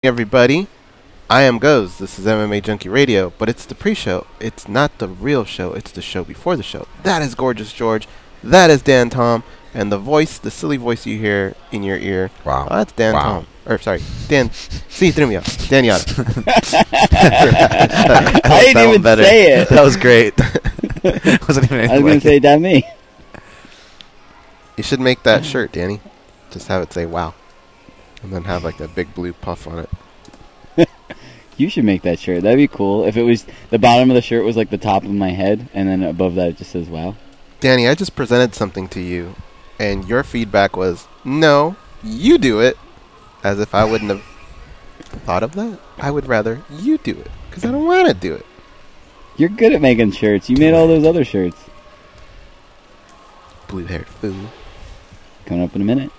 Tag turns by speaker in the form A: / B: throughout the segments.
A: Everybody, I am Goz. This is MMA Junkie Radio, but it's the pre-show. It's not the real show. It's the show before the show. That is Gorgeous George. That is Dan Tom. And the voice, the silly voice you hear in your ear.
B: Wow.
A: Oh, that's Dan Tom. Or, sorry, Dan. See, you threw me off. Dan Yada.
C: I didn't even say it.
B: That was great. Wasn't even
C: I was going to say, that me.
A: You should make that shirt, Danny. Just have it say, wow. And then have like that big blue puff on it.
C: You should make that shirt. That'd be cool. If it was, the bottom of the shirt was like the top of my head, and then above that it just says, wow.
A: Danny, I just presented something to you, and your feedback was, no, you do it. As if I wouldn't have thought of that. I would rather you do it, because I don't want to do it.
C: You're good at making shirts. You made all those other shirts.
A: Blue-haired fool.
C: Coming up in a minute.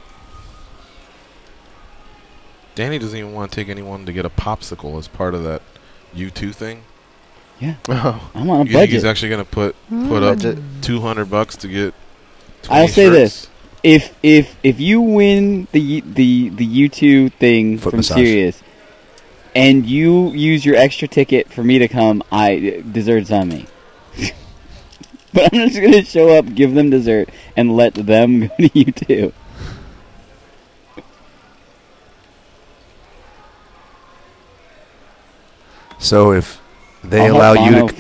D: Danny doesn't even want to take anyone to get a popsicle as part of that U2 thing.
C: Yeah.
A: Oh.
C: I'm on a
D: You think
C: budget.
D: he's actually going to put up $200 to get 20
C: I'll say
D: shirts?
C: this. If you win the U2 thing
B: Foot
C: from
B: massage.
C: Sirius, and you use your extra ticket for me to come, dessert's on me. But I'm just going to show up, give them dessert, and let them go to U2.
B: So if they
C: I'll
B: allow
C: help
B: you
C: Bono
B: to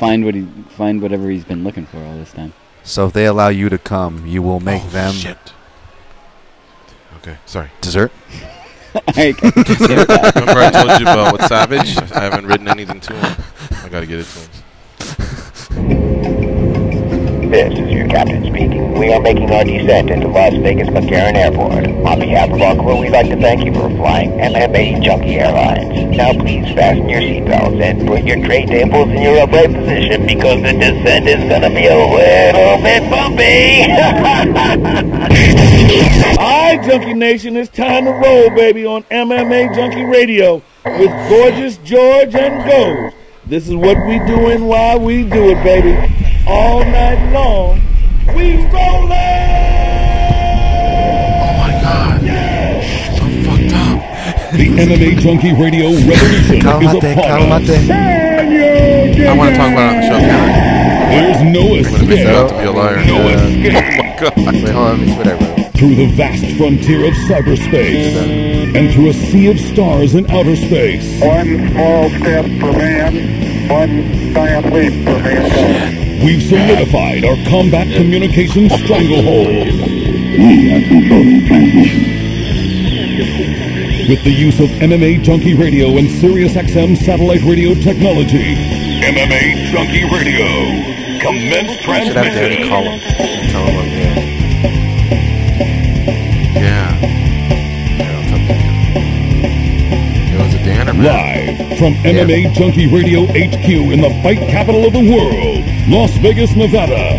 C: find whatever he's been looking for all this time.
B: so if they allow you to come, you will make them
D: Shit. Okay, sorry.
B: dessert?
C: Alright, guys, get it back.
D: Remember I told you about what Savage? I haven't written anything to him. I got to get it to him.
E: This is your captain speaking. We are making our descent into Las Vegas McCarran Airport. On behalf of our crew, we'd like to thank you for flying MMAjunkie Airlines. Now please fasten your seatbelts and put your tray tables in your upright position because the descent is going to be a little bit bumpy.
F: Alright, Junkie Nation, it's time to roll, baby, on MMA Junkie Radio with Gorgeous George and Goz. This is what we doing while we do it, baby. All night long, we rollin'!
D: Oh my god. I'm fucked up.
F: The MMA Junkie Radio revolution is
B: Calamate,
F: upon us.
B: calamate.
D: I want to talk about it on the show, can
F: There's no
D: I? I'm going to make that out to
F: escape.
D: be a liar.
F: No
D: Oh
F: escape.
D: my god.
A: Wait, hold on. Let me see what I wrote.
F: Through the vast frontier of cyberspace and through a sea of stars in outer space.
G: One small step for man, one giant leap for mankind.
F: We've solidified our combat communications stranglehold. We have control transmission. With the use of MMA Junkie Radio and Sirius XM satellite radio technology, MMA Junkie Radio, commence
A: Should have Danny
F: transmission.
A: call him and tell him I'm here.
D: Yeah. Yeah, I'll tell you. Was it Dan or Matt?
F: Live from MMA Junkie Radio HQ in the fight capital of the world, Las Vegas, Nevada.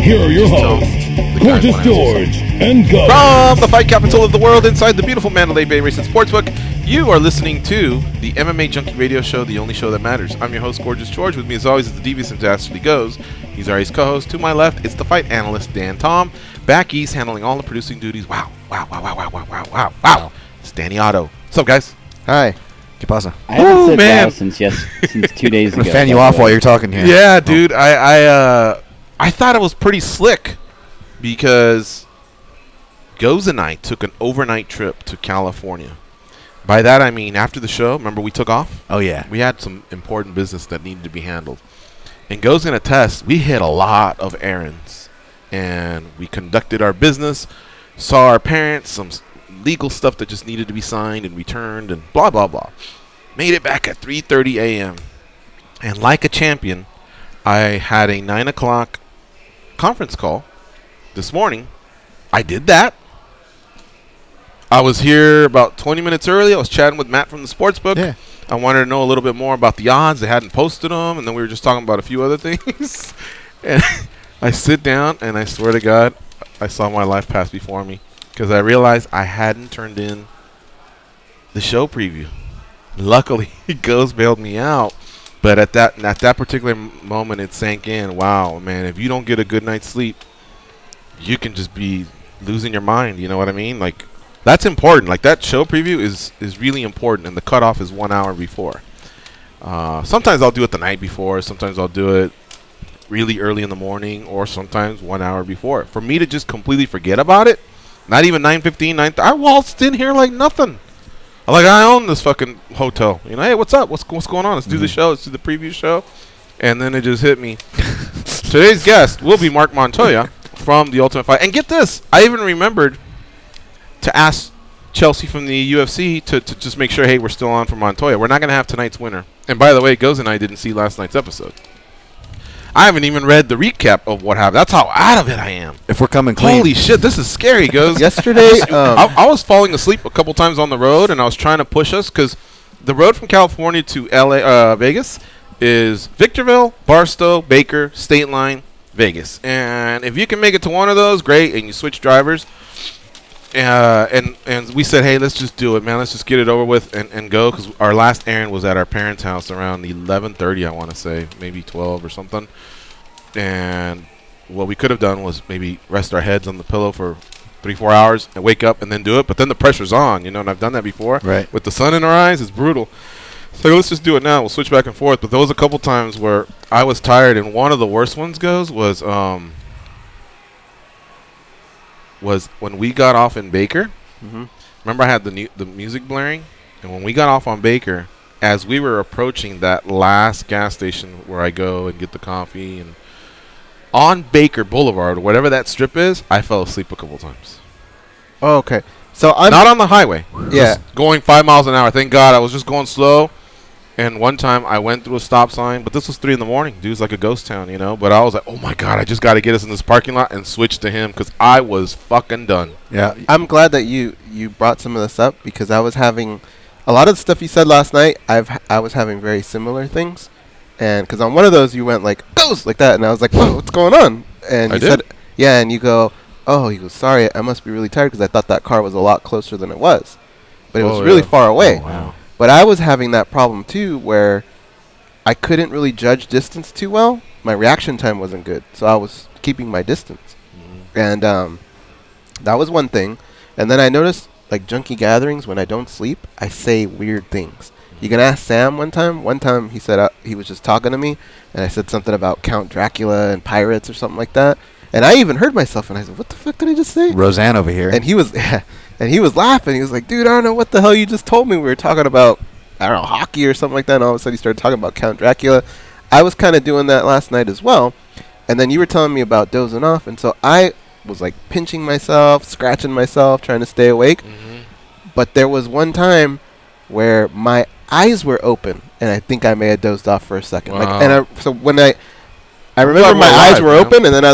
F: Here are your
D: Just tell
F: hosts,
D: the guys
F: Gorgeous
D: when I
F: George and Goz.
D: From the fight capital of the world inside the beautiful Mandalay Bay Racing Sportsbook, you are listening to the MMA Junkie Radio Show, the only show that matters. I'm your host, Gorgeous George. With me, as always, is the devious and dastardly Goz. He's our ace co-host. To my left, it's the fight analyst, Dan Tom. Back east, handling all the producing duties. Wow. It's Danny Otto. What's up, guys?
A: Hi.
B: ¿Qué pasa?
C: I haven't
D: Ooh,
C: said
D: man.
C: wow since 2 days
B: I'm
C: ago.
B: gonna fan you
C: by the
B: off
C: way.
B: while you're talking here.
D: Yeah, dude. I thought it was pretty slick because Goz and I took an overnight trip to California. By that I mean after the show, remember we took off?
B: Oh yeah.
D: We had some important business that needed to be handled. And Go's going to test, we hit a lot of errands. And we conducted our business, saw our parents, some legal stuff that just needed to be signed and returned, and blah, blah, blah. Made it back at 3:30 a.m. And like a champion, I had a 9 o'clock conference call this morning. I did that. I was here about 20 minutes early. I was chatting with Matt from the Sportsbook.
B: Yeah.
D: I wanted to know a little bit more about the odds. They hadn't posted them, and then we were just talking about a few other things. And I sit down, and I swear to God, I saw my life pass before me because I realized I hadn't turned in the show preview. Luckily, Goz bailed me out. But at that particular moment, it sank in. Wow, man, if you don't get a good night's sleep, you can just be losing your mind. You know what I mean? Like, That's important. Like that show preview is really important, and the cutoff is 1 hour before. Sometimes I'll do it the night before. Sometimes I'll do it really early in the morning, or sometimes 1 hour before. For me to just completely forget about it, not even 9:15, 9. I waltzed in here like nothing. Like I own this fucking hotel. You know, hey, what's up? What's going on? Let's do the show. Let's do the preview show. And then it just hit me. Today's guest will be Marc Montoya from The Ultimate Fight. And get this, I even remembered to ask Chelsea from the UFC to just make sure, hey, we're still on for Montoya. We're not going to have tonight's winner. And by the way, Goz and I didn't see last night's episode. I haven't even read the recap of what happened. That's how out of it I am.
B: If we're coming clean.
D: Holy shit, this is scary, Goz.
A: Yesterday,
D: I was falling asleep a couple times on the road, and I was trying to push us because the road from California to Vegas is Victorville, Barstow, Baker, State Line, Vegas. And if you can make it to one of those, great, and you switch drivers. And we said, hey, let's just do it, man. Let's just get it over with and go, because our last errand was at our parents' house around 11:30, I want to say, maybe 12 or something. And what we could have done was maybe rest our heads on the pillow for 3-4 hours and wake up and then do it. But then the pressure's on, you know, and I've done that before.
B: Right. With
D: the sun in our eyes, it's brutal. So let's just do it now. We'll switch back and forth. But there was a couple times where I was tired, and one of the worst ones was when we got off in Baker. Remember, I had the music blaring, and when we got off on Baker, as we were approaching that last gas station where I go and get the coffee, and on Baker Boulevard, or whatever that strip is, I fell asleep a couple times.
A: Oh, okay. So I'm
D: not on the highway.
A: Yeah,
D: just going 5 miles an hour. Thank God, I was just going slow. And one time I went through a stop sign, but this was 3 in the morning. Dude's like a ghost town, you know. But I was like, oh my God, I just got to get us in this parking lot and switch to him, because I was fucking done.
B: Yeah.
A: I'm glad that you brought some of this up, because I was having a lot of the stuff you said last night. I was having very similar things, and because on one of those you went like ghost like that, and I was like, whoa, what's going on? And you said, yeah, and you go, oh, he goes, sorry, I must be really tired because I thought that car was a lot closer than it was, but it was really far away.
B: Oh, wow.
A: But I was having that problem too, where I couldn't really judge distance too well. My reaction time wasn't good, so I was keeping my distance. And that was one thing. And then I noticed, like, junkie gatherings, when I don't sleep, I say weird things. You can ask Sam one time. One time he said he was just talking to me, and I said something about Count Dracula and pirates or something like that. And I even heard myself, and I said, what the fuck did I just say?
B: Roseanne over here.
A: And he was... And he was laughing. He was like, dude, I don't know what the hell you just told me. We were talking about, I don't know, hockey or something like that. And all of a sudden he started talking about Count Dracula. I was kind of doing that last night as well. And then you were telling me about dozing off. And so I was like pinching myself, scratching myself, trying to stay awake. But there was one time where my eyes were open. And I think I may have dozed off for a second.
D: Wow.
A: So when I remember my eyes were open, and then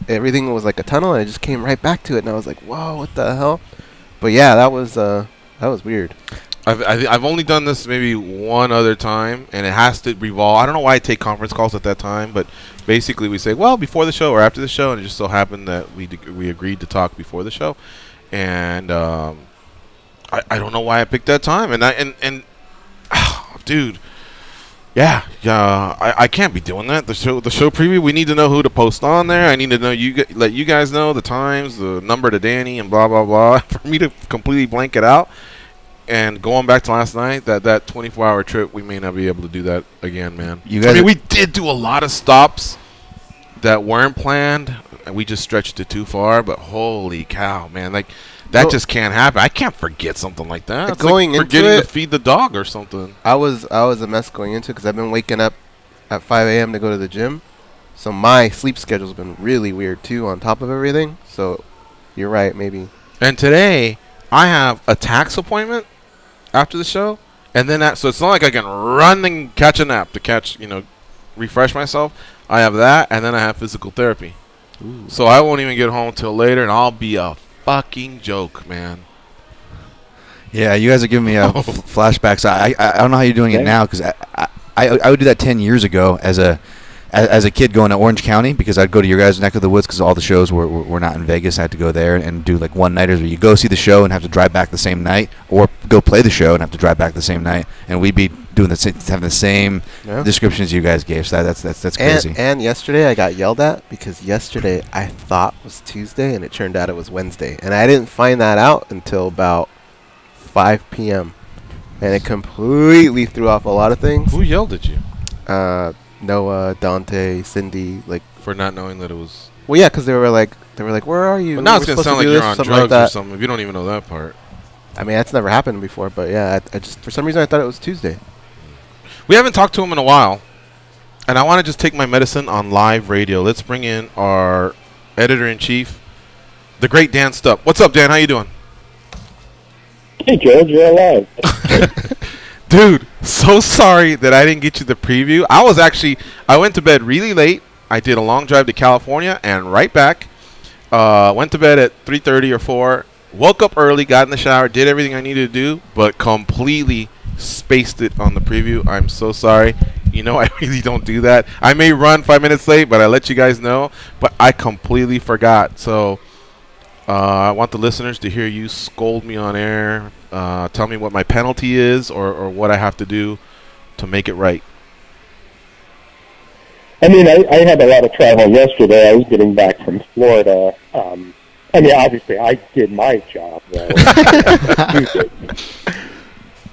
A: everything was like a tunnel, and I just came right back to it, and I was like, whoa, what the hell? But yeah, that was weird.
D: I've only done this maybe one other time, and it has to revolve. I don't know why I take conference calls at that time, but basically we say, well, before the show or after the show, and it just so happened that we agreed to talk before the show, and I don't know why I picked that time, and dude. Yeah, I can't be doing that. The show preview, we need to know who to post on there. I need to know let you guys know the times, the number to Danny, and blah blah blah. For me to completely blank it out, and going back to last night, that 24-hour trip, we may not be able to do that again, man. We did do a lot of stops that weren't planned, and we just stretched it too far. But holy cow, man, like. That just can't happen. I can't forget something like that. It's
A: going
D: like forgetting to feed the dog or something.
A: I was a mess going into it, because I've been waking up at 5 a.m. to go to the gym. So my sleep schedule's been really weird, too, on top of everything. So you're right, maybe.
D: And today, I have a tax appointment after the show. And then so it's not like I can run and catch a nap to refresh myself. I have that, and then I have physical therapy. Ooh. So I won't even get home till later, and I'll be a fucking joke, man.
B: Yeah, you guys are giving me flashbacks. I don't know how you're doing it now, because I would do that 10 years ago as a kid going to Orange County, because I'd go to your guys' neck of the woods, because all the shows were not in Vegas. I had to go there and do like one-nighters where you go see the show and have to drive back the same night, or go play the show and have to drive back the same night. And we'd be doing having the same descriptions you guys gave. So that's crazy.
A: And yesterday I got yelled at because yesterday I thought was Tuesday and it turned out it was Wednesday, and I didn't find that out until about 5 p.m. and it completely threw off a lot of things.
D: Who yelled at you?
A: Noah, Dante, Cindy, like
D: for not knowing that it was.
A: Well, yeah, because they were like, where are you?
D: But now it's gonna sound like you're on drugs
A: or
D: something if you don't even know that part.
A: I mean, that's never happened before, but yeah, I just for some reason I thought it was Tuesday.
D: We haven't talked to him in a while, and I want to just take my medicine on live radio. Let's bring in our editor-in-chief, the great Dan Stupe. What's up, Dan? How you doing?
G: Hey, George, you're alive.
D: Dude, so sorry that I didn't get you the preview. I went to bed really late. I did a long drive to California and right back. Went to bed at 3:30 or 4. Woke up early, got in the shower, did everything I needed to do, but completely spaced it on the preview. I'm so sorry. You know, I really don't do that. I may run 5 minutes late, but I let you guys know. But I completely forgot. So I want the listeners to hear you scold me on air. Tell me what my penalty is or what I have to do to make it right.
G: I mean, I had a lot of travel yesterday. I was getting back from Florida. I mean, obviously, I did my job, though.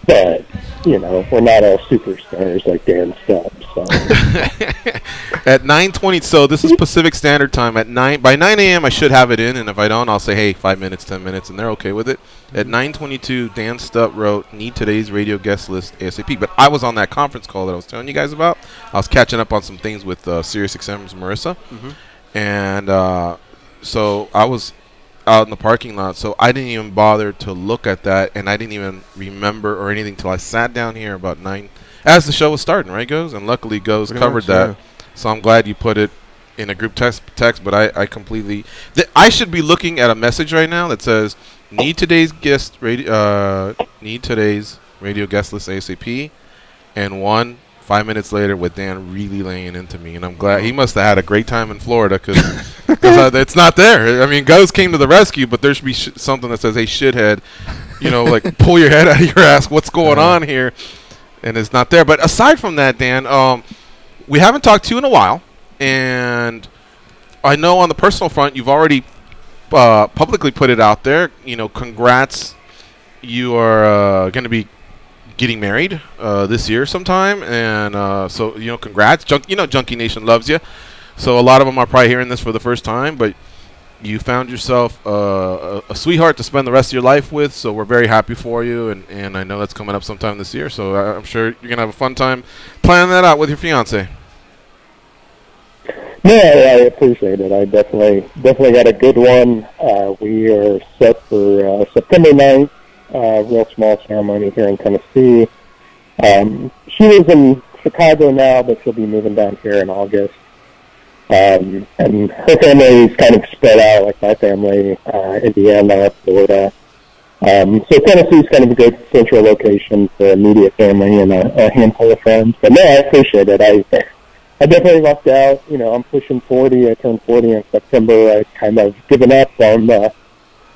G: But, you know, we're not all superstars like Dan Stupe. So.
D: At 9:20, so this is Pacific Standard Time. By 9 a.m., I should have it in, and if I don't, I'll say, hey, 5 minutes, 10 minutes, and they're okay with it. At 9:22, Dan Stupe wrote, need today's radio guest list ASAP. But I was on that conference call that I was telling you guys about. I was catching up on some things with SiriusXM's Marissa. And so I was out in the parking lot, so I didn't even bother to look at that, and I didn't even remember or anything till I sat down here about 9 as the show was starting, right, Goes? And luckily Goes covered that. So I'm glad you put it in a group text, but I completely I should be looking at a message right now that says need today's radio guest list ASAP, and 5 minutes later with Dan really laying into me, and I'm glad he must have had a great time in Florida because it's not there. I mean, Goes came to the rescue, but there should be something that says, hey, shithead, you know, like pull your head out of your ass, what's going on here? And it's not there. But aside from that, Dan, we haven't talked to you in a while, and I know on the personal front you've already publicly put it out there. You know, congrats. You are going to be getting married this year sometime, and so, you know, congrats. Junkie Nation loves you, so a lot of them are probably hearing this for the first time, but you found yourself a sweetheart to spend the rest of your life with, so we're very happy for you, and I know that's coming up sometime this year, so I'm sure you're gonna have a fun time planning that out with your fiance.
G: No, I appreciate it. I definitely got a good one. We are set for September 9th. Real small ceremony here in Tennessee. She lives in Chicago now, but she'll be moving down here in August. And her family is kind of spread out, like my family, Indiana, Florida. So Tennessee's kind of a good central location for immediate family and a handful of friends. But no, I appreciate it. I definitely lucked out. You know, I'm pushing 40. I turned 40 in September. I kind of given up on the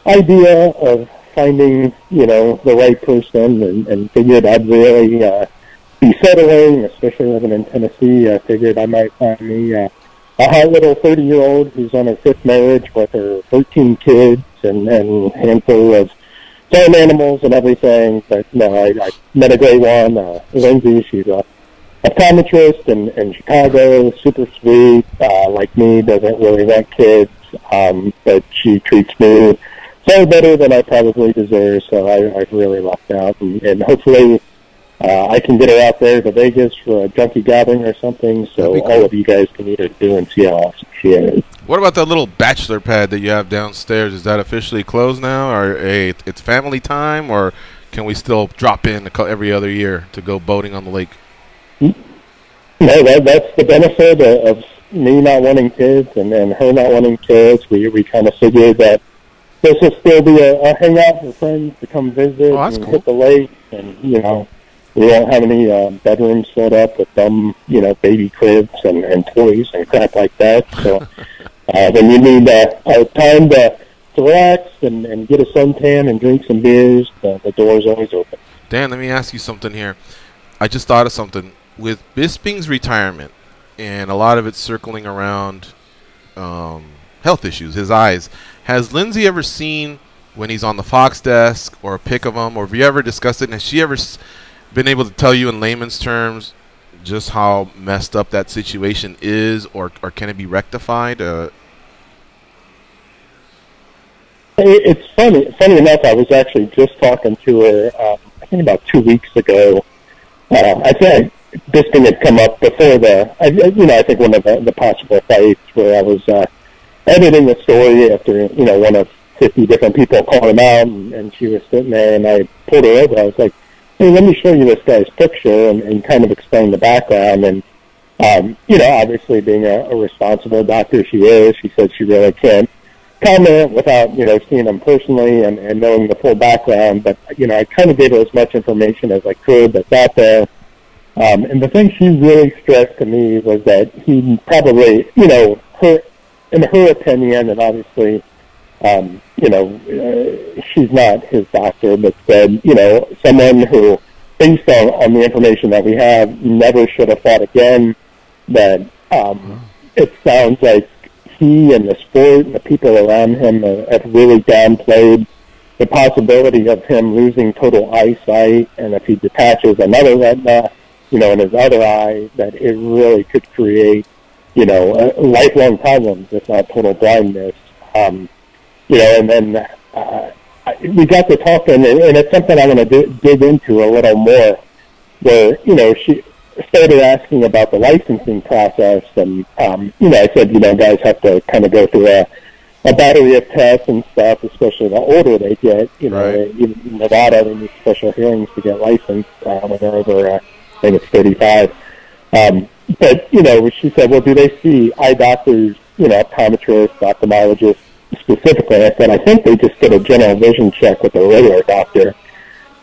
G: idea of finding, you know, the right person, and figured I'd really be settling, especially living in Tennessee. I figured I might find me a hot little 30-year-old who's on her 5th marriage with her 13 kids and a handful of farm animals and everything. But no, I met a great one, Lindsay. She's a optometrist in Chicago, super sweet, like me, doesn't really want kids, but she treats me far better than I probably deserve, so I've really lucked out, and hopefully I can get her out there to Vegas for a junkie gathering or something, so all of you guys can meet her too and see how awesome she is.
D: What about that little bachelor pad that you have downstairs? Is that officially closed now, or it's family time, or can we still drop in every other year to go boating on the lake?
G: No, that's the benefit of me not wanting kids and her not wanting kids. We kind of figured that this will still be a hangout for friends to come visit and hit the lake, and, you know, we won't have any bedrooms set up with dumb, you know, baby cribs and toys and crap like that. So when you need time to relax and get a suntan and drink some beers, the door's always open.
D: Dan, let me ask you something here. I just thought of something. With Bisping's retirement, and a lot of it circling around health issues, his eyes, has Lindsay ever seen when he's on the Fox desk or a pic of him, or have you ever discussed it? And has she ever been able to tell you in layman's terms just how messed up that situation is, or can it be rectified?
G: It's funny. Funny enough, I was actually just talking to her, I think about 2 weeks ago. I think Bisping had come up before I think one of the possible fights where I was editing the story after, one of 50 different people called him out, and she was sitting there, and I pulled her over. I was like, hey, let me show you this guy's picture and kind of explain the background. And, obviously being a responsible doctor she is, she said she really can't comment without, seeing him personally and knowing the full background. But, I kind of gave her as much information as I could that's out there. And the thing she really stressed to me was that he probably, in her opinion, and obviously, she's not his doctor, but said, someone who, based on the information that we have, never should have fought again, that it sounds like he and the sport and the people around him have really downplayed the possibility of him losing total eyesight, and if he detaches another retina, in his other eye, that it really could create, lifelong problems, if not total blindness. And then we got to talking, and it's something I want to dig into a little more, where, she started asking about the licensing process, and, I said, guys have to kind of go through a battery of tests and stuff, especially the older they get.
D: Right.
G: Even in Nevada, they need special hearings to get licensed when they're over, I think it's 35. But, she said, well, do they see eye doctors, optometrists, ophthalmologists specifically? I said, I think they just get a general vision check with a regular doctor.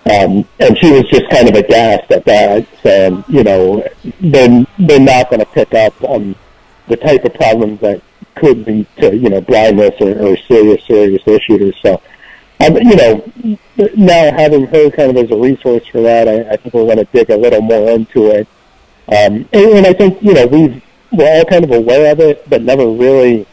G: And she was just kind of aghast at that, saying, they're not going to pick up on the type of problems that could lead to, blindness or serious issues. So, now having her kind of as a resource for that, I think we're going to dig a little more into it. And I think, we're all kind of aware of it, but never really,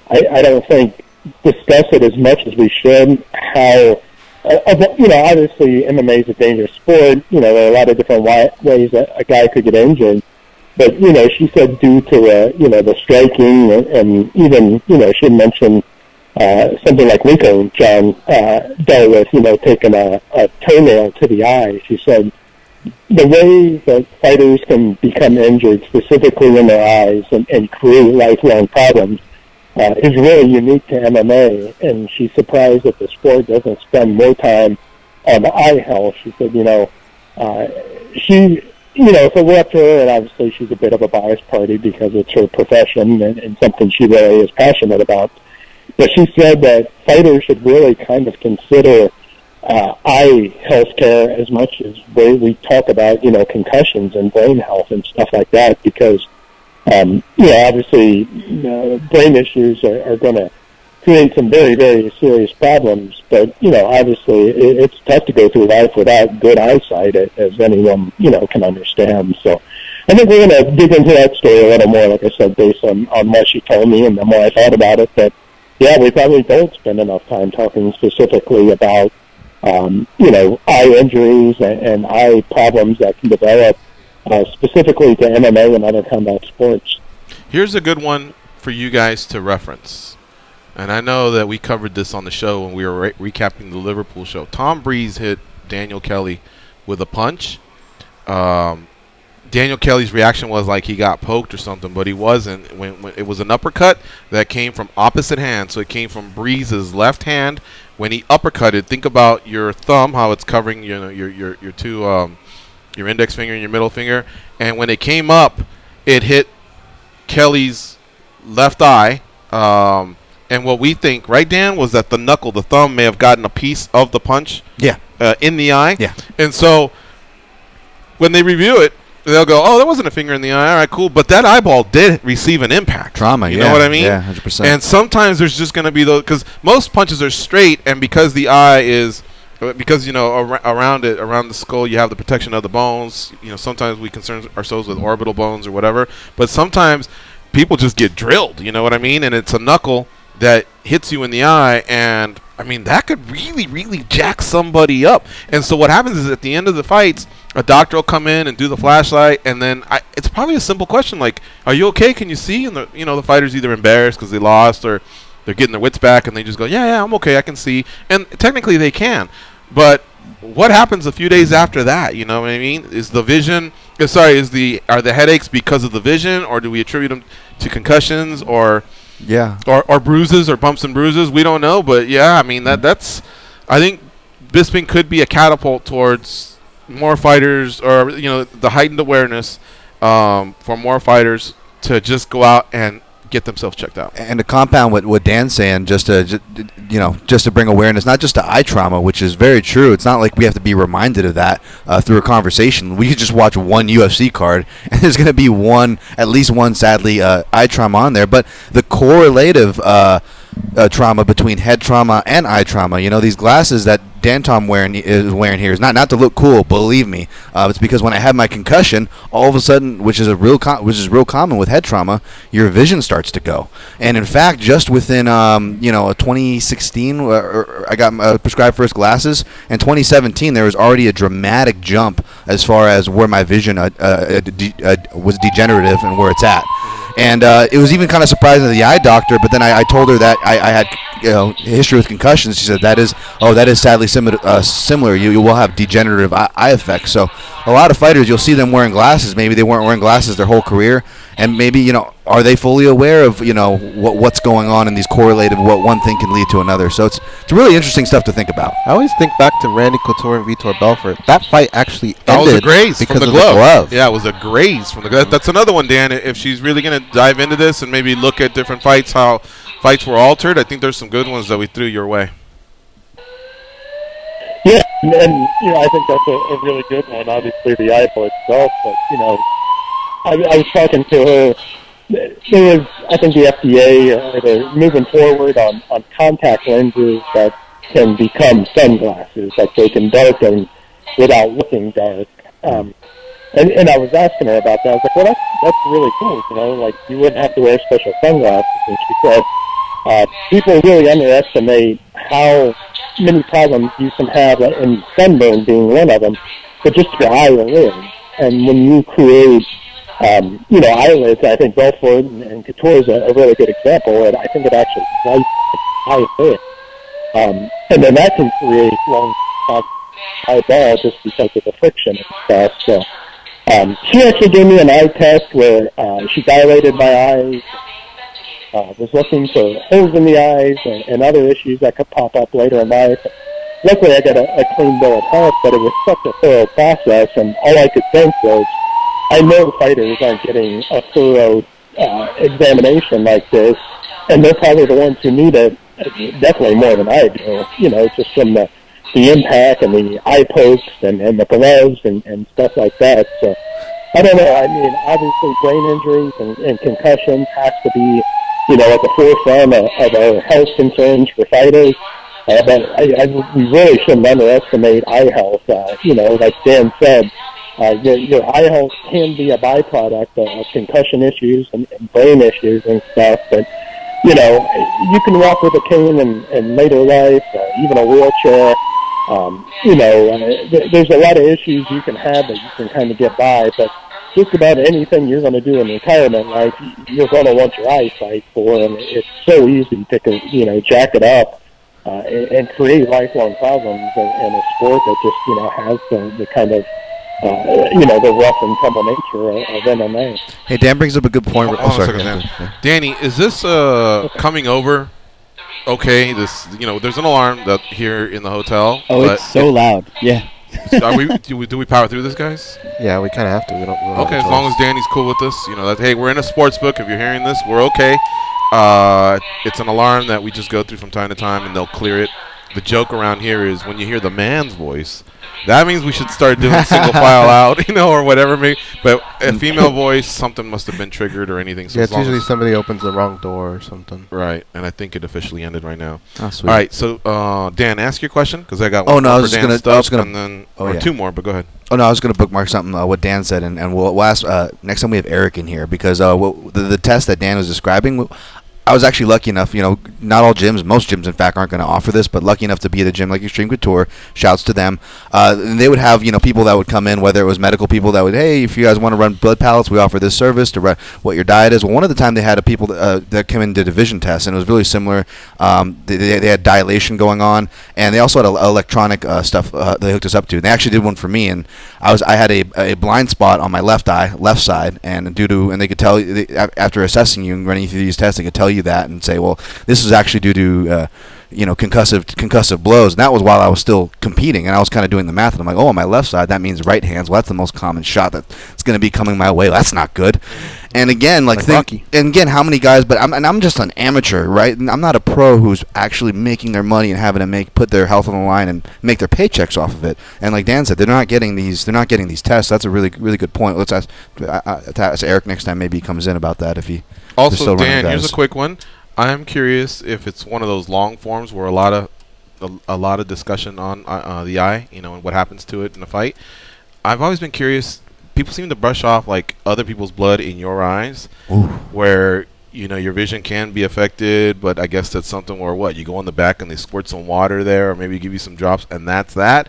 G: I don't think, discuss it as much as we should, how, obviously MMA is a dangerous sport. There are a lot of different ways that a guy could get injured. But, she said due to, the striking and even, she mentioned something like Rico and John dealt with, taking a toenail to the eye. She said the way that fighters can become injured specifically in their eyes and create lifelong problems is really unique to MMA, and she's surprised that the sport doesn't spend more time on eye health. She said, if it were up to her, and obviously she's a bit of a biased party because it's her profession and something she really is passionate about, but she said that fighters should really kind of consider eye health care as much as we talk about, concussions and brain health and stuff like that, because obviously, brain issues are going to create some very, very serious problems. But, obviously, it's tough to go through life without good eyesight, as anyone, can understand. So I think we're going to dig into that story a little more, like I said, based on what she told me and the more I thought about it. That, yeah, we probably don't spend enough time talking specifically about, eye injuries and eye problems that can develop specifically to MMA and other combat sports.
D: Here's a good one for you guys to reference. And I know that we covered this on the show when we were recapping the Liverpool show. Tom Breeze hit Daniel Kelly with a punch. Daniel Kelly's reaction was like he got poked or something, but he wasn't. When it was an uppercut that came from opposite hand, so it came from Breeze's left hand. When he uppercutted, think about your thumb, how it's covering your two your index finger and your middle finger, and when it came up, it hit Kelly's left eye. And what we think, right, Dan, was that the thumb may have gotten a piece of the punch in the eye.
B: Yeah.
D: And so when they review it, they'll go, oh, that wasn't a finger in the eye. All right, cool. But that eyeball did receive an impact.
B: Trauma,
D: You know what I mean?
B: Yeah, 100%.
D: And sometimes there's just going to be those, because most punches are straight, and because the eye is because around the skull you have the protection of the bones. Sometimes we concern ourselves with orbital bones or whatever, but sometimes people just get drilled. You know what I mean? And it's a knuckle that hits you in the eye, and I mean that could really, really jack somebody up. And so what happens is at the end of the fights, a doctor will come in and do the flashlight, and then it's probably a simple question like, "Are you okay? Can you see?" And the fighter's either embarrassed because they lost, or they're getting their wits back, and they just go, yeah, I'm okay, I can see. And technically they can. But what happens a few days after that? You know what I mean? Is the vision, are the headaches because of the vision, or do we attribute them to concussions or bruises or bumps and bruises? We don't know. But yeah, I mean, that's, I think Bisping could be a catapult towards more fighters, or, the heightened awareness for more fighters to just go out and get themselves checked out.
B: And to compound what Dan's saying, just to bring awareness, not just to eye trauma, which is very true. It's not like we have to be reminded of that through a conversation. We could just watch one UFC card, and there's going to be at least one, sadly, eye trauma on there. But the correlative trauma between head trauma and eye trauma, these glasses that Dan Tom is wearing here is not to look cool, believe me. It's because when I had my concussion, all of a sudden, which is real common with head trauma, your vision starts to go. And in fact, just within 2016, I got prescribed first glasses. In 2017, there was already a dramatic jump as far as where my vision was degenerative and where it's at. And it was even kind of surprising to the eye doctor, but then I told her that I had history with concussions. She said that is sadly similar. You will have degenerative eye effects. So a lot of fighters, you'll see them wearing glasses. Maybe they weren't wearing glasses their whole career, and maybe are they fully aware of what's going on in these correlative, what one thing can lead to another. So it's really interesting stuff to think about.
A: I always think back to Randy Couture and Vitor Belfort. That fight actually ended
D: that was a graze
A: because
D: from the glove. Yeah, it was a graze from the glove. That's another one, Dan. If she's really going to dive into this and maybe look at different fights, how fights were altered, I think there's some good ones that we threw your way.
G: Yeah, and I think that's a really good one. Obviously, the eyeball itself, but I was talking to her. There was, I think, the FDA they're moving forward on contact lenses that can become sunglasses, like they can darken without looking dark. And I was asking her about that. I was like, well, that's really cool. Like you wouldn't have to wear special sunglasses. And she said, people really underestimate how many problems you can have, and sunburn being one of them, but just your eyelids. And when you create, eyelids, I think Belfort and Couture is a really good example, and I think it actually lights the eyelid. And then that can create long eyeball just because of the friction and stuff. So she actually gave me an eye test where she dilated my eyes, was looking for holes in the eyes and other issues that could pop up later in life. Luckily, I got a clean bill of health, but it was such a thorough process, and all I could think was, I know fighters aren't getting a thorough examination like this, and they're probably the ones who need it definitely more than I do, just from the impact and the eye pokes and the gloves and stuff like that. So, I don't know. I mean, obviously, brain injuries and concussions has to be, at the forefront of our health concerns for fighters. But we really shouldn't underestimate eye health. Like Dan said, your eye health can be a byproduct of concussion issues and brain issues and stuff. But, you can walk with a cane in later life, even a wheelchair. There's a lot of issues you can have that you can kind of get by, but just about anything you're going to do in retirement life, you're going to want your eyesight for, and it's so easy to, jack it up and create lifelong problems in a sport that just, has the kind of, the rough and tumble nature of MMA.
B: Hey, Dan brings up a good point.
D: Sorry, Danny, is this coming over? Okay, there's an alarm here in the hotel.
C: Oh, it's so loud. Yeah.
D: Do we power through this, guys?
A: Yeah, we kind of have to. We don't
D: okay, as long as Danny's cool with this, that hey, we're in a sports book. If you're hearing this, we're okay. It's an alarm that we just go through from time to time, and they'll clear it the joke around here is when you hear the man's voice, that means we should start doing single file out, or whatever. But a female voice, something must have been triggered or anything. So
A: yeah, it's usually somebody opens the wrong door or something.
D: Right, and I think it officially ended right now.
B: Oh, sweet.
D: All right, so Dan, ask your question because I got
B: Oh,
D: one
B: no, I
D: more
B: was
D: for
B: just
D: Dan's
B: gonna- I was
D: stuff,
B: gonna-
D: and then
B: oh,
D: or
B: yeah.
D: two more. But go ahead.
B: Oh no, I was going to bookmark something what Dan said, and we'll ask next time we have Eric in here because the test that Dan was describing. I was actually lucky enough, not all gyms, most gyms in fact aren't going to offer this, but lucky enough to be at a gym like Extreme Couture. Shouts to them. And they would have, people that would come in, whether it was medical people that would, hey, if you guys want to run blood pallets, we offer this service to run what your diet is. Well, one of the time they had people that came in did a vision test, and it was really similar. They had dilation going on, and they also had electronic stuff they hooked us up to. And they actually did one for me, and I had a blind spot on my left side, and they could tell after assessing you and running through these tests, they could tell you that and say, well, this is actually due to concussive blows. And that was while I was still competing, and I was kind of doing the math, and I'm like, oh, on my left side, that means right hands. Well, that's the most common shot that's going to be coming my way. That's not good. And again, how many guys? But I'm just an amateur, right? And I'm not a pro who's actually making their money and having to put their health on the line and make their paychecks off of it. And like Dan said, they're not getting these tests. That's a really good point. Let's ask Eric next time. Maybe he comes in about that if he.
D: Also, Dan, here's a quick one. I'm curious if it's one of those long forms where a lot of discussion on the eye, and what happens to it in a fight. I've always been curious. People seem to brush off like other people's blood in your eyes, where your vision can be affected. But I guess that's something where you go in the back and they squirt some water there, or maybe give you some drops, and that's that.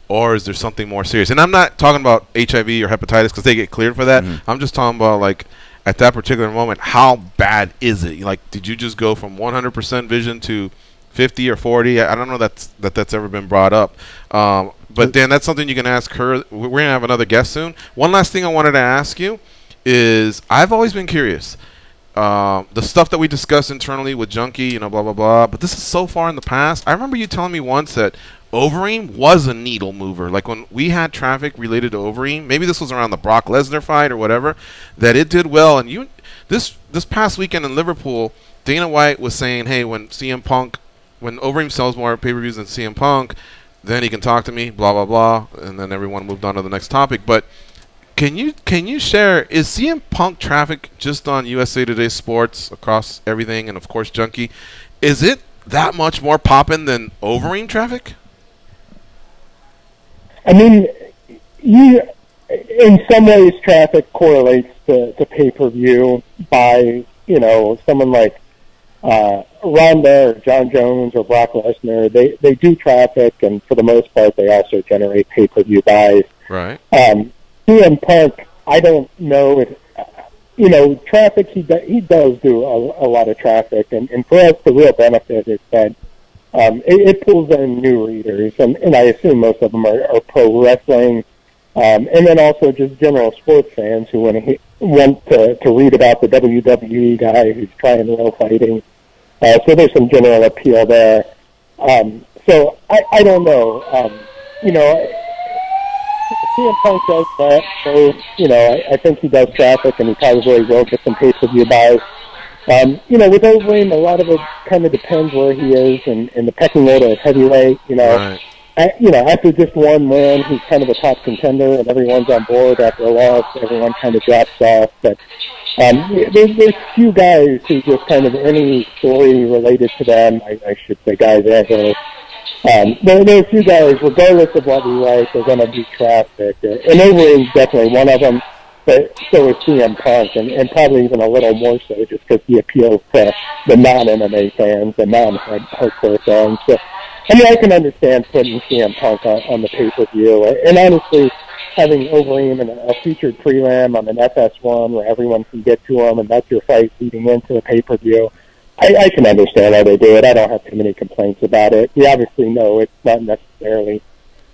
D: Or is there something more serious? And I'm not talking about HIV or hepatitis because they get cleared for that. I'm just talking about at that particular moment, how bad is it? Did you just go from 100% vision to 50 or 40? I don't know that's ever been brought up. But Dan, that's something you can ask her. We're going to have another guest soon. One last thing I wanted to ask you is I've always been curious. The stuff that we discuss internally with Junkie, blah, blah, blah. But this is so far in the past. I remember you telling me once that Overeem was a needle mover. Like when we had traffic related to Overeem, maybe this was around the Brock Lesnar fight or whatever, that it did well. And this past weekend in Liverpool, Dana White was saying, hey, when Overeem sells more pay-per-views than CM Punk, then he can talk to me, blah, blah, blah. And then everyone moved on to the next topic. But can you share, is CM Punk traffic just on USA Today Sports across everything and, of course, Junkie, is it that much more poppin' than Overeem traffic?
G: I mean, in some ways, traffic correlates to pay-per-view by, someone like Ronda or John Jones or Brock Lesnar. They do traffic, and for the most part, they also generate pay-per-view buys.
D: Right.
G: CM Punk, I don't know if, traffic, he does do a lot of traffic, and for us, the real benefit is that it pulls in new readers, and I assume most of them are pro wrestling, and then also just general sports fans who want to read about the WWE guy who's trying real fighting. So there's some general appeal there. So I don't know. CM Punk does that, so I think he does traffic, and he probably will get some pay-per-view buys. With Overeem, a lot of it kind of depends where he is in the pecking order of heavyweight.
D: Right.
G: After just one win, he's kind of a top contender, and everyone's on board. After a loss, everyone kind of drops off. But there's few guys who just kind of any story related to them, I should say guys ever. There are a few guys, regardless of what we write, they're going to be traffic. And Overeem's definitely one of them. But so is CM Punk, and probably even a little more so just because he appeals to the non-MMA fans, the non-hardcore fans. So, I can understand putting CM Punk on the pay-per-view. And honestly, having Overeem in a featured prelim on an FS1 where everyone can get to him, and that's your fight leading into the pay-per-view, I can understand how they do it. I don't have too many complaints about it. We obviously know it's not necessarily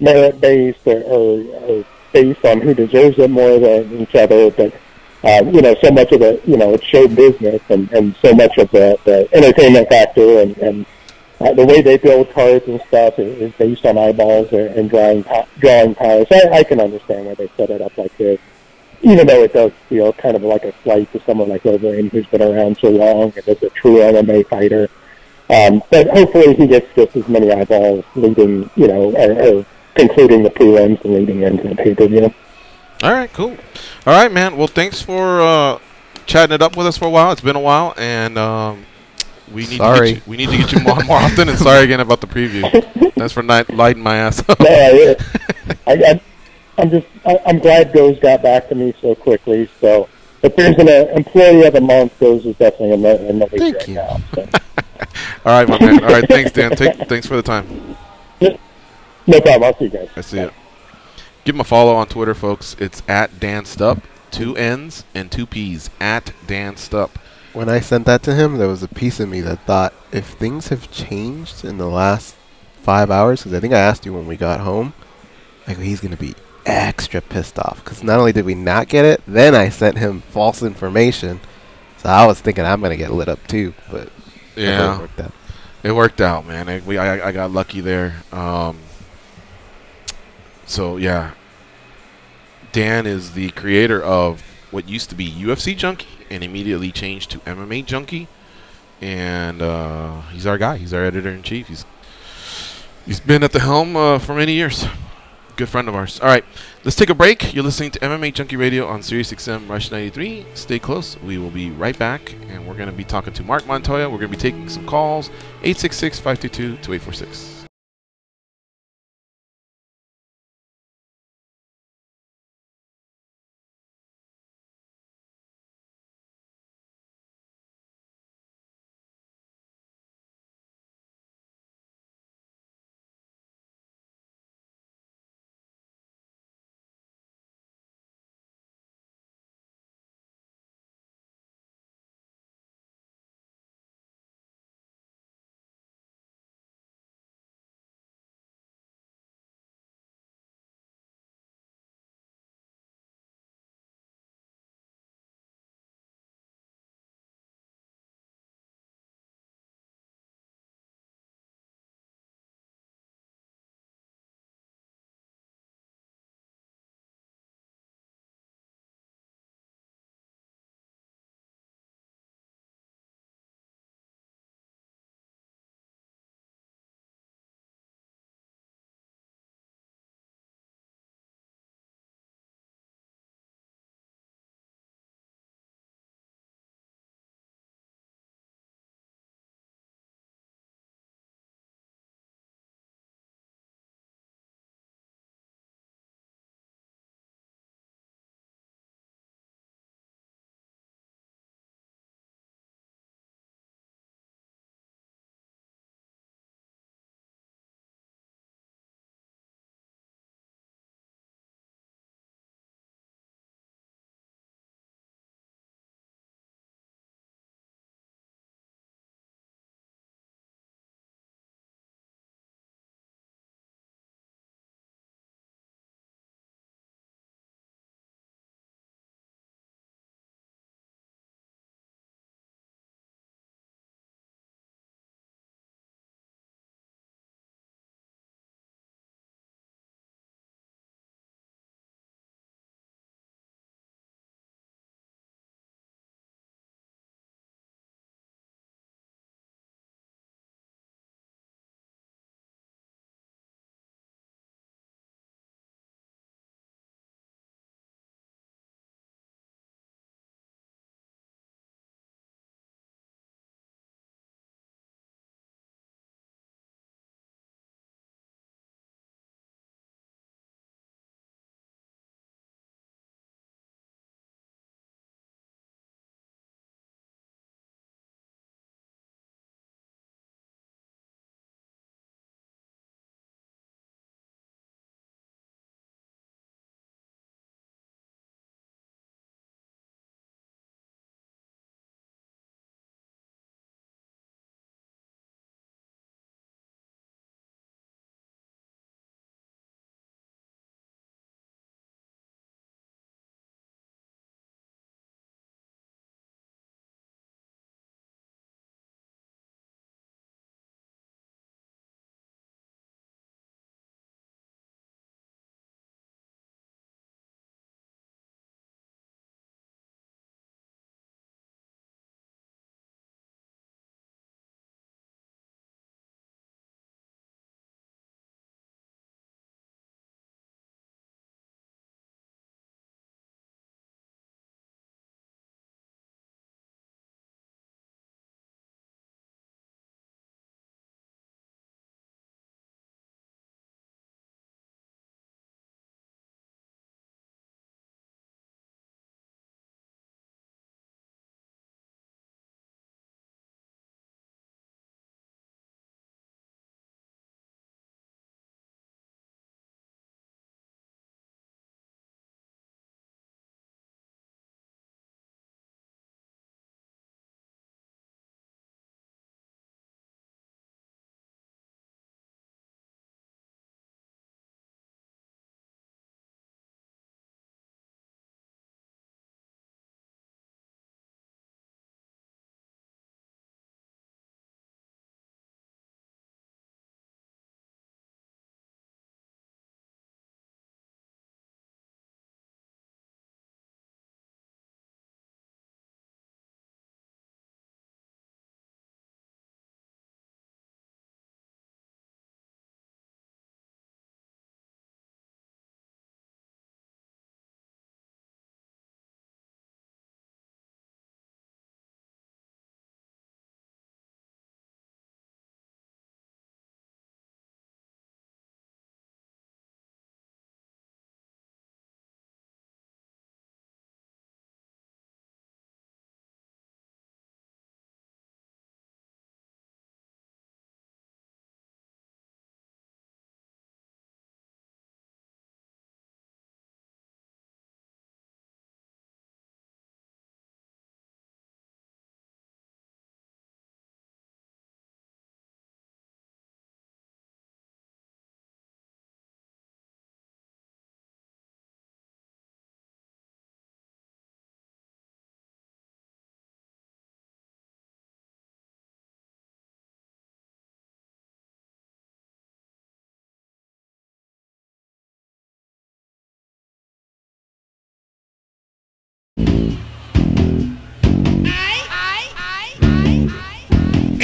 G: merit-based or based on who deserves it more than each other, but so much of it, it's show business, and so much of the entertainment factor and the way they build cards and stuff is based on eyeballs and drawing power. So I can understand why they set it up like this, even though it does feel kind of like a slight to someone like Overeem who's been around so long and is a true MMA fighter. But hopefully he gets just as many eyeballs leading, or concluding the prelims and leading into the pay-per-view.
D: All right, cool. All right, man. Well, thanks for chatting it up with us for a while. It's been a while, and we need to get you more often. And sorry again about the preview. Thanks for lighting my ass up.
G: No, I'm glad Goes got back to me so quickly. So if there's an employee of the month, Goes is definitely in the league right now. So.
D: All right, my man. All right, thanks, Dan. Thanks for the time.
G: No problem. I'll see you guys.
D: I see it. Give him a follow on Twitter, folks. It's at Dan Stupe, 2 N's and 2 P's, at Dan Stupe.
A: When I sent that to him, there was a piece of me that thought, if things have changed in the last 5 hours, because I think I asked you when we got home, like he's going to be extra pissed off. Because not only did we not get it, then I sent him false information. So I was thinking I'm going to get lit up too. But
D: yeah,
A: it
D: worked out, man. I got lucky there. So, yeah, Dan is the creator of what used to be UFC Junkie and immediately changed to MMAjunkie. And he's our guy. He's our editor-in-chief. He's been at the helm for many years. Good friend of ours. All right, let's take a break. You're listening to MMA Junkie Radio on SiriusXM Rush 93. Stay close. We will be right back, and we're going to be talking to Marc Montoya. We're going to be taking some calls, 866-522-2846.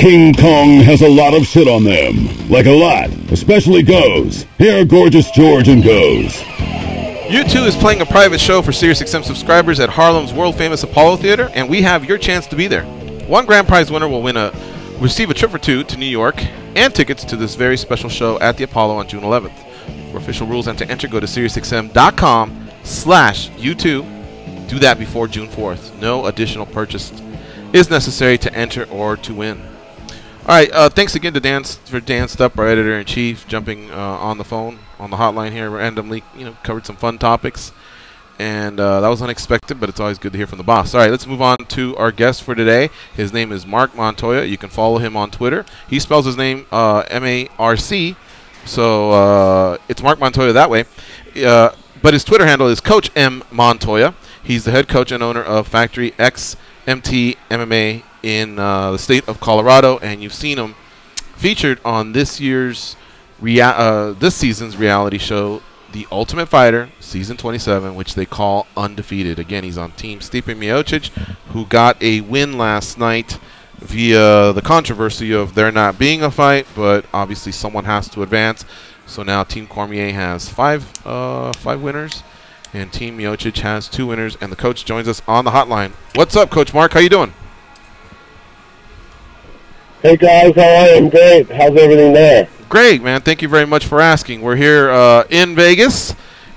H: King Kong has a lot of shit on them. Like a lot. Especially Goes. Here are Gorgeous George and Goes.
D: U2 is playing a private show for SiriusXM subscribers at Harlem's world-famous Apollo Theater, and we have your chance to be there. One grand prize winner will receive a trip for two to New York and tickets to this very special show at the Apollo on June 11th. For official rules and to enter, go to SiriusXM.com/U2. Do that before June 4th. No additional purchase is necessary to enter or to win. All right, thanks again to Dan Stupe, our editor-in-chief, jumping on the phone, on the hotline here randomly, covered some fun topics. And that was unexpected, but it's always good to hear from the boss. All right, let's move on to our guest for today. His name is Marc Montoya. You can follow him on Twitter. He spells his name M-A-R-C, so it's Marc Montoya that way. But his Twitter handle is Coach M. Montoya. He's the head coach and owner of Factory X MT MMA in the state of Colorado, and you've seen him featured on this season's reality show, The Ultimate Fighter, Season 27, which they call Undefeated. Again, he's on Team Stipe Miocic, who got a win last night via the controversy of there not being a fight, but obviously someone has to advance. So now Team Cormier has five winners, and Team Miocic has 2 winners, and the coach joins us on the hotline. What's up, Coach Marc? How you doing?
G: Hey guys, how are you? I'm great. How's everything there?
D: Great, man. Thank you very much for asking. We're here in Vegas,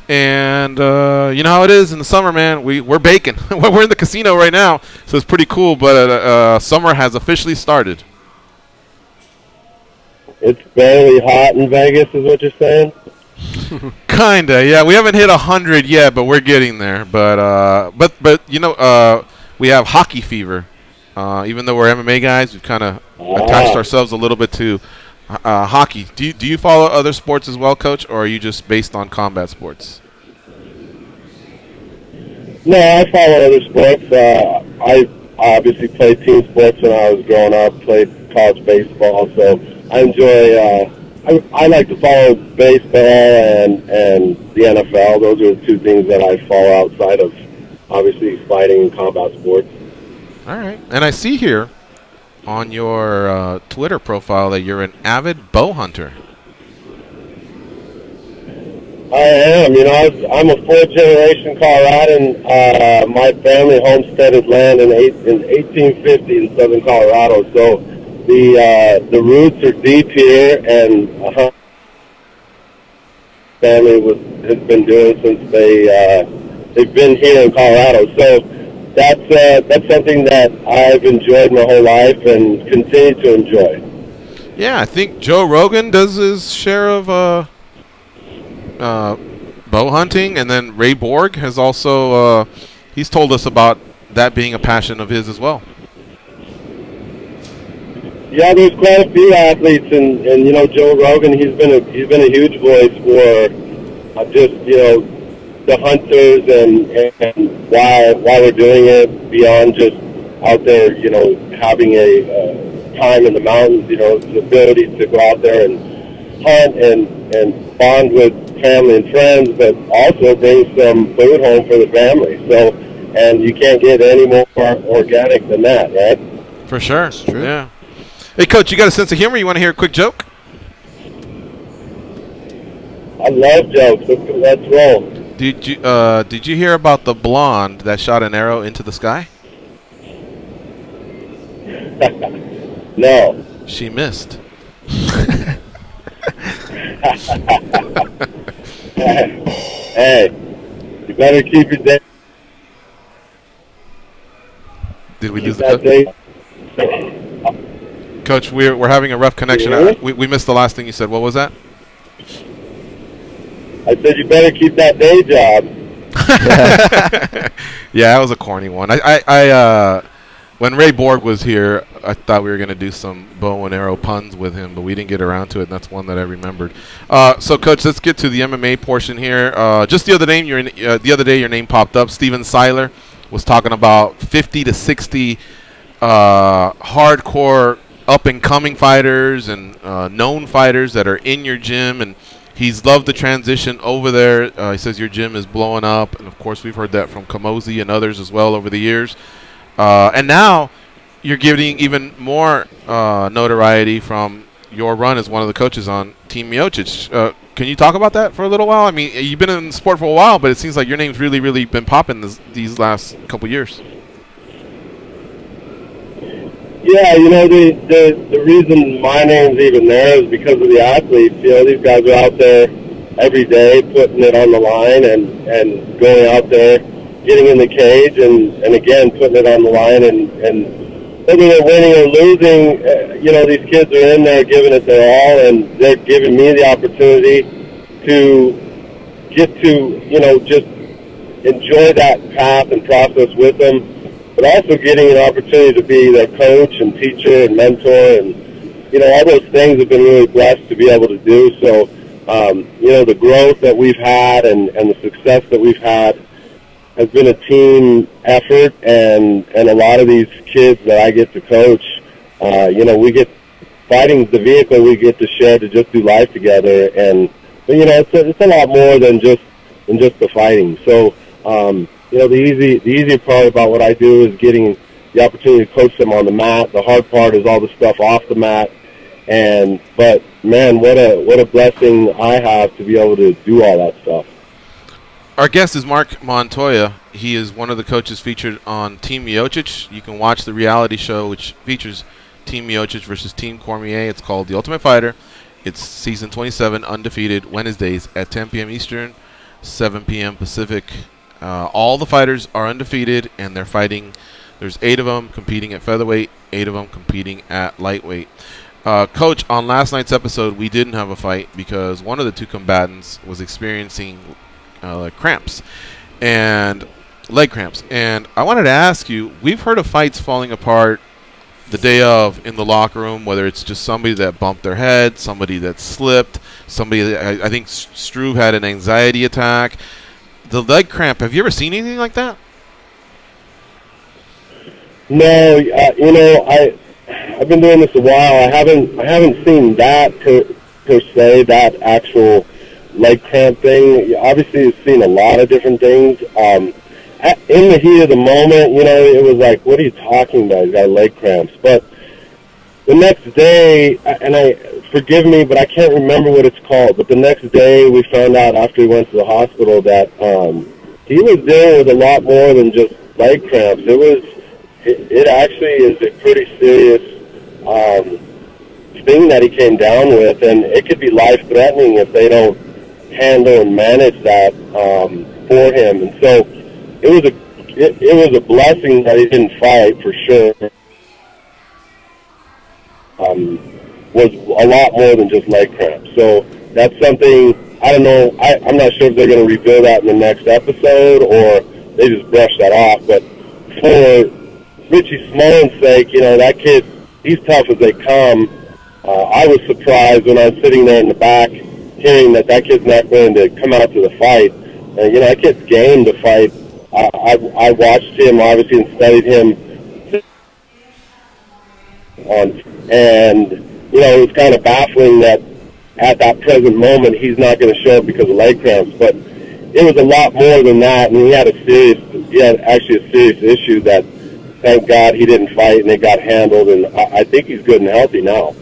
D: and you know how it is in the summer, man. We're baking. We're in the casino right now, so it's pretty cool, but summer has officially started.
G: It's barely hot in Vegas, is what you're saying?
D: Kinda, yeah. We haven't hit 100 yet, but we're getting there. But we have hockey fever. Even though we're MMA guys, we've kind of attached ourselves a little bit to hockey. Do you follow other sports as well, Coach, or are you just based on combat sports?
G: No, I follow other sports. I obviously played team sports when I was growing up, played college baseball, so I enjoy I like to follow baseball and the NFL. Those are the two things that I follow outside of, obviously, fighting and combat sports.
D: All right. And I see here on your Twitter profile that you're an avid bow hunter.
G: I am. I'm a fourth-generation Coloradan. My family homesteaded land in 1850 in southern Colorado, so the roots are deep here, and family has been doing since they've been here in Colorado. So that's something that I've enjoyed my whole life and continue to enjoy.
D: Yeah, I think Joe Rogan does his share of bow hunting, and then Ray Borg has also he's told us about that being a passion of his as well.
G: Yeah, there's quite a few athletes, and Joe Rogan, he's been a huge voice for just the hunters and why we're doing it beyond just out there having a time in the mountains, the ability to go out there and hunt and bond with family and friends, but also bring some food home for the family. So, and you can't get any more organic than that, right?
D: For sure. It's true. Yeah. Hey, Coach, you got a sense of humor? You want to hear a quick joke?
G: I love jokes. Let's roll.
D: Did you hear about the blonde that shot an arrow into the sky?
G: No.
D: She missed.
G: Hey, you better keep your day.
D: Did we lose the coach? Coach, we're having a rough connection. We missed the last thing you said. What was that?
G: I said you better keep that day job.
D: Yeah, that was a corny one. I when Ray Borg was here, I thought we were going to do some bow and arrow puns with him, but we didn't get around to it, and that's one that I remembered. So, Coach, let's get to the MMA portion here. Just the other day, your name popped up. Steven Seiler was talking about 50 to 60 hardcore up-and-coming fighters and known fighters that are in your gym, and he's loved the transition over there. He says your gym is blowing up, and, of course, we've heard that from Kamosi and others as well over the years. And now you're getting even more notoriety from your run as one of the coaches on Team Miocic. Can you talk about that for a little while? I mean, you've been in the sport for a while, but it seems like your name's really, really been popping these last couple years.
I: Yeah, you know, the reason my name's even there is because of the athletes. You know, these guys are out there every day putting it on the line and going out there, getting in the cage and again, putting it on the line and whether they're winning or losing, you know, these kids are in there giving it their all, and they're giving me the opportunity to get to, you know, just enjoy that path and process with them, but also getting an opportunity to be their coach and teacher and mentor, and, you know, all those things have been really blessed to be able to do. So, you know, the growth that we've had and the success that we've had has been a team effort, and a lot of these kids that I get to coach, you know, we get fighting the vehicle we get to share to just do life together, and you know, it's a lot more than just the fighting. So, you know, the easy part about what I do is getting the opportunity to coach them on the mat. The hard part is all the stuff off the mat, but man, what a blessing I have to be able to do all that stuff.
D: Our guest is Marc Montoya. He is one of the coaches featured on Team Miocic. You can watch the reality show which features Team Miocic versus Team Cormier. It's called The Ultimate Fighter. It's season 27, undefeated, Wednesdays at 10 p.m. Eastern, 7 p.m. Pacific. All the fighters are undefeated, and they're fighting. There's 8 of them competing at featherweight, 8 of them competing at lightweight. Coach, on last night's episode, we didn't have a fight because one of the 2 combatants was experiencing cramps and leg cramps, and I wanted to ask you, we've heard of fights falling apart the day of in the locker room, whether it's just somebody that bumped their head, somebody that slipped, somebody that, I think Struve had an anxiety attack. The leg cramp, have you ever seen anything like that?
I: No, you know, I've been doing this a while. I haven't seen that per se, that actual leg cramp thing. Obviously, you've seen a lot of different things. In the heat of the moment, you know, it was like, what are you talking about? You got leg cramps. But the next day, and forgive me, but I can't remember what it's called, but the next day we found out after he went to the hospital that he was dealing with a lot more than just leg cramps. It actually is a pretty serious thing that he came down with, and it could be life-threatening if they don't handle and manage that for him. And so it was a blessing that he didn't fight, for sure. Was a lot more than just leg cramps. So that's something, I don't know, I'm not sure if they're going to reveal that in the next episode or they just brush that off. But for Richie Smolin's sake, you know, that kid, he's tough as they come. I was surprised when I was sitting there in the back hearing that kid's not going to come out to the fight. You know, that kid's game to fight. I watched him, obviously, and studied him. And, you know, it was kind of baffling that at that present moment he's not going to show up because of leg cramps. But it was a lot more than that, and he had actually a serious issue that, thank God, he didn't fight and it got handled, and I think he's good and healthy now.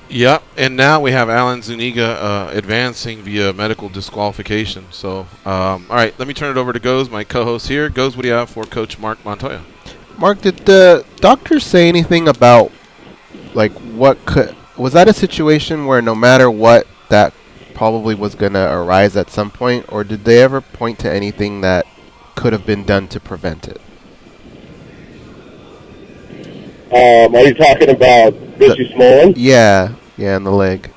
D: Yep, and now we have Alan Zuniga advancing via medical disqualification. So, all right, let me turn it over to Goz, my co-host here. Goz, what do you have for Coach Marc Montoya?
A: Mark, did the doctors say anything about, like, was that a situation where no matter what, that probably was going to arise at some point, or did they ever point to anything that could have been done to prevent it?
I: Are you talking about Richie Smolin?
A: Yeah, in the leg.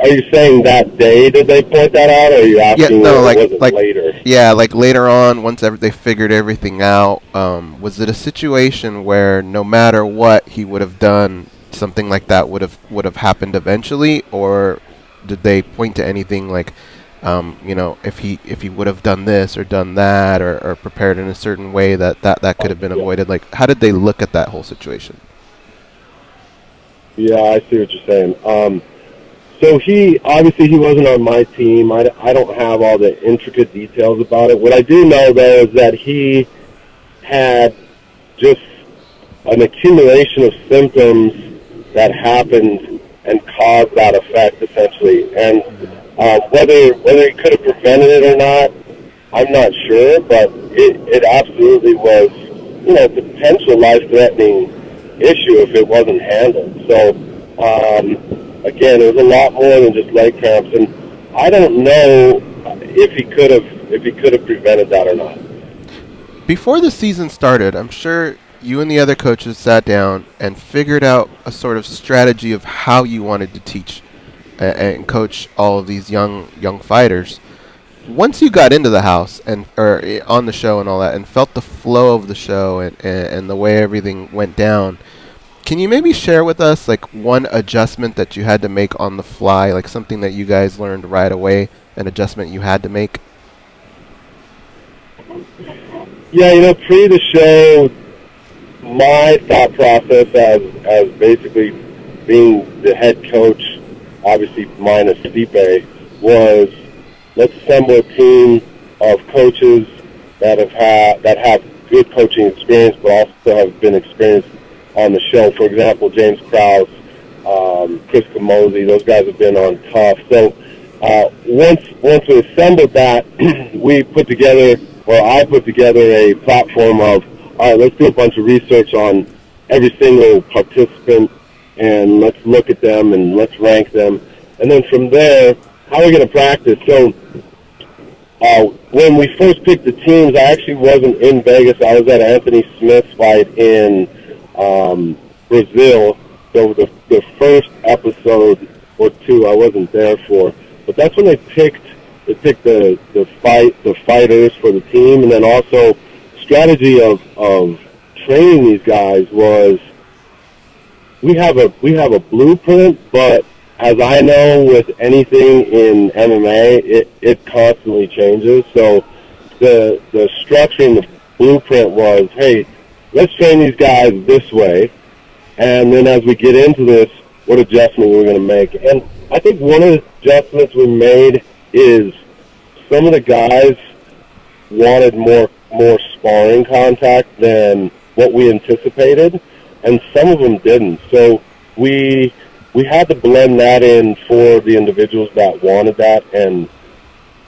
I: Are you saying that day did they point that out, or are you asking was it later?
A: Yeah, like later on, once they figured everything out, was it a situation where no matter what he would have done, something like that would have happened eventually, or did they point to anything like, you know, if he would have done this or done that or prepared in a certain way that could have been avoided? Like, how did they look at that whole situation?
I: Yeah, I see what you're saying. So he wasn't on my team. I don't have all the intricate details about it. What I do know, though, is that he had just an accumulation of symptoms that happened and caused that effect, essentially. And whether he could have prevented it or not, I'm not sure, but it absolutely was, a potential life-threatening issue if it wasn't handled. So, again, it was a lot more than just leg cramps, and I don't know if he could have prevented that or not.
A: Before the season started, I'm sure you and the other coaches sat down and figured out a sort of strategy of how you wanted to teach and coach all of these young fighters. Once you got into the house or on the show and all that, and felt the flow of the show and the way everything went down, can you maybe share with us like one adjustment that you had to make on the fly, like something that you guys learned right away, an adjustment you had to make?
I: Yeah, pre the show, my thought process as basically being the head coach, obviously minus Stupe, was let's assemble a team of coaches that have good coaching experience, but also have been experienced on the show. For example, James Krause, Chris Camozzi, those guys have been on tough. So once we assembled that, I put together a platform of, all right, let's do a bunch of research on every single participant, and let's look at them and let's rank them. And then from there, how are we going to practice? So when we first picked the teams, I actually wasn't in Vegas. I was at Anthony Smith's fight in Brazil. So the first episode or two I wasn't there for. But that's when they picked the fighters for the team, and then also strategy of training these guys was we have a blueprint, but as I know with anything in MMA, it constantly changes. So the structure and the blueprint was, hey, let's train these guys this way, and then as we get into this, what adjustment we're going to make. And I think one of the adjustments we made is some of the guys wanted more sparring contact than what we anticipated, and some of them didn't. So we had to blend that in for the individuals that wanted that and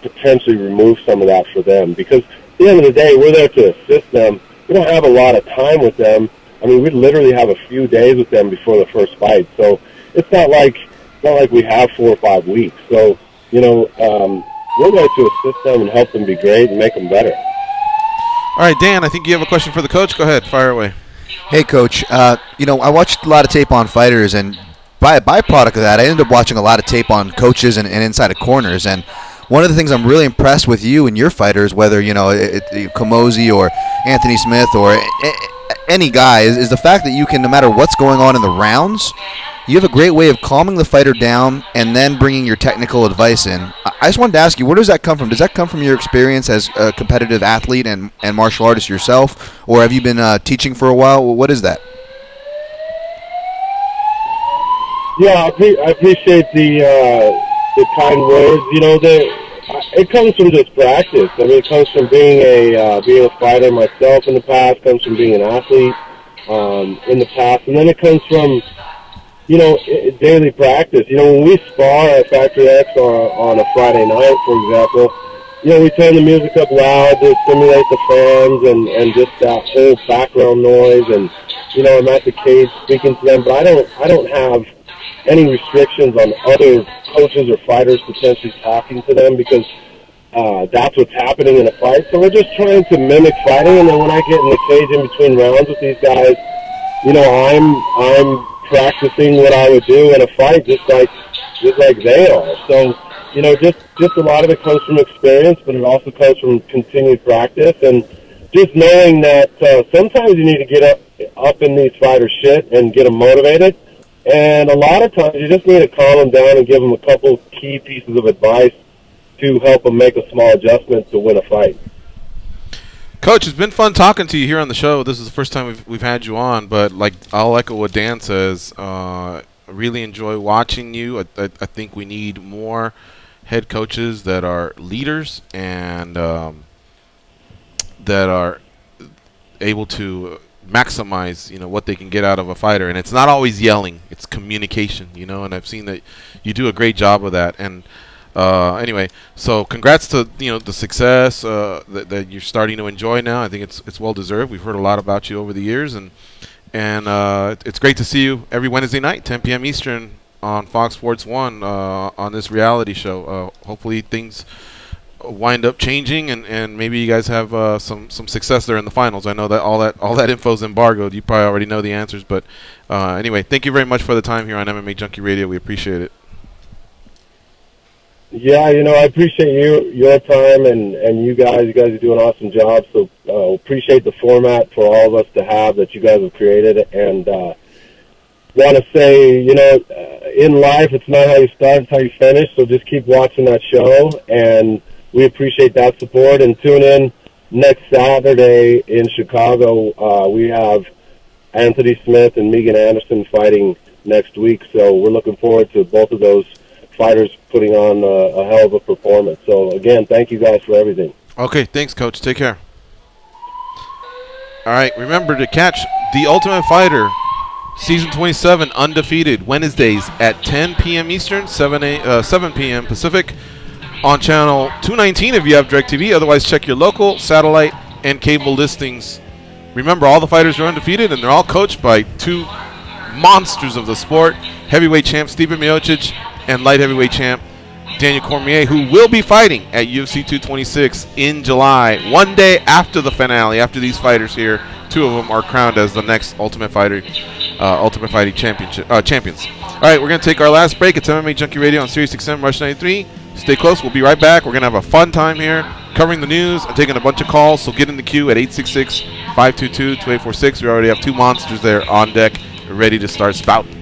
I: potentially remove some of that for them. Because at the end of the day, we're there to assist them. We don't have a lot of time with them. I mean, we literally have a few days with them before the first fight. So it's not like we have 4 or 5 weeks. So, we're there to assist them and help them be great and make them better.
D: All right, Dan, I think you have a question for the coach. Go ahead, fire away.
B: Hey, Coach. I watched a lot of tape on fighters, and by a byproduct of that, I ended up watching a lot of tape on coaches and inside of corners. And one of the things I'm really impressed with you and your fighters, whether Camozzi or Anthony Smith or any guy, is the fact that you can, no matter what's going on in the rounds, you have a great way of calming the fighter down and then bringing your technical advice in. I just wanted to ask you, where does that come from? Does that come from your experience as a competitive athlete and martial artist yourself, or have you been teaching for a while? What is that?
I: Yeah, I appreciate the kind words. It comes from just practice. I mean, it comes from being a fighter myself in the past. Comes from being an athlete in the past, and then it comes from daily practice. When we spar at Factory X on a Friday night, for example, we turn the music up loud to stimulate the fans and just that whole background noise. And I'm at the cage speaking to them, but I don't have any restrictions on other coaches or fighters potentially talking to them because that's what's happening in a fight. So we're just trying to mimic fighting, and then when I get in the cage in between rounds with these guys, I'm practicing what I would do in a fight just like they are. So, just a lot of it comes from experience, but it also comes from continued practice and just knowing that sometimes you need to get up in these fighters' shit and get them motivated. And a lot of times you just need to calm them down and give them a couple key pieces of advice to help them make a small adjustment to win a fight.
D: Coach, it's been fun talking to you here on the show. This is the first time we've had you on, but I'll echo what Dan says. really enjoy watching you. I think we need more head coaches that are leaders and that are able to maximize, what they can get out of a fighter. And it's not always yelling; it's communication, And I've seen that you do a great job of that. And anyway, so congrats to the success that you're starting to enjoy now. I think it's well deserved. We've heard a lot about you over the years, and it's great to see you every Wednesday night, 10 p.m. Eastern, on Fox Sports 1 on this reality show. Hopefully things wind up changing, and maybe you guys have some success there in the finals. I know that all that info's embargoed. You probably already know the answers, but anyway, thank you very much for the time here on MMA Junkie Radio. We appreciate it.
I: Yeah, I appreciate your time and you guys. You guys are doing an awesome job. So appreciate the format for all of us to have that you guys have created. And want to say, in life, it's not how you start, it's how you finish. So just keep watching that show, and we appreciate that support. And tune in next Saturday in Chicago. We have Anthony Smith and Megan Anderson fighting next week. So we're looking forward to both of those fighters putting on a hell of a performance. So, again, thank you guys for everything.
D: Okay, thanks, Coach. Take care. All right, remember to catch The Ultimate Fighter, Season 27, Undefeated, Wednesdays at 10 p.m. Eastern, 7 p.m. Pacific, on Channel 219 if you have DirecTV. Otherwise, check your local satellite and cable listings. Remember, all the fighters are undefeated, and they're all coached by two monsters of the sport, heavyweight champ Stipe Miocic and light heavyweight champ Daniel Cormier, who will be fighting at UFC 226 in July, one day after the finale. After these fighters here, two of them are crowned as the next Ultimate Fighting champions. All right, we're going to take our last break. It's MMA Junkie Radio on Sirius XM Rush 93. Stay close. We'll be right back. We're going to have a fun time here covering the news and taking a bunch of calls, so get in the queue at 866-522-2846. We already have two monsters there on deck ready to start spouting.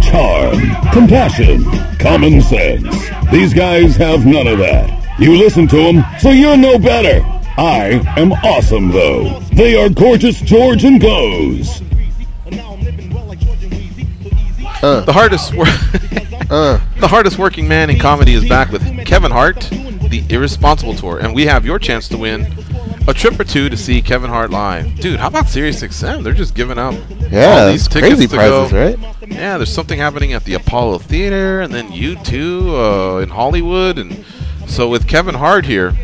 H: Charm, compassion, common sense. These guys have none of that. You listen to them, so you're no better. I am awesome, though. They are Gorgeous George and Goes.
D: The hardest working man in comedy is back with Kevin Hart, the Irresponsible Tour, and we have your chance to win a trip or two to see Kevin Hart live. Dude, how about SiriusXM? They're just giving out all these tickets
A: crazy
D: to
A: prizes,
D: go.
A: right?
D: Yeah, there's something happening at the Apollo Theater, and then U2 in Hollywood, and so with Kevin Hart here,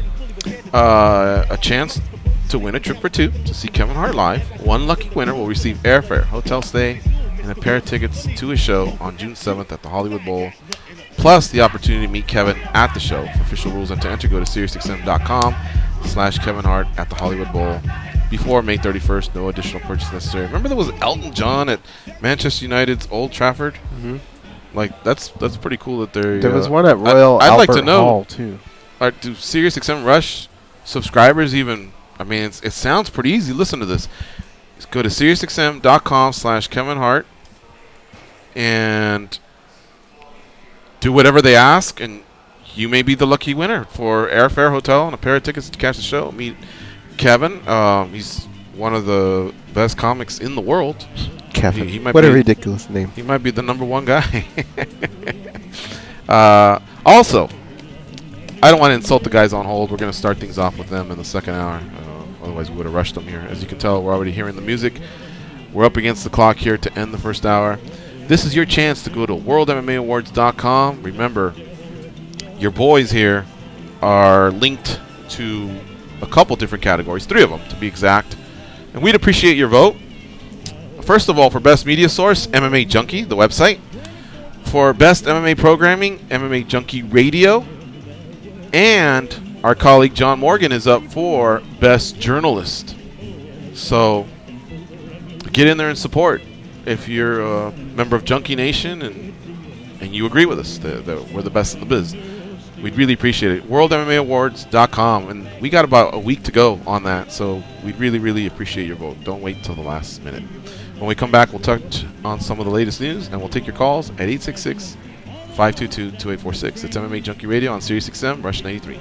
D: a chance to win a trip or two to see Kevin Hart live. One lucky winner will receive airfare, hotel stay, and a pair of tickets to his show on June 7th at the Hollywood Bowl, plus the opportunity to meet Kevin at the show. For official rules and to enter, go to SiriusXM.com/Kevin Hart at the Hollywood Bowl. Before May 31st, no additional purchase necessary. Remember there was Elton John at Manchester United's Old Trafford?
A: Mm-hmm.
D: Like, that's pretty cool that they're...
A: There was one at Royal
D: I'd
A: Albert
D: like to know,
A: Hall, too.
D: Do SiriusXM Rush subscribers even... I mean, it sounds pretty easy. Listen to this. Just go to SiriusXM.com/Kevin Hart and do whatever they ask, and you may be the lucky winner for airfare, hotel, and a pair of tickets to catch the show. Meet Kevin. He's one of the best comics in the world.
A: Kevin.
D: He might
A: what
D: be,
A: a ridiculous name.
D: He might be the #1 guy. Also, I don't want to insult the guys on hold. We're going to start things off with them in the second hour. Otherwise, we would have rushed them here. As you can tell, we're already hearing the music. We're up against the clock here to end the first hour. This is your chance to go to WorldMMAAwards.com. Remember, your boys here are linked to a couple different categories, 3 of them to be exact. And we'd appreciate your vote. First of all, for Best Media Source, MMAjunkie, the website. For Best MMA Programming, MMAjunkie Radio. And our colleague John Morgan is up for Best Journalist. So get in there and support if you're a member of Junkie Nation and you agree with us that we're the best in the biz. We'd really appreciate it. WorldMMAAwards.com, and we got about a week to go on that, so we'd really, really appreciate your vote. Don't wait until the last minute. When we come back, we'll touch on some of the latest news, and we'll take your calls at 866-522-2846. It's MMA Junkie Radio on SiriusXM, Rush 93.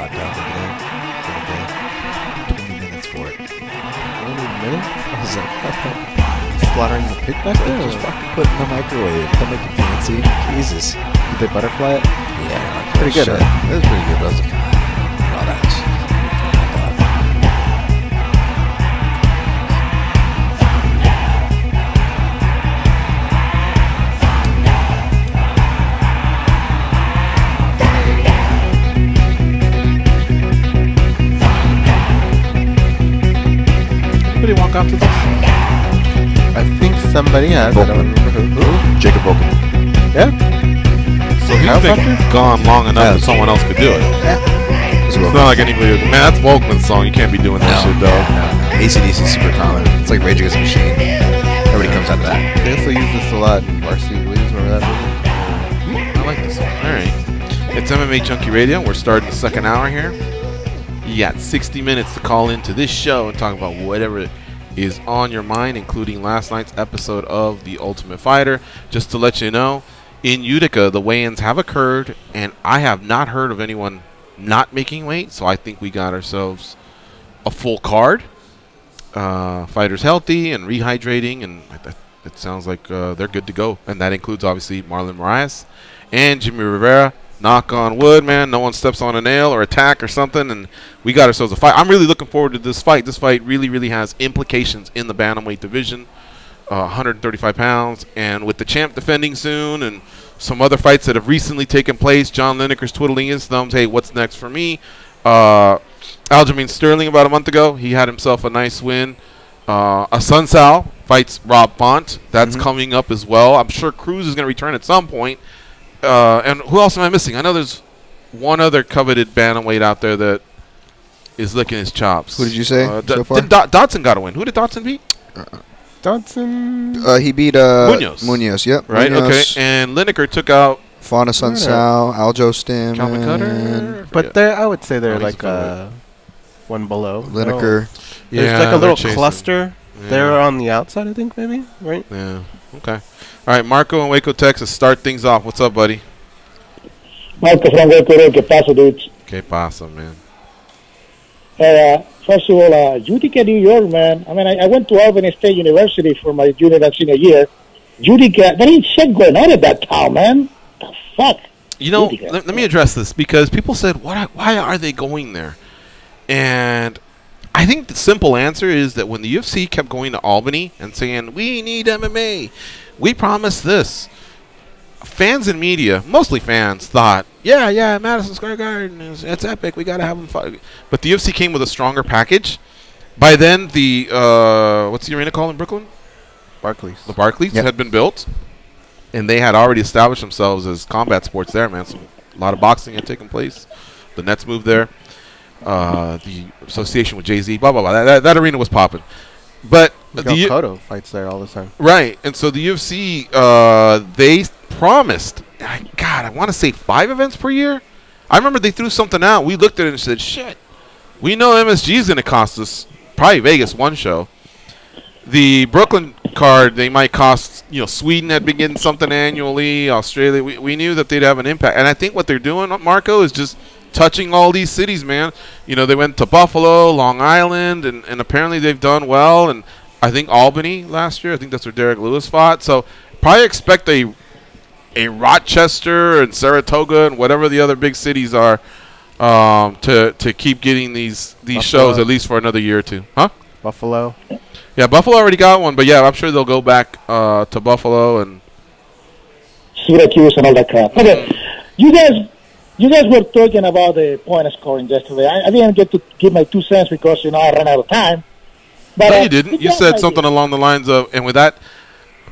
B: hot dog over there. The other day. 20 minutes for it.
A: 20 minutes?
B: I was like,
A: Slaughtering the pig back there?
B: just fucking put it in the microwave. Don't make it fancy. Jesus.
A: Did they butterfly it?
B: Yeah,
A: Pretty good,
B: shit.
A: huh?
B: It was pretty good, but I was like, oh, that's hot dog.
A: Anybody walk out to this? I think somebody has. I don't remember who.
B: Jacob Volkman.
A: Yeah?
D: So he's been gone long enough that someone else could do it.
B: It's
D: It's not like anybody. Man, that's Volkman's song. You can't be doing that shit, though.
B: No. AC/DC is super common. It's like Rage Against the Machine. Everybody comes out of that.
A: They also use this a lot in Varsity Blues. Remember that movie?
D: I like this song. All right. It's MMA Junkie Radio. We're starting the second hour here. You got 60 minutes to call into this show and talk about whatever is on your mind, including last night's episode of The Ultimate Fighter. Just to let you know, in Utica, the weigh-ins have occurred, and I have not heard of anyone not making weight, so I think we got ourselves a full card. Fighters healthy and rehydrating, and it sounds like they're good to go. And that includes, obviously, Marlon Moraes and Jimmy Rivera. Knock on wood, man. No one steps on a nail or attack or something, and we got ourselves a fight. I'm really looking forward to this fight. This fight really, really has implications in the bantamweight division, 135 pounds. And with the champ defending soon and some other fights that have recently taken place, John Lineker's twiddling his thumbs. Hey, what's next for me? Aljamain Sterling about a month ago, he had himself a nice win. Sun Sal fights Rob Font. That's coming up as well. I'm sure Cruz is going to return at some point. And who else am I missing? I know there's one other coveted bantamweight out there that is licking his chops.
B: Who did you say so far?
D: Dotson got a win. Who did Dotson beat?
A: Dotson.
B: He beat
D: Munoz.
B: Yep.
D: Right.
B: Munoz.
D: Okay. And Lineker took out
B: Fauna Sunsao, Aljo Stim,
D: Calvin Cutter.
A: But I would say they're
D: Oh, he's
A: like
D: a
A: one below.
B: Lineker.
A: There's like a little
D: chasing.
A: cluster.
D: Yeah.
A: They're on the outside, I think, maybe, right?
D: Yeah. Okay. All right, Marco in Waco, Texas. Start things off. What's up, buddy?
J: Marco from Waco, ¿qué pasa, dudes?
D: Que pasa, man?
J: First of all, Utica, New York, man. I mean, I went to Albany State University for my junior and senior year. Utica, there ain't shit going on at that town, man. The fuck?
D: You know,
J: Utica.
D: let me address this because people said, why are they going there? And I think the simple answer is that when the UFC kept going to Albany and saying, we need MMA, we promised this, fans and media, mostly fans, thought, yeah, Madison Square Garden, it's epic, we got to have them fight. But the UFC came with a stronger package. By then, the, what's the arena called in Brooklyn?
A: Barclays.
D: The Barclays
B: Yep.
D: had been built, and they had already established themselves as combat sports there, man. So a lot of boxing had taken place. The Nets moved there. The association with Jay-Z, blah, blah, blah. That arena was popping. But
A: Miguel Cotto fights there all the time.
D: right, and so the UFC, they promised, God, I want to say 5 events per year. I remember they threw something out. We looked at it and said, shit, we know MSG is going to cost us probably Vegas one show. The Brooklyn card, they might cost, Sweden had been getting something annually, Australia. We knew that they'd have an impact. And I think what they're doing, Marco, is just touching all these cities, man. They went to Buffalo, Long Island, and apparently they've done well. And I think Albany last year, I think that's where Derek Lewis fought. So probably expect a Rochester and Saratoga and whatever the other big cities are to keep getting these shows at least for another year or two. Huh?
A: Buffalo.
D: Yeah, Buffalo already got one, but yeah, I'm sure they'll go back to Buffalo and
J: Syracuse and all that crap. Okay, you guys were talking about the point scoring yesterday. I didn't get to give my 2 cents because I ran out of time. But
D: no, you didn't. You said something along the lines of, and with that,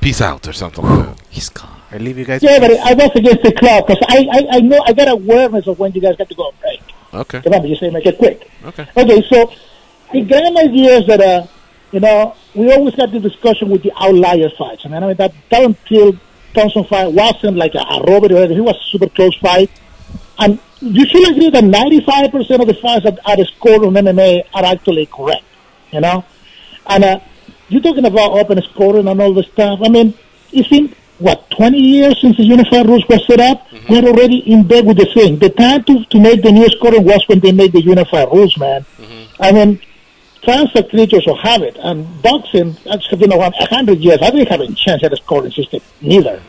D: peace out or something like that.
B: He's gone.
A: I leave you guys.
J: Yeah, but I was against the crowd because I know I got awareness of when you guys got to go on break.
D: Okay.
J: Remember, you say make it quick.
D: Okay.
J: Okay, so the grand idea is that we always had the discussion with the outlier fights. I mean that Darren Till Thompson fight wasn't like a Robert or anything. It was a super close fight. And you should agree that 95% of the fights that are scored on MMA are actually correct, And you're talking about open scoring and all this stuff. I mean, it seems 20 years since the unified rules were set up. We're already in bed with the thing. The time to make the new scoring was when they made the unified rules, man. I mean, fans are creatures of habit, and boxing has been around 100 years. I really haven't changed that scoring system neither.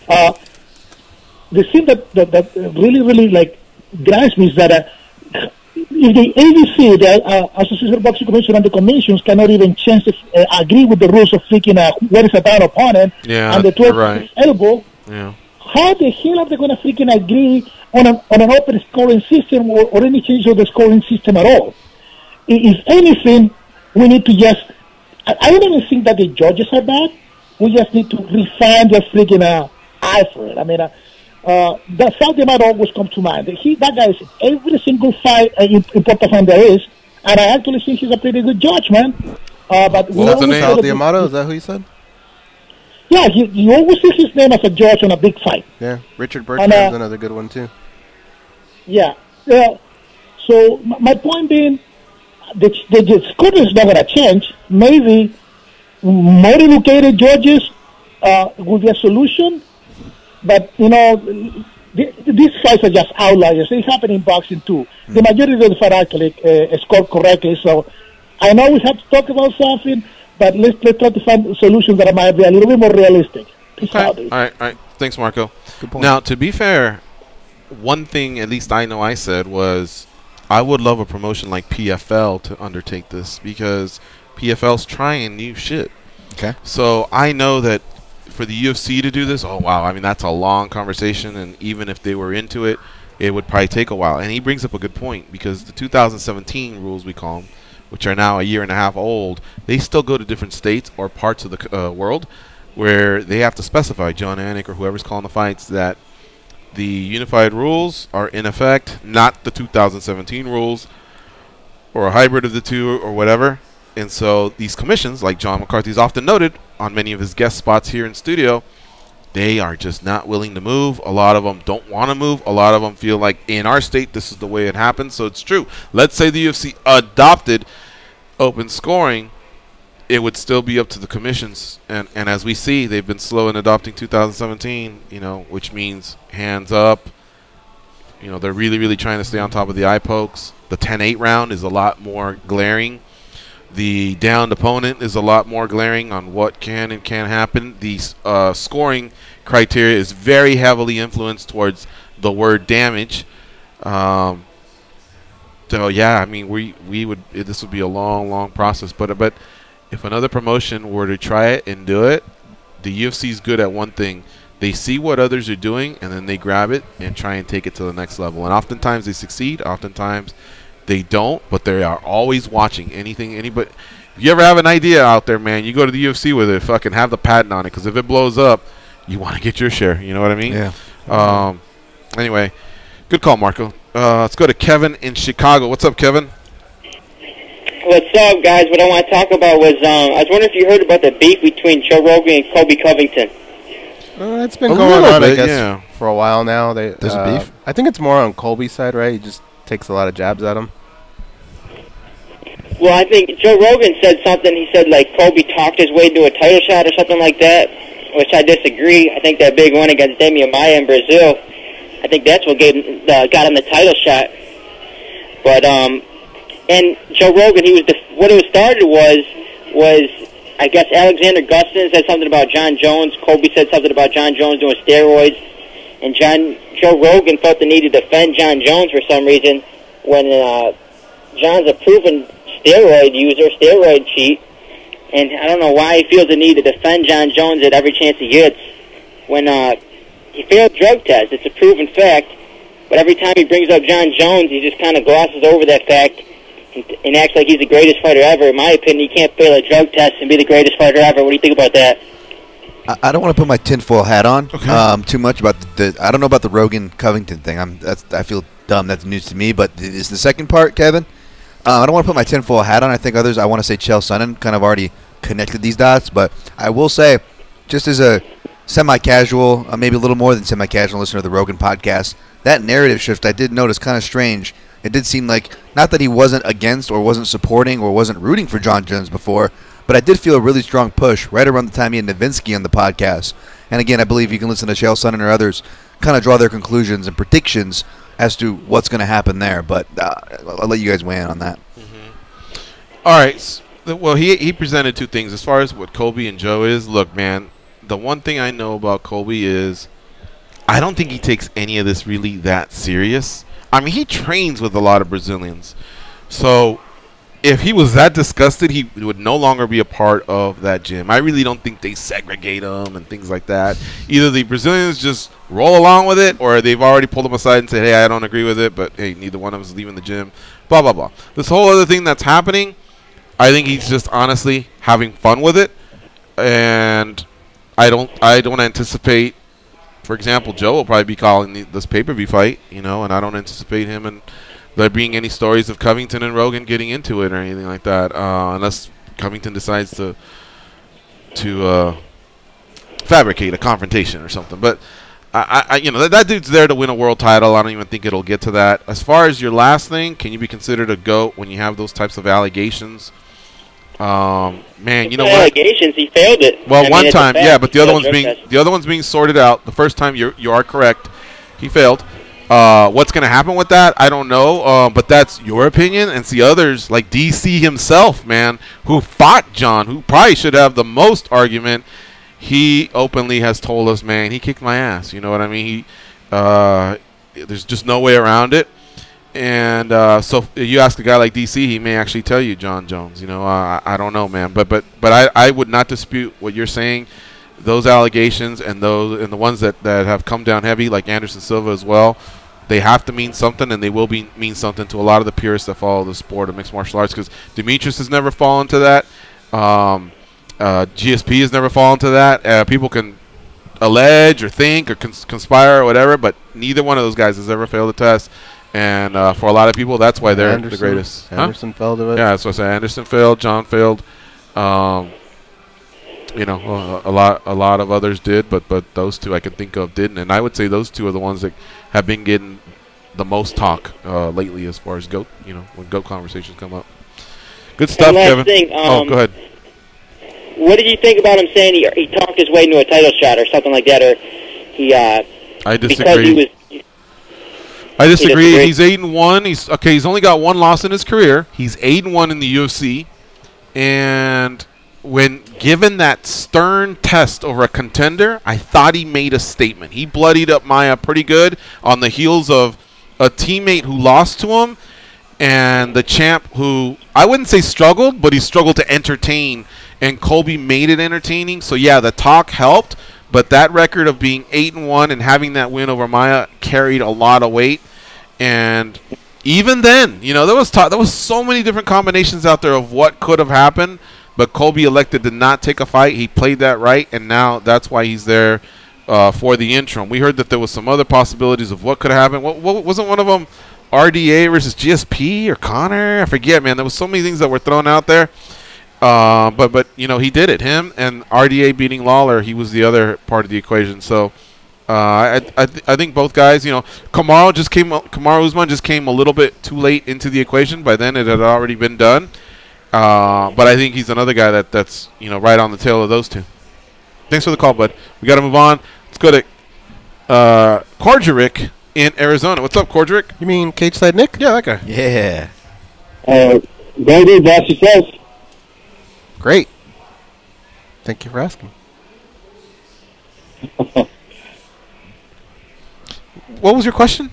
J: The thing that really, really like drives me is that if the ABC, the Association of Boxing Commission, and the commissions cannot even change agree with the rules of freaking what is a down opponent and the 12 elbow, how the hell are they going to freaking agree on an open scoring system or any change of the scoring system at all? If anything, we need to just, I don't even think that the judges are bad. We just need to refine their freaking eye for it. I mean, the Saudi might always come to mind. That guy is every single fight in Portofan there is, and I actually think he's a pretty good judge, man. But
A: what's the name? Saudi Amato, is that who you said?
J: Yeah, you always see his name as a judge on a big fight.
A: Yeah, Richard Bertrand's another good one too.
J: Yeah. So my point being, the score is not going to change. Maybe more educated judges would be a solution. But, you know, these fights are just outliers. They happen in boxing, too. The majority of the fight actually score correctly. So I know we have to talk about something, but let's try to find solutions that might be a little bit more realistic.
D: All right. Thanks, Marco.
B: Good point.
D: Now, to be fair, one thing at least I know I said was I would love a promotion like PFL to undertake this because PFL's trying new shit.
B: Okay.
D: So I know that for the UFC to do this, oh wow, I mean that's a long conversation, and even if they were into it, it would probably take a while. And he brings up a good point because the 2017 rules, we call them, which are now a year and a half old, they still go to different states or parts of the world where they have to specify, John Anik or whoever's calling the fights, that the unified rules are in effect, not the 2017 rules or a hybrid of the two or whatever. And so these commissions, like John McCarthy's often noted on many of his guest spots here in studio, they are just not willing to move. A lot of them don't want to move. A lot of them feel like in our state this is the way it happens. So it's true. Let's say the UFC adopted open scoring, it would still be up to the commissions. And as we see, they've been slow in adopting 2017, you know, which means hands up. You know, they're really, really trying to stay on top of the eye pokes. The 10-8 round is a lot more glaring. The downed opponent is a lot more glaring on what can and can't happen. The scoring criteria is very heavily influenced towards the word damage. So yeah, I mean, this would be a long process. But if another promotion were to try it and do it, the UFC is good at one thing. They see what others are doing and then they grab it and try and take it to the next level. And oftentimes they succeed. Oftentimes they don't, but they are always watching anybody. If you ever have an idea out there, man, you go to the UFC with it, fucking have the patent on it, because if it blows up, you want to get your share. You know what I mean?
B: Yeah.
D: Anyway, good call, Marco. Let's go to Kevin in Chicago. What's up, Kevin?
K: What's up, guys? What I want to talk about was, I was wondering if you heard about the beef between Joe Rogan and Colby Covington.
A: It's been going on, I guess,
D: yeah,
A: for a while now.
B: There's a beef?
A: I think it's more on Colby's side, right? He just takes a lot of jabs at him.
K: Well, I think Joe Rogan said something. He said, like, Colby talked his way into a title shot or something like that, which I disagree. I think that big one against Damian Maia in Brazil, I think that's what got him the title shot. But, and Joe Rogan, what it started was, I guess Alexander Gustin said something about John Jones. Colby said something about John Jones doing steroids. And Joe Rogan felt the need to defend John Jones for some reason when John's a proven steroid user, steroid cheat. And I don't know why he feels the need to defend John Jones at every chance he gets when he failed drug test. It's a proven fact. But every time he brings up John Jones, he just kind of glosses over that fact and acts like he's the greatest fighter ever. In my opinion, he can't fail a drug test and be the greatest fighter ever. What do you think about that?
B: I don't want to put my tinfoil hat on too much about I don't know about the Rogan Covington thing. I feel dumb. That's news to me. But is the second part, Kevin? I don't want to put my tinfoil hat on. I think others. I want to say Chael Sonnen kind of already connected these dots. But I will say, just as a semi-casual, maybe a little more than semi-casual listener to the Rogan podcast, that narrative shift I did notice kind of strange. It did seem like not that he wasn't against or wasn't supporting or wasn't rooting for John Jones before, but I did feel a really strong push right around the time he had Nowitzki on the podcast. And again, I believe you can listen to Chael Sonnen or others kind of draw their conclusions and predictions as to what's going to happen there. But I'll let you guys weigh in on that.
D: All right. Well, he presented two things. As far as what Colby and Joe is, look, man, the one thing I know about Colby is I don't think he takes any of this really that serious. I mean, he trains with a lot of Brazilians. So if he was that disgusted, he would no longer be a part of that gym. I really don't think they segregate him and things like that. Either the Brazilians just roll along with it, or they've already pulled him aside and said, hey, I don't agree with it, but hey, neither one of us is leaving the gym, blah, blah, blah. This whole other thing that's happening, I think he's just honestly having fun with it. And I don't anticipate, for example, Joe will probably be calling this pay-per-view fight, and I don't anticipate him and there being any stories of Covington and Rogan getting into it or anything like that, unless Covington decides to fabricate a confrontation or something. But that dude's there to win a world title. I don't even think it'll get to that. As far as your last thing, can you be considered a GOAT when you have those types of allegations? Man, you know what?
K: Allegations, he failed it.
D: Well, one time, yeah, but the other one's being sorted out. The first time you are correct, he failed. What's going to happen with that? I don't know, but that's your opinion. And see others, like DC himself, man, who fought John, who probably should have the most argument. He openly has told us, man, he kicked my ass. You know what I mean? There's just no way around it. And so if you ask a guy like DC, he may actually tell you John Jones. I don't know, man. But I would not dispute what you're saying. Those allegations and the ones that have come down heavy, like Anderson Silva as well, they have to mean something, and they will mean something to a lot of the purists that follow the sport of mixed martial arts, because Demetrius has never fallen to that. GSP has never fallen to that. People can allege or think or conspire or whatever, but neither one of those guys has ever failed a test. And for a lot of people, that's why they're the greatest.
A: Anderson failed to it.
D: Yeah, that's what I say. Anderson failed. John failed. A lot of others did, but those two I can think of didn't. And I would say those two are the ones that have been getting the most talk lately as far as GOAT. When GOAT conversations come up. Good stuff, Kevin.
K: Thing,
D: go ahead.
K: What did you think about him saying he talked his way into a title shot or something like that, or he?
D: I disagree. I disagree. He's 8-1. He's only got one loss in his career. He's 8-1 in the UFC, and when given that stern test over a contender, I thought he made a statement. He bloodied up Maia pretty good on the heels of a teammate who lost to him, and the champ who I wouldn't say struggled, but he struggled to entertain, and Colby made it entertaining. So yeah, the talk helped, but that record of being 8-1 and having that win over Maia carried a lot of weight. And even then, there was so many different combinations out there of what could have happened, but Colby elected to not take a fight. He played that right, and now that's why he's there for the interim. We heard that there was some other possibilities of what could have happened. What wasn't one of them RDA versus GSP or Connor? I forget, man. There was so many things that were thrown out there. But he did it. Him and RDA beating Lawler, he was the other part of the equation. So I think both guys, Kamaru Usman just came a little bit too late into the equation. By then it had already been done. But I think he's another guy that's right on the tail of those two. Thanks for the call, bud. We got to move on. Let's go to Kordjeric in Arizona. What's up, Kordjeric?
A: You mean Cage Side Nick?
D: Yeah, that guy.
B: Yeah.
I: Very good, boss. Yourself.
A: Great. Thank you for asking.
D: What was your question?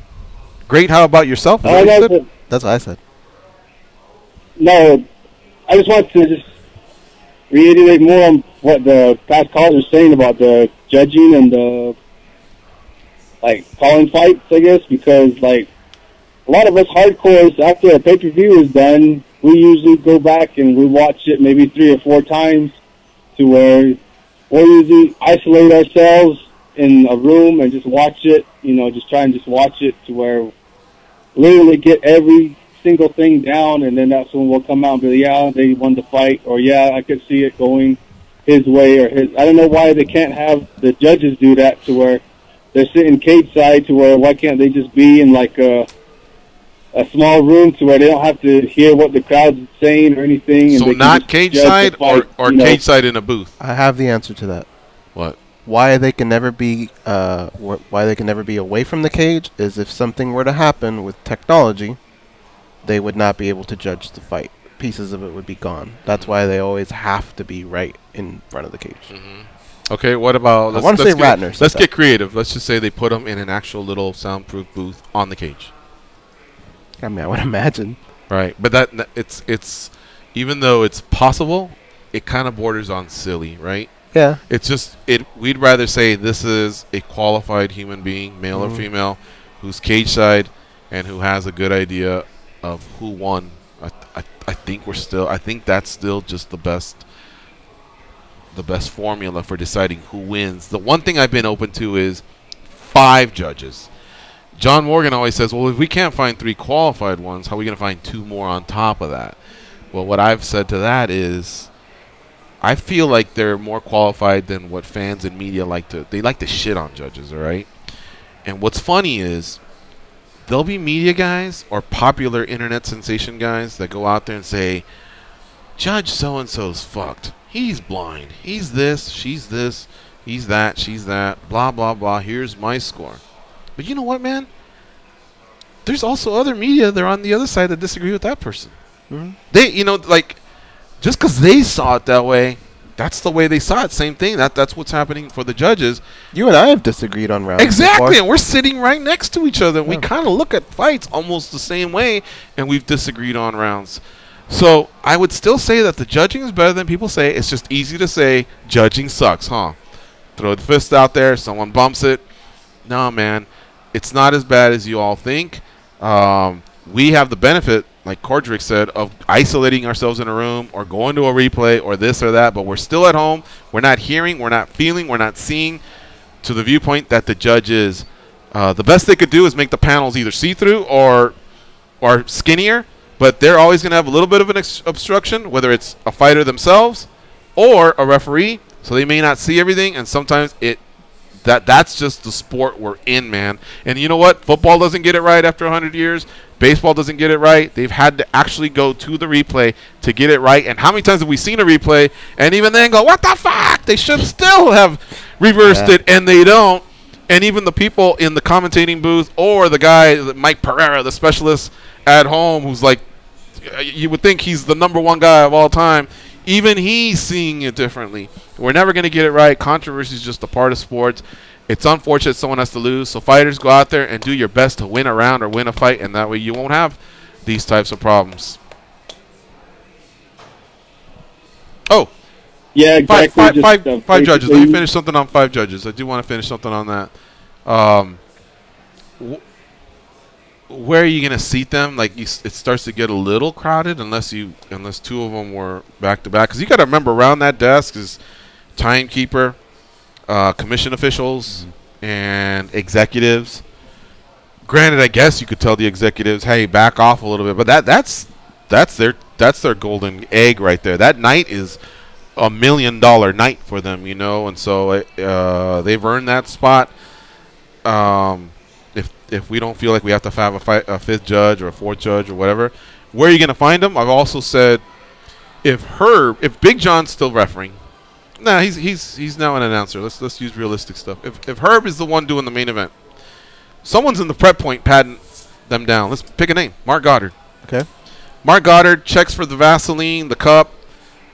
D: Great. How about yourself?
A: That's what I said.
I: No, I just want to reiterate more on what the past callers were saying about the judging and the calling fights, I guess, because a lot of us hardcores, after a pay-per-view is done, we usually go back and we watch it maybe 3 or 4 times, to where we'll usually isolate ourselves in a room and just watch it, just try and just watch it to where literally get every single thing down, and then that's when we'll come out and be like, yeah, they won the fight, or yeah, I could see it going his way or his. I don't know why they can't have the judges do that, to where they're sitting cage side, to where why can't they just be in a small room to where they don't have to hear what the crowd's saying or anything.
D: So
I: and
D: not cage side or cage side in a booth?
A: I have the answer to that.
D: What?
A: why they can never be away from the cage is if something were to happen with technology, they would not be able to judge the fight. Pieces of it would be gone. That's why they always have to be right in front of the cage.
D: Okay, what about...
A: I want to say Ratner.
D: Let's get creative. Let's just say they put them in an actual little soundproof booth on the cage.
A: I mean, I would imagine.
D: Right, but it's even though it's possible, it kind of borders on silly, right?
A: Yeah.
D: It's just we'd rather say this is a qualified human being, male or female, who's cage side and who has a good idea of who won. I think that's still just the best formula for deciding who wins. The one thing I've been open to is 5 judges. John Morgan always says, well, if we can't find 3 qualified ones, how are we going to find 2 more on top of that? Well, what I've said to that is I feel like they're more qualified than what fans and media like to shit on judges, all right? And what's funny is there'll be media guys or popular internet sensation guys that go out there and say, Judge so-and-so's fucked. He's blind. He's this, she's this, he's that, she's that, blah, blah, blah. Here's my score. But you know what, man? There's also other media that are on the other side that disagree with that person. They, just because they saw it that way, that's the way they saw it. Same thing. That's what's happening for the judges.
A: You and I have disagreed on rounds.
D: Exactly,
A: before.
D: and we're sitting right next to each other. We kind of look at fights almost the same way, and we've disagreed on rounds. So I would still say that the judging is better than people say. It's just easy to say judging sucks, huh? Throw the fist out there, someone bumps it. No, man, it's not as bad as you all think. We have the benefit, like Cordrick said, of isolating ourselves in a room or going to a replay or this or that, but we're still at home. We're not hearing, we're not feeling, we're not seeing to the viewpoint that the judge is. The best they could do is make the panels either see-through or skinnier, but they're always going to have a little bit of an obstruction, whether it's a fighter themselves or a referee, so they may not see everything, and sometimes that's just the sport we're in, man. And you know what? Football doesn't get it right after 100 years. Baseball doesn't get it right. They've had to actually go to the replay to get it right. And how many times have we seen a replay and even then go, what the fuck? They should still have reversed it, and they don't. And even the people in the commentating booth or the guy, Mike Pereira, the specialist at home, who's like, you would think he's the #1 guy of all time, even he's seeing it differently. We're never going to get it right. Controversy is just a part of sports. It's unfortunate someone has to lose. So fighters, go out there and do your best to win a round or win a fight, and that way you won't have these types of problems. Oh.
I: Yeah, exactly.
D: Five judges. Let me finish something on 5 judges. I do want to finish something on that. Where are you going to seat them? Like, it starts to get a little crowded unless 2 of them were back to back. Because you got to remember, around that desk is timekeeper, commission officials, and executives. Granted, I guess you could tell the executives, "Hey, back off a little bit," but that's their golden egg right there. That night is $1 million night for them, you know, and so they've earned that spot. If we don't feel like we have to have a 5th judge or a 4th judge or whatever, where are you going to find them? I've also said if Big John's still refereeing, he's now an announcer. Let's use realistic stuff. If Herb is the one doing the main event, someone's in the prep point patting them down. Let's pick a name. Mark Goddard.
A: Okay.
D: Mark Goddard checks for the Vaseline, the cup,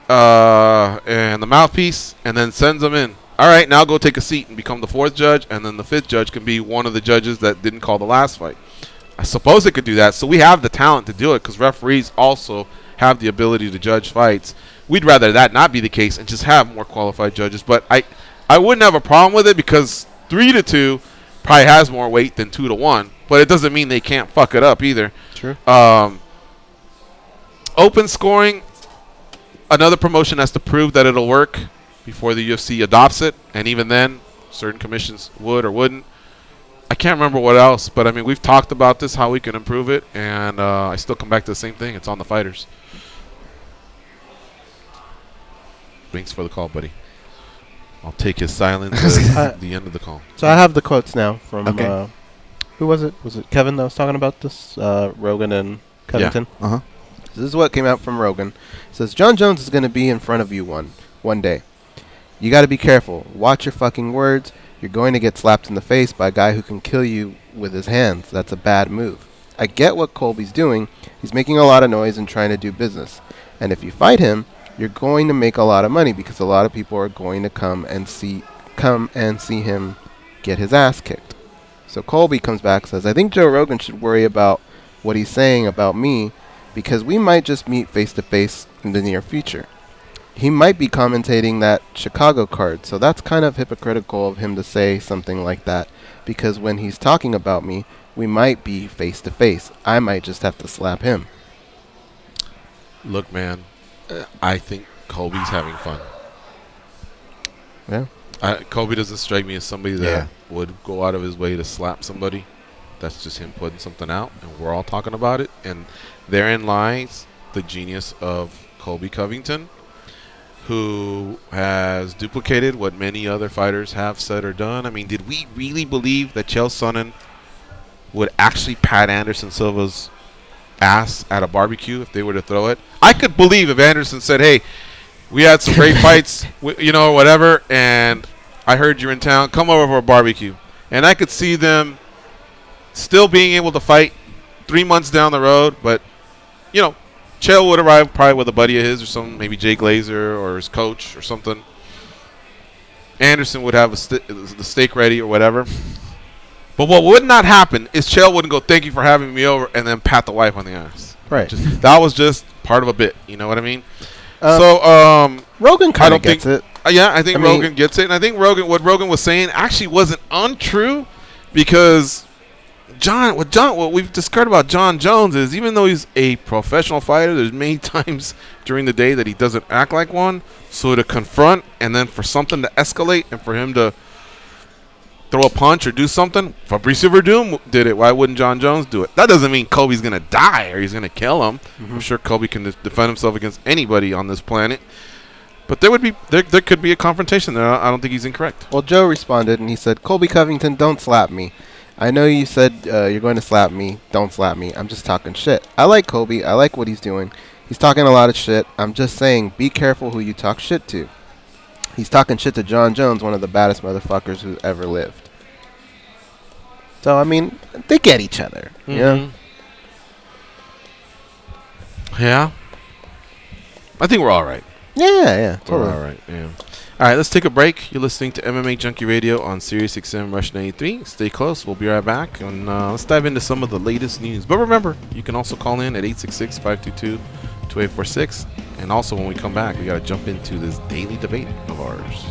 D: and the mouthpiece, and then sends them in. All right, now go take a seat and become the 4th judge, and then the 5th judge can be one of the judges that didn't call the last fight. I suppose it could do that. So we have the talent to do it because referees also have the ability to judge fights. We'd rather that not be the case and just have more qualified judges. But I wouldn't have a problem with it because 3-2 probably has more weight than 2-1. But it doesn't mean they can't fuck it up either.
A: Sure.
D: Open scoring, another promotion has to prove that it'll work before the UFC adopts it, and even then, certain commissions would or wouldn't. I can't remember what else, but I mean, we've talked about this, how we can improve it, and I still come back to the same thing. It's on the fighters. Thanks for the call, buddy. I'll take his silence at the end of the call.
A: So I have the quotes now from, who was it? Was it Kevin that was talking about this? Rogan and Covington?
B: Yeah. Uh-huh.
A: This is what came out from Rogan. It says, John Jones is going to be in front of you one day. You got to be careful. Watch your fucking words. You're going to get slapped in the face by a guy who can kill you with his hands. That's a bad move. I get what Colby's doing. He's making a lot of noise and trying to do business. And if you fight him, you're going to make a lot of money because a lot of people are going to come and see him get his ass kicked. So Colby comes back and says, I think Joe Rogan should worry about what he's saying about me because we might just meet face to face in the near future. He might be commentating that Chicago card, so that's kind of hypocritical of him to say something like that because when he's talking about me, we might be face to face. I might just have to slap him.
D: Look, man, I think Colby's having fun.
A: Yeah.
D: Colby doesn't strike me as somebody that would go out of his way to slap somebody. That's just him putting something out, and we're all talking about it. And therein lies the genius of Colby Covington, who has duplicated what many other fighters have said or done. I mean, did we really believe that Chael Sonnen would actually pat Anderson Silva's ass at a barbecue if they were to throw it? I could believe if Anderson said, hey, we had some great fights, whatever, and I heard you're in town, come over for a barbecue. And I could see them still being able to fight 3 months down the road, but, Chael would arrive probably with a buddy of his or something, maybe Jay Glazer or his coach or something. Anderson would have the steak ready or whatever. But what would not happen is Chael wouldn't go, thank you for having me over, and then pat the wife on the ass.
A: Right.
D: That was just part of a bit. You know what I mean?
A: Rogan kind of gets it.
D: I think Rogan gets it. And I think what Rogan was saying actually wasn't untrue because what we've discovered about John Jones is even though he's a professional fighter, there's many times during the day that he doesn't act like one. So to confront and then for something to escalate and for him to throw a punch or do something, Fabricio Verdum did it. Why wouldn't John Jones do it? That doesn't mean Colby's going to die or he's going to kill him. I'm sure Colby can defend himself against anybody on this planet. But there could be a confrontation there. I don't think he's incorrect.
A: Well, Joe responded and he said, Colby Covington, don't slap me. I know you said you're going to slap me. Don't slap me. I'm just talking shit. I like Colby. I like what he's doing. He's talking a lot of shit. I'm just saying, be careful who you talk shit to. He's talking shit to John Jones, one of the baddest motherfuckers who ever lived. So, I mean, they get each other. Yeah.
D: Yeah. I think we're all right.
A: Yeah. Totally.
D: We're all right. Yeah. All right, let's take a break. You're listening to MMA Junkie Radio on Sirius XM Rush 93. Stay close. We'll be right back. And let's dive into some of the latest news. But remember, you can also call in at 866-522-2846. And also, when we come back, we got to jump into this daily debate of ours.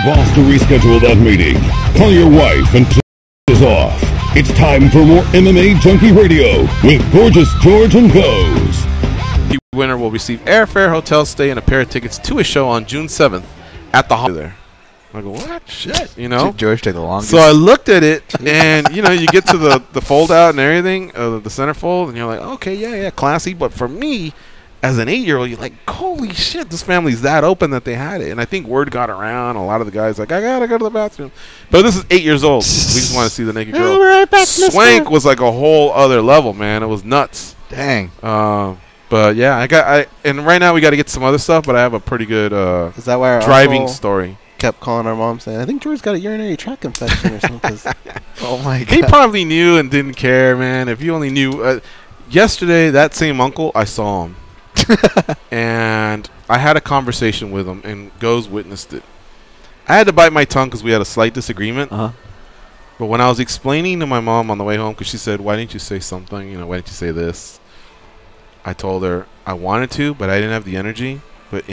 H: boss to reschedule that meeting. Call your wife and is off. It's time for more MMA Junkie Radio with Gorgeous George and Goes.
D: The winner will receive airfare, hotel stay, and a pair of tickets to a show on June 7th at the Holiday there. I go, what? Shit, you know?
B: George take the longest.
D: So I looked at it, and, you know, you get to the fold out and everything, the centerfold, and you're like, okay, yeah, classy. But for me, as an 8-year-old, you're like, holy shit, this family's that open that they had it. And I think word got around. A lot of the guys like, I gotta go to the bathroom. But this is 8 years old. We just want to see the naked girl.
A: Right back,
D: Swank was like a whole other level, man. It was nuts.
B: Dang.
D: But yeah, and right now we got to get some other stuff. But I have a pretty good
A: is that why our
D: driving
A: uncle
D: story.
A: Kept calling our mom saying, I think George's got a urinary tract infection or something.
B: Oh my god.
D: He probably knew and didn't care, man. If you only knew. Yesterday, that same uncle, I saw him. And I had a conversation with him, and Goes witnessed it. I had to bite my tongue because we had a slight disagreement. But when I was explaining to my mom on the way home, because she said, why didn't you say something? You know, why didn't you say this? I told her I wanted to, but I didn't have the energy. But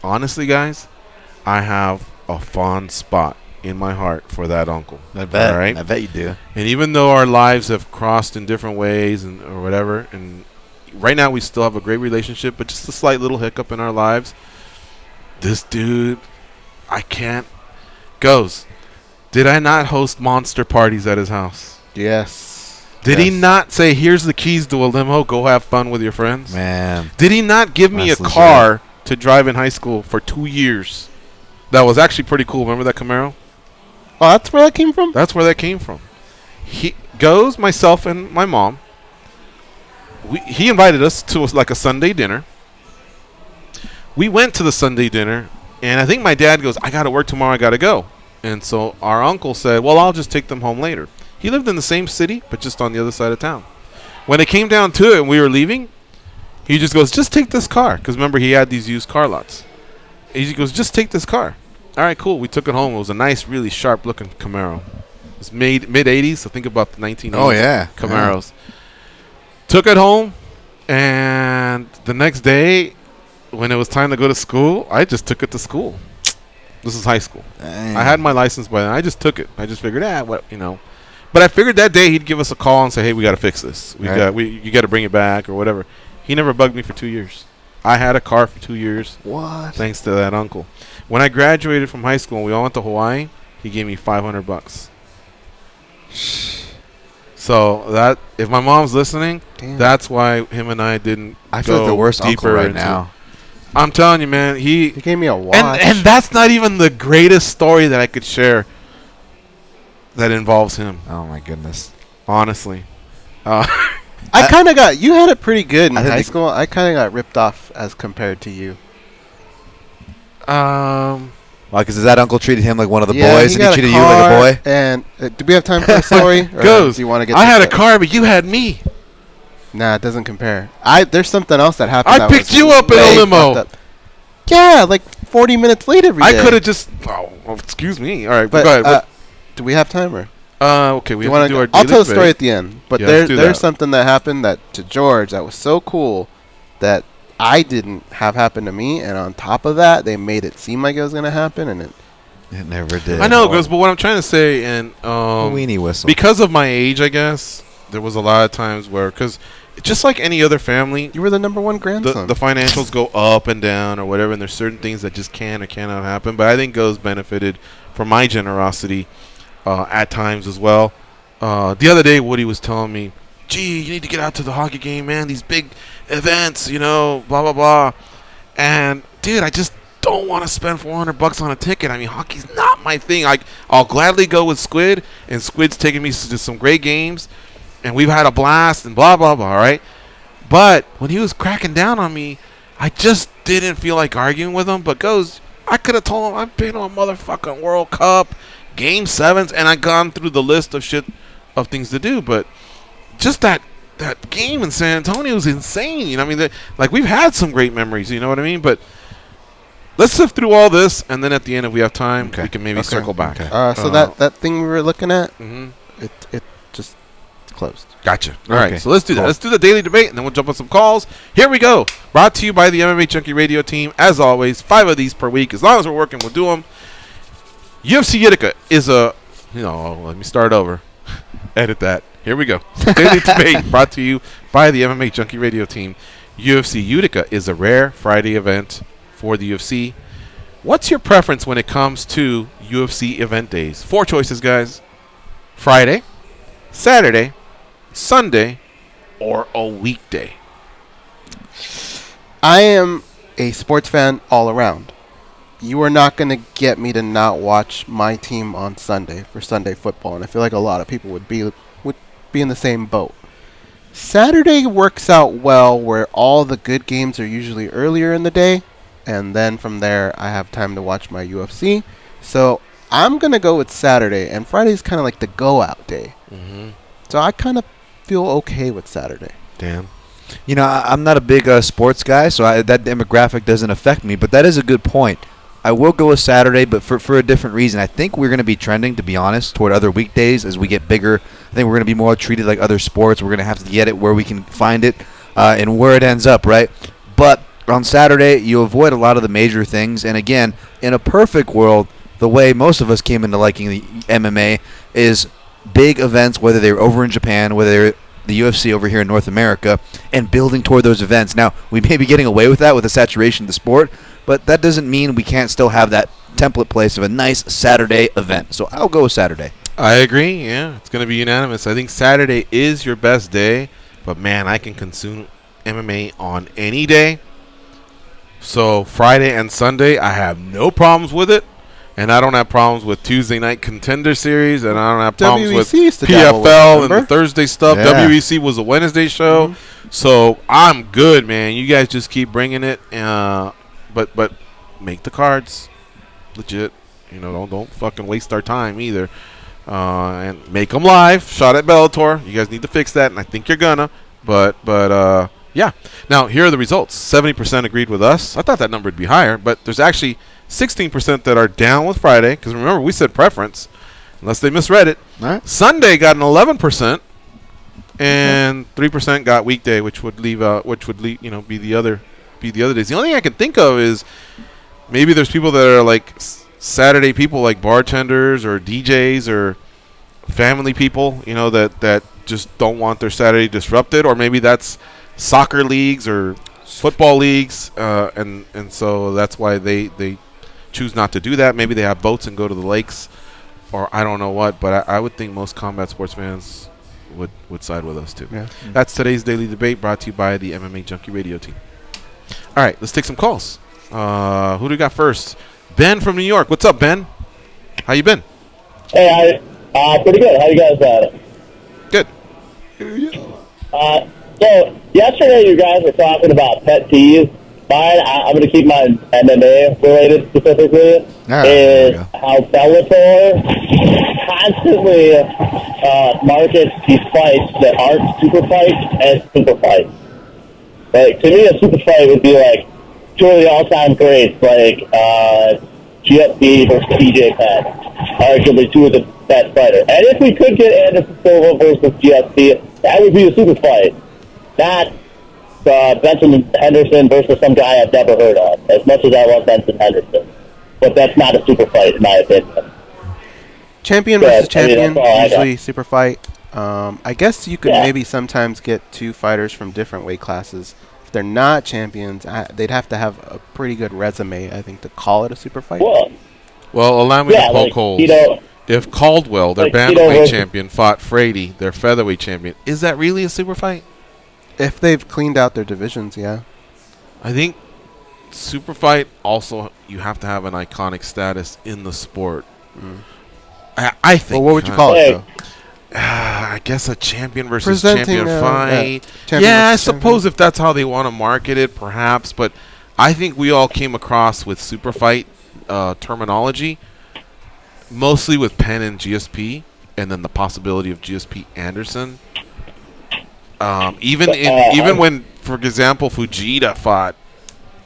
D: honestly, guys, I have a fond spot in my heart for that uncle.
B: I bet.
D: All right?
B: I bet you do.
D: And even though our lives have crossed in different ways or whatever, and right now we still have a great relationship, but just a slight little hiccup in our lives, this dude, I can't. Goes, did I not host monster parties at his house?
A: Yes.
D: Did he not say, here's the keys to a limo, go have fun with your friends?
B: Man.
D: Did he not give me a car to drive in high school for 2 years? That was actually pretty cool. Remember that Camaro?
A: Oh, that's where that came from?
D: That's where that came from. He Goes, myself, and my mom. He invited us to like a Sunday dinner. We went to the Sunday dinner, and I think my dad goes, I got to work tomorrow, I got to go. And so our uncle said, well, I'll just take them home later. He lived in the same city, but just on the other side of town. When it came down to it and we were leaving, he just goes, just take this car. Because remember, he had these used car lots. He goes, just take this car. All right, cool. We took it home. It was a nice, really sharp-looking Camaro. It was made mid-'80s, so think about the 1980s
B: Oh, yeah.
D: Camaros. Yeah. Took it home, and the next day, when it was time to go to school, I just took it to school. This is high school.
B: Dang.
D: I had my license by then. I just took it. I just figured, what, you know. But I figured that day he'd give us a call and say, hey, we got to fix this. You got to bring it back or whatever. He never bugged me for 2 years. I had a car for 2 years.
B: What?
D: Thanks to that uncle. When I graduated from high school and we all went to Hawaii, he gave me $500. So that if my mom's listening, that's why him and I didn't.
B: I feel like the worst uncle right now.
D: I'm telling you, man. He
A: gave me a watch,
D: and that's not even the greatest story that I could share. That involves him.
B: Oh my goodness.
D: Honestly,
A: I kind of got. You had it pretty good in high school. I kind of got ripped off as compared to you.
B: Why? Because that uncle treated him like one of the boys, and he treated you like a boy. And
A: do we have time for a story?
D: Goes. Do you want to get? I had a car, but you had me.
A: Nah, it doesn't compare. There's something else that happened.
D: I picked you up in a limo.
A: Yeah, like 40 minutes late every day.
D: I could have just. Oh, excuse me. All right,
A: but
D: go ahead.
A: Do we have time or?
D: Okay, we have to do our.
A: I'll tell the story at the end. But there's something that happened to George that was so cool that I didn't have happen to me, and on top of that, they made it seem like it was gonna happen, and it
B: never did.
D: I know, but what I'm trying to say, and
B: weenie whistle.
D: Because of my age, I guess there was a lot of times where, because just like any other family,
A: you were the #1 grandson.
D: The financials go up and down or whatever, and there's certain things that just can or cannot happen. But I think Goes benefited from my generosity at times as well. The other day, Woody was telling me, gee, you need to get out to the hockey game, man. These big events, you know, blah, blah, blah. And, dude, I just don't want to spend $400 on a ticket. I mean, hockey's not my thing. I'll gladly go with Squid, and Squid's taking me to some great games, and we've had a blast, and blah, blah, blah, all right? But when he was cracking down on me, I just didn't feel like arguing with him. But Goes, I could have told him I've been on motherfucking World Cup, Game 7s, and I've gone through the list of shit of things to do. But just that game in San Antonio was insane. You know, I mean, like, we've had some great memories. You know what I mean? But let's sift through all this, and then at the end, if we have time, we can maybe circle back.
A: So that thing we were looking at, it just closed.
D: Gotcha. All right,
B: Okay,
D: so let's do that.
B: cool.
D: Let's do the daily debate, and then we'll jump on some calls. Here we go. Brought to you by the MMA Junkie Radio team. As always, 5 of these per week. As long as we're working, we'll do them. UFC Utica is a... let me start over. Edit that. Here we go. Daily debate brought to you by the MMA Junkie Radio team. UFC Utica is a rare Friday event for the UFC. What's your preference when it comes to UFC event days? 4 choices, guys. Friday, Saturday, Sunday, or a weekday?
A: I am a sports fan all around. You are not going to get me to not watch my team on Sunday for Sunday football, and I feel like a lot of people would be in the same boat. Saturday works out well where all the good games are usually earlier in the day, and then from there I have time to watch my UFC. So I'm going to go with Saturday, and Friday's kind of like the go-out day. So I kind of feel okay with Saturday.
D: Damn.
B: I'm not a big sports guy, so that demographic doesn't affect me, but that is a good point. I will go with Saturday, but for a different reason. I think we're going to be trending, to be honest, toward other weekdays as we get bigger. I think we're going to be more treated like other sports. We're going to have to get it where we can find it and where it ends up, right? But on Saturday, you avoid a lot of the major things. And again, in a perfect world, the way most of us came into liking the MMA is big events, whether they're over in Japan, whether they're the UFC over here in North America, and building toward those events. Now, we may be getting away with that with the saturation of the sport, but that doesn't mean we can't still have that template place of a nice Saturday event. So I'll go with Saturday.
D: I agree. Yeah, it's going to be unanimous. I think Saturday is your best day, but man, I can consume MMA on any day. So Friday and Sunday, I have no problems with it. And I don't have problems with Tuesday Night Contender Series, and I don't have problems
A: WEC
D: with
A: used to dabble with it,
D: PFL and the
A: remember?
D: Thursday stuff.
B: Yeah.
D: WEC was a Wednesday show. So I'm good, man. You guys just keep bringing it. But make the cards legit. Don't fucking waste our time either. And make them live. Shot at Bellator. You guys need to fix that, and I think you're gonna. But yeah. Now here are the results. 70% agreed with us. I thought that number would be higher, but there's actually 16% that are down with Friday. Because remember, we said preference, unless they misread it.
B: All right.
D: Sunday got an 11%, and 3% got weekday, which would leave be the other days. The only thing I can think of is maybe there's people that are like Saturday people, like bartenders or DJs or family people, that just don't want their Saturday disrupted, or maybe that's soccer leagues or football leagues, and so that's why they choose not to do that. Maybe they have boats and go to the lakes, or I don't know what, but I would think most combat sports fans would side with us too.
A: Yeah.
D: That's today's daily debate, brought to you by the MMA Junkie Radio team. All right, let's take some calls. Who do we got first? Ben from New York. What's up, Ben? How you been?
I: Hey, pretty good. How you guys at?
D: Good.
I: So yesterday you guys were talking about pet peeves. Mine, I'm going to keep mine MMA related specifically, is how Bellator constantly markets these fights that aren't super fights as super fights. Like, to me, a super fight would be like two of the all-time greats, like GSP versus TJ Penn, arguably two of the best fighters. And if we could get Anderson Silva versus GSP, that would be a super fight. Not Benson Henderson versus some guy I've never heard of, as much as I love Benson Henderson. But that's not a super fight, in my opinion.
A: Champion versus champion,
I: that's all I got.
A: usually super fight. I guess you could maybe sometimes get 2 fighters from different weight classes. If they're not champions, they'd have to have a pretty good resume, I think, to call it a super fight.
D: Well, allow me to poke holes. If Caldwell, their bantamweight champion, fought Frady, their featherweight champion, is that really a super fight?
A: If they've cleaned out their divisions, yeah.
D: I think super fight also, you have to have an iconic status in the sport. I think.
A: Well, what would you call it, though?
D: I guess a champion versus
A: Presenting
D: champion fight.
A: champion
D: I
A: versus
D: suppose if that's how they want to market it, perhaps. But I think we all came across with super fight terminology, mostly with Penn and GSP, and then the possibility of GSP Anderson. Even when, for example, Fujita fought,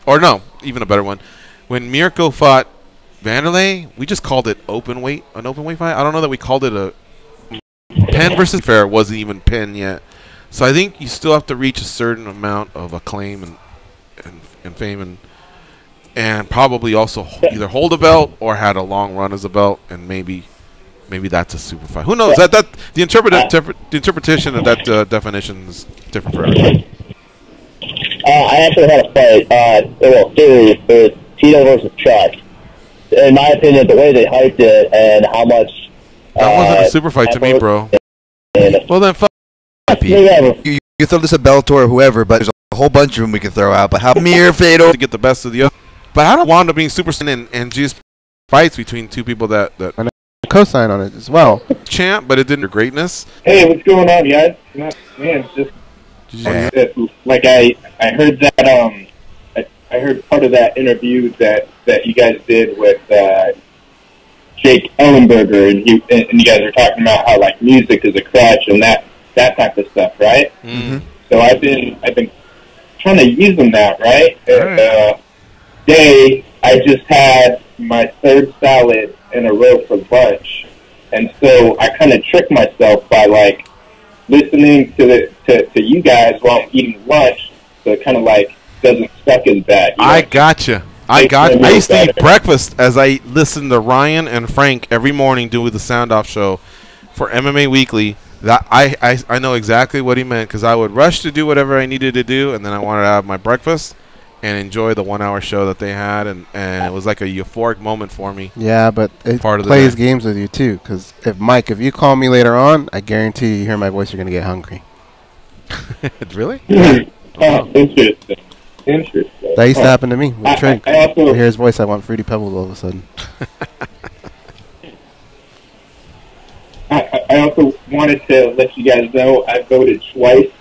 D: or no, even a better one, when Mirko fought Vanderlei, we just called it an open weight fight. I don't know that we called it a Penn versus Fair wasn't even Penn yet. So I think you still have to reach a certain amount of acclaim and fame and probably also either hold a belt or had a long run as a belt, and maybe that's a super fight. Who knows? That the interpretation of that definition is different for everybody.
E: I actually had a fight, series. It was Tito versus Chuck. In my opinion, the way they hyped it and how much...
D: That wasn't a super fight to me, bro. Well, then fuck.
B: You throw this at Bellator or whoever, but there's a whole bunch of them we can throw out. But how mere fatal
D: to get the best of the other. But I don't want to be super and just fights between two people that
A: co-sign on it as well.
D: Champ, but it didn't greatness.
I: Hey, what's going on, guys? Man, just like I heard that I heard part of that interview that you guys did with Jake Ellenberger, and you guys were talking about how like music is a crutch and that type of stuff, right?
D: Mm-hmm.
I: So I've been trying to use them that, right? And, today I just had my third salad in a row for lunch, and so I kind of tricked myself by like listening to you guys while I'm eating lunch, so it kind of like doesn't suck as bad. You know? I
D: gotcha. I used to eat breakfast as I listened to Ryan and Frank every morning do the Sound Off show for MMA Weekly. That I know exactly what he meant, because I would rush to do whatever I needed to do, and then I wanted to have my breakfast and enjoy the 1 hour show that they had, and it was like a euphoric moment for me.
A: Yeah, but it plays games with you too, because if you call me later on, I guarantee you hear my voice, you're going to get hungry.
D: Really?
I: Oh, interesting.
A: That used to happen to me with Trent. I hear his voice, I want Fruity Pebbles all of a sudden.
I: I also wanted to let you guys know I voted twice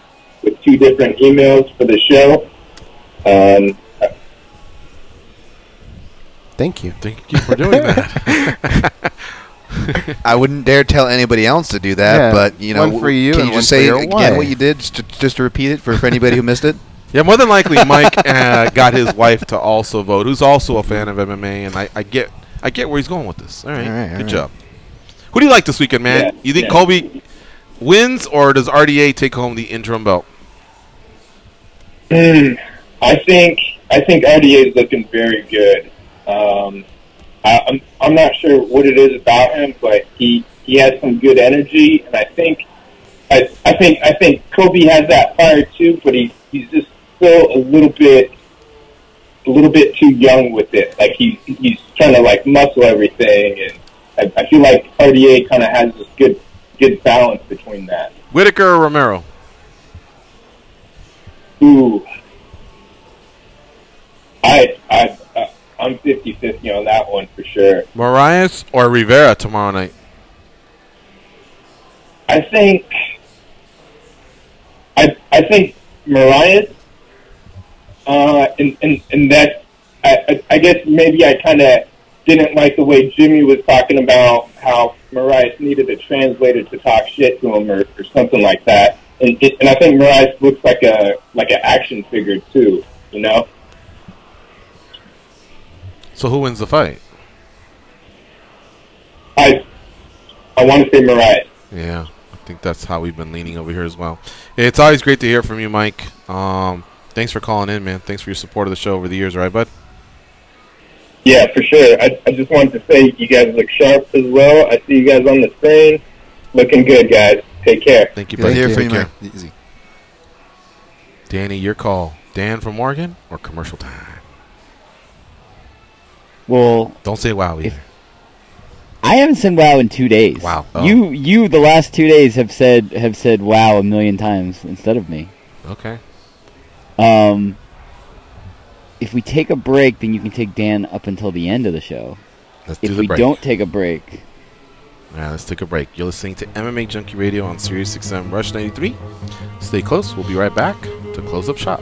I: with 2 different emails for the show.
A: Thank you.
D: Thank you for doing that.
B: I wouldn't dare tell anybody else to do that, but you know,
A: one for you,
B: can you just say again what you did, just to repeat it for anybody who missed it?
D: Yeah, more than likely, Mike got his wife to also vote, who's also a fan of MMA, and I get where he's going with this. All right, good job. Who do you like this weekend, man? You think Colby wins, or does RDA take home the interim belt?
I: I think RDA is looking very good. I'm not sure what it is about him, but he has some good energy, and I think Kobe has that fire too, but he's just still a little bit too young with it. Like he's trying to like muscle everything, and I feel like RDA kind of has this good balance between that.
D: Whitaker or Romero?
I: Ooh, I'm 50-50 on that one for sure.
D: Moraes or Rivera tomorrow night?
I: I think Moraes. And that's I guess maybe I kind of didn't like the way Jimmy was talking about how Moraes needed a translator to talk shit to him or something like that. And I think Moraes looks like an action figure too, you know.
D: So who wins the fight?
I: I want to say Moraes.
D: Yeah, I think that's how we've been leaning over here as well. It's always great to hear from you, Mike. Thanks for calling in, man. Thanks for your support of the show over the years, all right, bud?
I: Yeah, for sure. I just wanted to say you guys look sharp as well. I see you guys on the screen. Looking good, guys. Take care.
D: Thank you, buddy.
B: Good to hear
D: Take
B: from you,
D: care.
B: man. Easy.
D: Danny, your call. Dan from Oregon or commercial time?
C: Well,
D: don't say wow either.
C: I haven't said wow in 2 days.
D: Wow. Oh.
C: You the last 2 days have said wow a million times instead of me.
D: Okay.
C: If we take a break, then you can take Dan up until the end of the show.
D: If we
C: don't take a break.
D: Yeah, let's take a break. You're listening to MMA Junkie Radio on Sirius XM Rush 93. Stay close. We'll be right back to close up shop.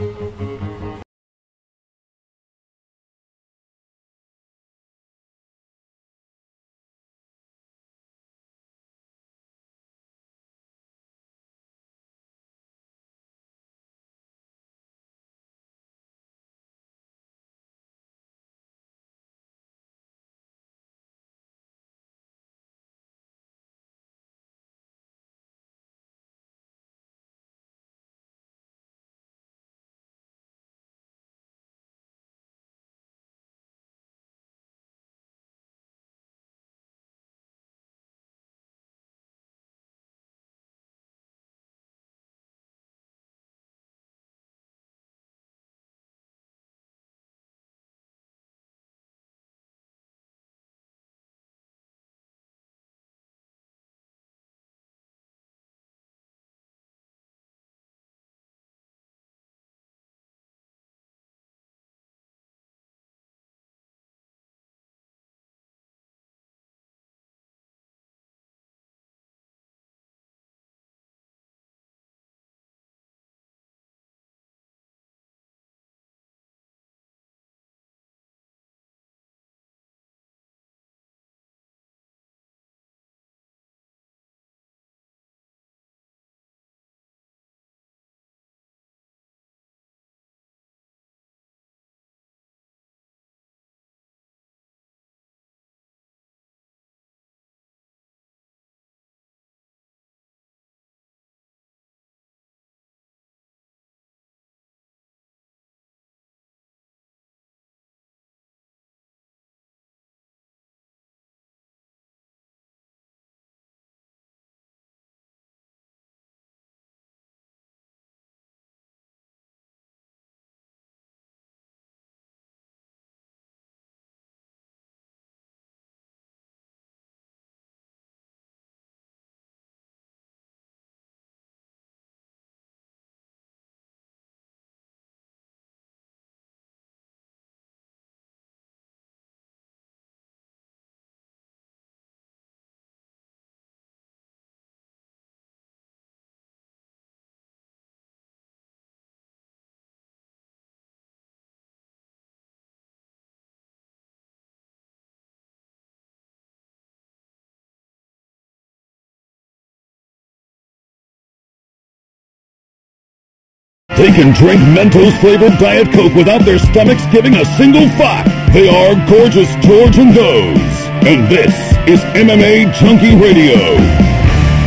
H: They can drink Mentos-flavored Diet Coke without their stomachs giving a single fuck. They are Gorgeous George and Goes. And this is MMA Junkie Radio.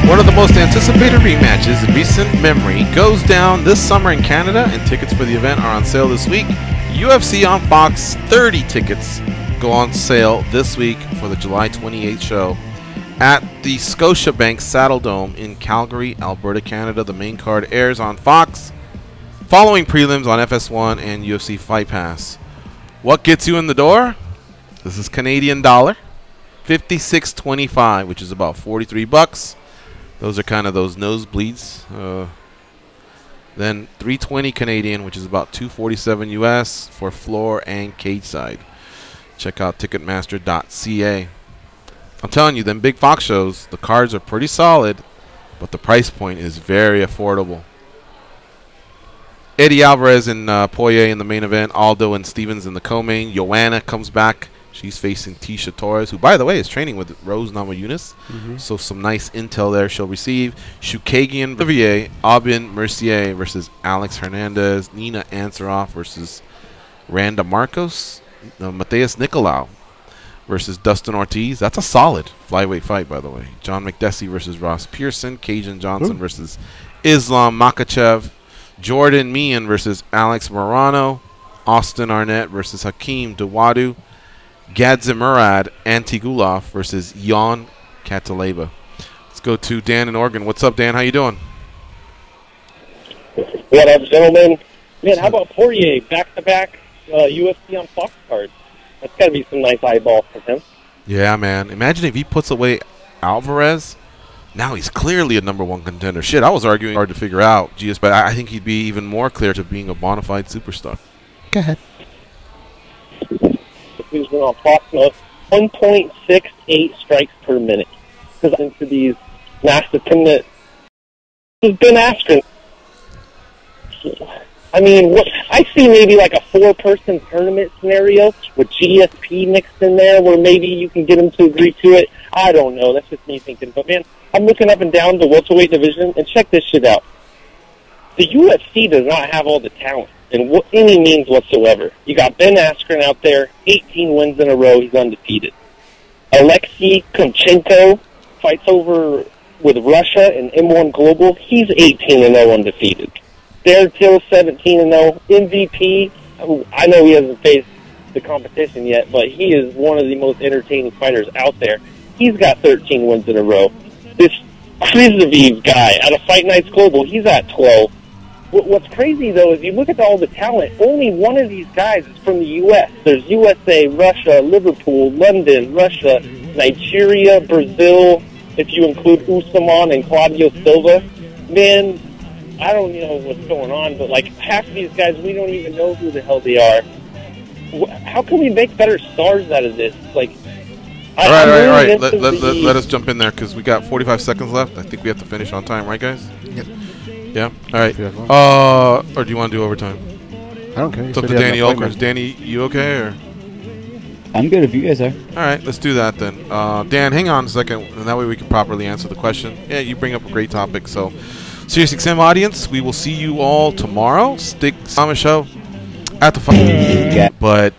D: One of the most anticipated rematches in recent memory goes down this summer in Canada, and tickets for the event are on sale this week. UFC on Fox 30 tickets go on sale this week for the July 28th show at the Scotiabank Saddle Dome in Calgary, Alberta, Canada. The main card airs on Fox, following prelims on FS1 and UFC Fight Pass. What gets you in the door? This is Canadian dollar, $56.25, which is about 43 bucks. Those are kind of those nosebleeds. Then $320 Canadian, which is about $247 US for floor and cage side. Check out Ticketmaster.ca. I'm telling you, them big Fox shows, the cards are pretty solid, but the price point is very affordable. Eddie Alvarez and Poirier in the main event. Aldo and Stevens in the co-main. Joanna comes back. She's facing Tisha Torres, who, by the way, is training with Rose Namajunas. So some nice intel there she'll receive. Shukagian Olivier, Aubin Mercier versus Alex Hernandez. Nina Ansaroff versus Randa Marcos. Mateus Nicolau versus Dustin Ortiz. That's a solid flyweight fight, by the way. John McDessie versus Ross Pearson. Cajun Johnson versus Islam Makhachev. Jordan Meehan versus Alex Morano. Austin Arnett versus Hakeem Dawadu. Gadzimurad Antigulov versus Jan Cataleba. Let's go to Dan in Oregon. What's up, Dan? How you doing?
I: What up, gentlemen? Man, how about Poirier? Back-to-back UFC on Fox cards. That's got to be some nice eyeballs for him.
D: Yeah, man. Imagine if he puts away Alvarez. Now he's clearly a #1 contender. Shit, I was arguing hard to figure out, GS, but I think he'd be even more clear to being a bona fide superstar.
A: Go ahead.
I: Who's been on Fox now, 1.68 strikes per minute. Because into these massive tournament, has been Askren. I mean, what I see maybe like a 4-person tournament scenario with GSP mixed in there, where maybe you can get him to agree to it. I don't know. That's just me thinking. But man, I'm looking up and down the welterweight division, and check this shit out. The UFC does not have all the talent in any means whatsoever. You got Ben Askren out there, 18 wins in a row, he's undefeated. Alexei Kumchenko fights over with Russia in M1 Global, he's 18-0 undefeated. Derek Till, 17-0. MVP, I know he hasn't faced the competition yet, but he is one of the most entertaining fighters out there. He's got 13 wins in a row. This Krizaviv guy out of Fight Nights Global, he's at 12. What's crazy, though, is you look at all the talent, only one of these guys is from the U.S. There's USA, Russia, Liverpool, London, Russia, Nigeria, Brazil, if you include Usman and Claudio Silva. Man, I don't know what's going on, but, like, half of these guys, we don't even know who the hell they are. How can we make better stars out of this? Like,
D: all right. Let us jump in there, because we got 45 seconds left. I think we have to finish on time, right, guys?
A: Yep.
D: Yeah? All right. Or do you want to do overtime?
A: I don't care.
D: It's up to Danny Olkers. Danny, you okay? Or?
C: I'm good if you guys are.
D: All right, let's do that then. Dan, hang on a second, and that way we can properly answer the question. Yeah, you bring up a great topic. So, SiriusXM audience, we will see you all tomorrow. Stick Sama Show at the fight. But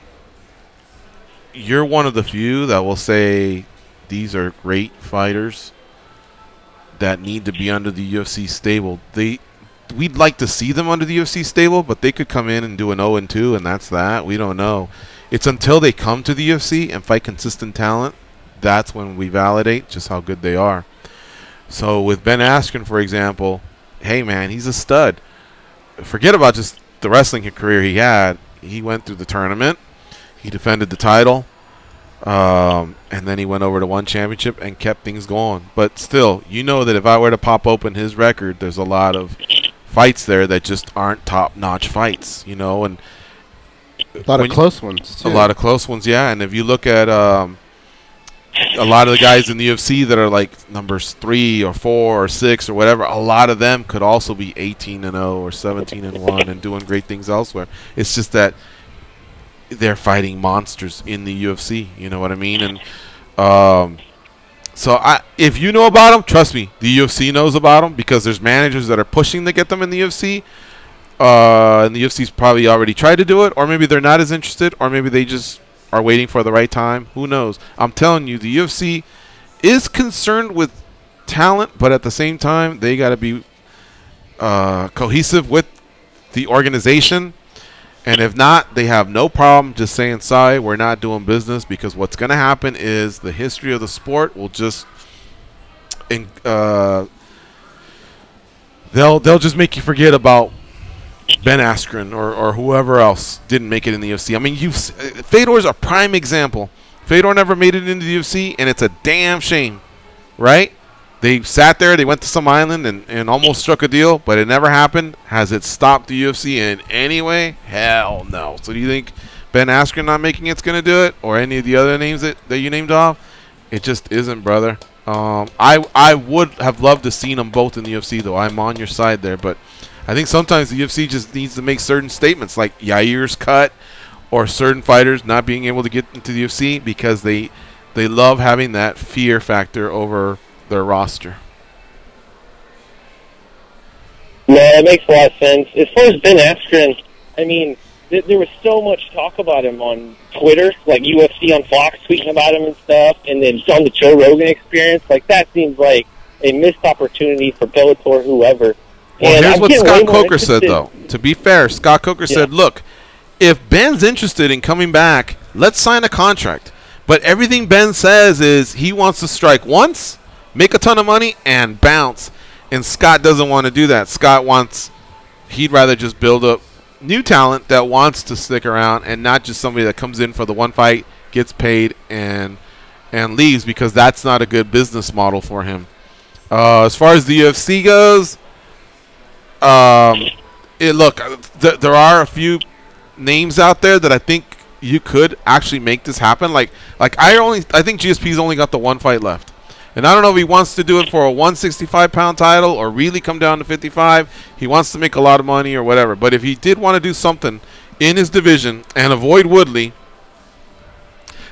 D: you're one of the few that will say these are great fighters that need to be under the UFC stable. We'd like to see them under the UFC stable, but they could come in and do an 0-2, and that's that. We don't know. It's until they come to the UFC and fight consistent talent, that's when we validate just how good they are. So with Ben Askren, for example, hey, man, he's a stud. Forget about just the wrestling career he had. He went through the tournament. He defended the title. And then he went over to one championship and kept things going. But still, you know that if I were to pop open his record, there's a lot of fights there that just aren't top-notch fights, you know. And
A: a lot of close ones, too.
D: A lot of close ones, yeah. And if you look at a lot of the guys in the UFC that are like numbers 3 or 4 or 6 or whatever, a lot of them could also be 18-0 or 17-1 and doing great things elsewhere. It's just that they're fighting monsters in the UFC, you know what I mean? And so if you know about them, trust me, the UFC knows about them, because there's managers that are pushing to get them in the UFC. and the UFC's probably already tried to do it, or maybe they're not as interested, or maybe they just are waiting for the right time. Who knows? I'm telling you, the UFC is concerned with talent, but at the same time, they got to be cohesive with the organization. And if not, they have no problem just saying, sorry, we're not doing business, because what's going to happen is the history of the sport will just they'll just make you forget about Ben Askren or whoever else didn't make it in the UFC. I mean, Fedor's a prime example. Fedor never made it into the UFC, and it's a damn shame, right? They sat there, they went to some island and almost struck a deal, but it never happened. Has it stopped the UFC in any way? Hell no. So do you think Ben Askren not making it's going to do it, or any of the other names that you named off? It just isn't, brother. I would have loved to seen them both in the UFC, though. I'm on your side there, but I think sometimes the UFC just needs to make certain statements, like Yair's cut, or certain fighters not being able to get into the UFC because they love having that fear factor over their roster.
I: No, that makes a lot of sense. As far as Ben Askren, I mean, there was so much talk about him on Twitter, like UFC on Fox tweeting about him and stuff, and then on the Joe Rogan Experience. Like, that seems like a missed opportunity for Bellator, whoever.
D: Well,
I: and
D: here's what Scott Coker said, though. To be fair, Scott Coker said, look, if Ben's interested in coming back, let's sign a contract. But everything Ben says is he wants to strike once, make a ton of money, and bounce. And Scott doesn't want to do that. He'd rather just build up new talent that wants to stick around, and not just somebody that comes in for the one fight, gets paid, and leaves, because that's not a good business model for him. As far as the UFC goes, there are a few names out there that I think you could actually make this happen. I think GSP's only got the one fight left. And I don't know if he wants to do it for a 165-pound title or really come down to 55. He wants to make a lot of money or whatever. But if he did want to do something in his division and avoid Woodley,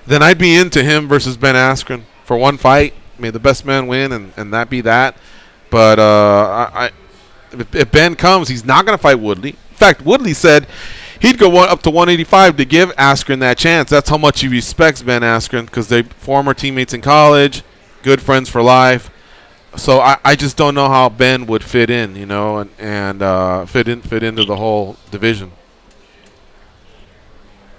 D: then I'd be into him versus Ben Askren for one fight. May the best man win, and that be that. But if Ben comes, he's not going to fight Woodley. In fact, Woodley said he'd go up to 185 to give Askren that chance. That's how much he respects Ben Askren, because they're former teammates in college, good friends for life. So I just don't know how Ben would fit in, and fit into the whole division.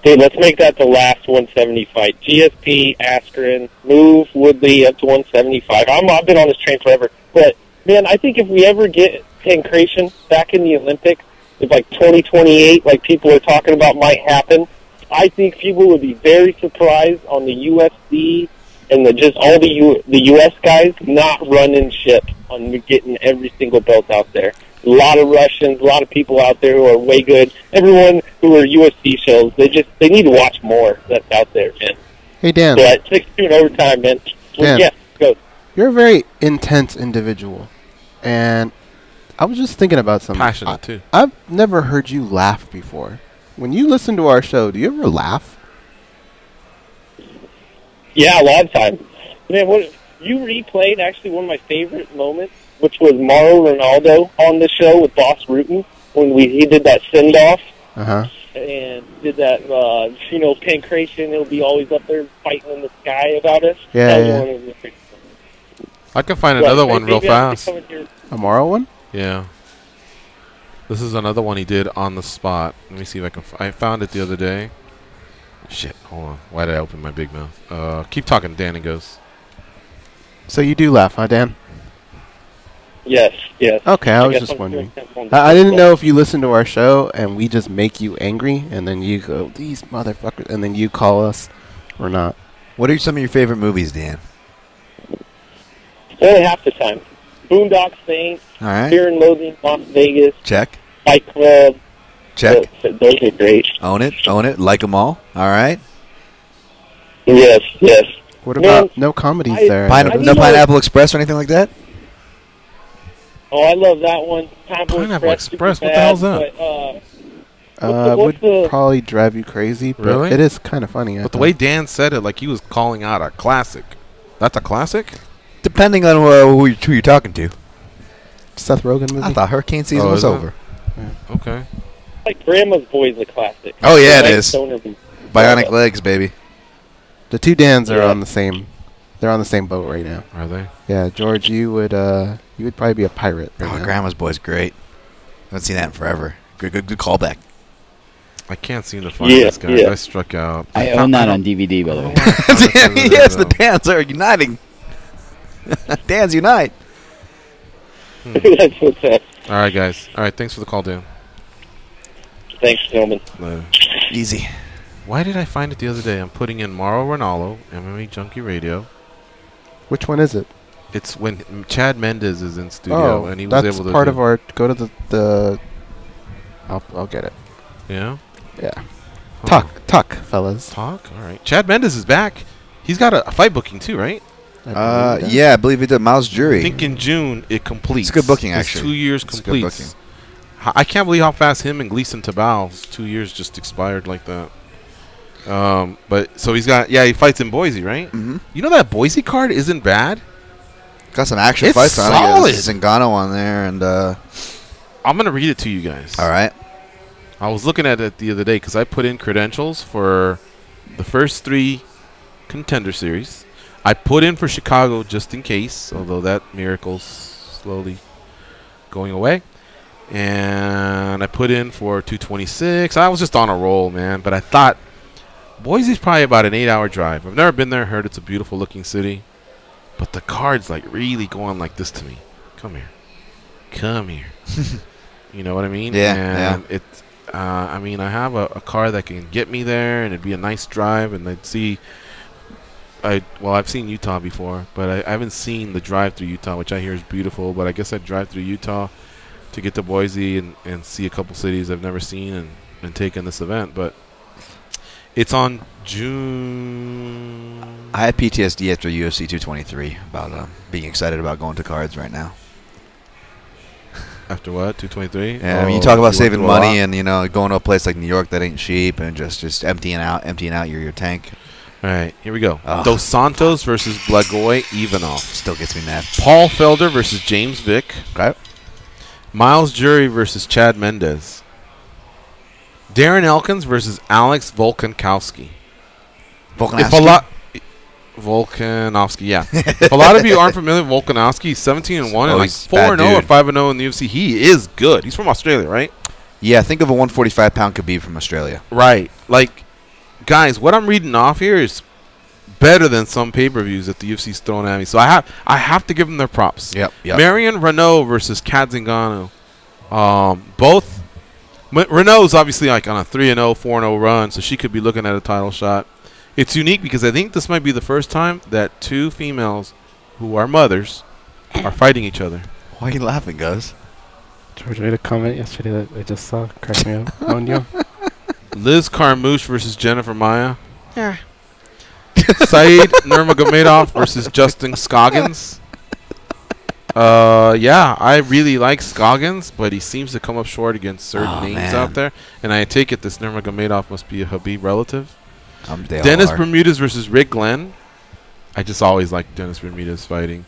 I: Dude, let's make that the last 170 fight. GSP, Askren, move Woodley up to 175. I've been on this train forever. But, man, I think if we ever get Pancration back in the Olympics, if 2028, like people are talking about, might happen, I think people would be very surprised on the UFC and all the U.S. guys not running ship on getting every single belt out there. A lot of Russians, a lot of people out there who are way good. Everyone who are UFC shows, they need to watch more that's out there, man.
A: Hey, Dan.
I: So at 6-2 in overtime, man.
A: Dan,
I: yeah, go.
A: You're a very intense individual, and I was just thinking about something.
D: Passionate, too.
A: I've never heard you laugh before. When you listen to our show, do you ever laugh?
I: Yeah, a lot of times. Man, you replayed actually one of my favorite moments, which was Mauro Ronaldo on the show with Boss Rutan when he did that send-off. And did that, Pancration, he'll be always up there fighting in the sky about us.
A: Yeah.
D: I can find another one real fast.
A: A Mauro one?
D: Yeah. This is another one he did on the spot. Let me see if I found it the other day. Shit, hold on. Why did I open my big mouth? Keep talking, Dan, and goes.
A: So you do laugh, huh, Dan?
I: Yes.
A: Okay, I was just wondering. I didn't know if you listen to our show and we just make you angry, and then you go, these motherfuckers, and then you call us or not.
B: What are some of your favorite movies, Dan?
I: Only half the time. Boondock Saints,
B: All right.
I: Fear and Loathing, Las Vegas,
B: Check.
I: Fight Club.
B: Check.
I: Those are great.
B: Own it. Like them all. All right.
I: Yes.
A: What about no comedies there?
B: No Pineapple Express or anything like that?
I: Oh, I love that one. Pineapple
D: Express. What the hell's that?
I: But,
A: would probably drive you crazy, but
D: Really?
A: it is kind of funny.
D: But the way Dan said it, like he was calling out a classic. That's a classic?
B: Depending on who you're talking to.
A: Seth Rogen movie?
B: I thought hurricane season was over.
A: Yeah.
D: Okay.
I: Like Grandma's Boy is a classic.
B: Oh yeah, it
I: Like
B: is.
I: Stoner-
B: Bionic legs, baby.
A: The two Dans are
I: Yeah.
A: on the same. They're on the same boat right now.
D: Are they?
A: Yeah, George, you would probably be a pirate right
B: Oh,
A: now.
B: Grandma's Boy's great. Haven't seen that in forever. Good callback.
D: I can't seem to find
I: Yeah,
D: this, guys.
I: yeah.
D: I struck out.
C: I own that on DVD, by the way.
B: Yes, the Dans are uniting. Dans unite.
I: That's what's up.
D: All right, guys. All right, thanks for the call, Dan.
I: Thanks, gentlemen.
B: Easy.
D: Why did I find it the other day? I'm putting in Mauro Ranallo, MMA Junkie Radio.
A: Which one is it?
D: It's when Chad Mendes is in studio, and he was
A: that's
D: able to
A: part
D: do-
A: of our. Go to the. I'll get it.
D: Yeah?
A: Yeah.
D: Huh.
A: Talk, fellas.
D: Talk? All right. Chad Mendes is back. He's got a fight booking, too, right?
B: Yeah, I believe he did Miles Jury.
D: I think in June it completes.
B: It's good booking,
D: It's
B: actually.
D: 2 years
B: It's good
D: completes.
B: booking.
D: I can't believe how fast him and Gleason Tabau's 2 years just expired like that. But so he fights in Boise, right?
B: Mm-hmm.
D: You know that Boise card isn't bad.
B: Got some action
D: It's
B: fights on it.
D: solid.
B: There's Zingano on there, and
D: I'm gonna read it to you guys.
B: all right.
D: I was looking at it the other day because I put in credentials for the first 3 contender series. I put in for Chicago just in case, although that miracle's slowly going away. And I put in for 226. I was just on a roll, man. But I thought Boise's probably about an 8-hour drive. I've never been there. Heard it's a beautiful looking city. But the card's like really going like this to me. Come here. Come here. You know what I mean?
B: Yeah,
D: And it's, I mean, I have a car that can get me there, and it'd be a nice drive, and I'd see. I've seen Utah before, but I haven't seen the drive through Utah, which I hear is beautiful. But I guess I'd drive through Utah to get to Boise and see a couple cities I've never seen and take in this event. But it's on June.
B: I had PTSD after UFC 223 about being excited about going to cards right now.
D: After what? 223?
B: Yeah, I mean, you talk about saving money and going to a place like New York that ain't cheap and just emptying out your tank.
D: All right, here we go.
B: Oh,
D: Dos Santos versus Blagoy Ivanov.
B: Still gets me mad.
D: Paul Felder versus James Vick.
B: Okay.
D: Miles Jury versus Chad Mendes. Darren Elkins versus Alex Volkanovski. Volkanovski, yeah. If a lot of you aren't familiar with Volkanovski, he's 17-1 and like
B: he's a bad
D: 4-0 or
B: dude.
D: 5-0 in the UFC. He is good. He's from Australia, right?
B: Yeah, think of a 145-pound Khabib from Australia.
D: Right. Like, guys, what I'm reading off here is better than some pay-per-views that the UFC's throwing at me. So I have to give them their props.
B: Yep.
D: Marion Renault versus Kat Zingano. Both. Renault's obviously like on a 3-0, 4-0 run, so she could be looking at a title shot. It's unique because I think this might be the first time that 2 females who are mothers are fighting each other.
B: Why are you laughing, Gus?
L: George made a comment yesterday that I just saw. Cracked me up. On you.
D: Liz Carmouche versus Jennifer Maya. Yeah. Saeed Nurmagomedov versus Justin Scoggins. Yeah, I really like Scoggins, but he seems to come up short against certain names out there. And I take it this Nurmagomedov must be a Khabib relative. Dennis Bermudez versus Rick Glenn. I just always like Dennis Bermudez fighting.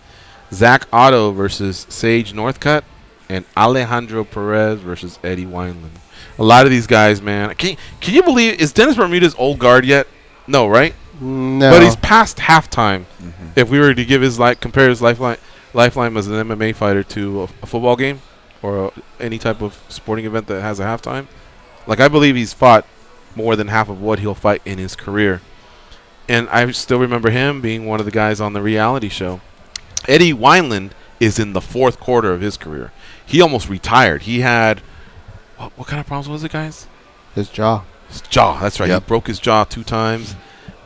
D: Zach Otto versus Sage Northcutt. And Alejandro Perez versus Eddie Wineland. A lot of these guys, man. Can you believe, is Dennis Bermudez old guard yet? No, right?
A: No.
D: But he's past halftime. If we were to give his compare his lifeline as an MMA fighter to a football game or any type of sporting event that has a halftime, like I believe he's fought more than half of what he'll fight in his career. And I still remember him being one of the guys on the reality show. Eddie Wineland is in the 4th quarter of his career. He almost retired. He had what kind of problems was it, guys?
A: His jaw.
D: His jaw. That's right.
B: Yep.
D: He broke his jaw 2 times,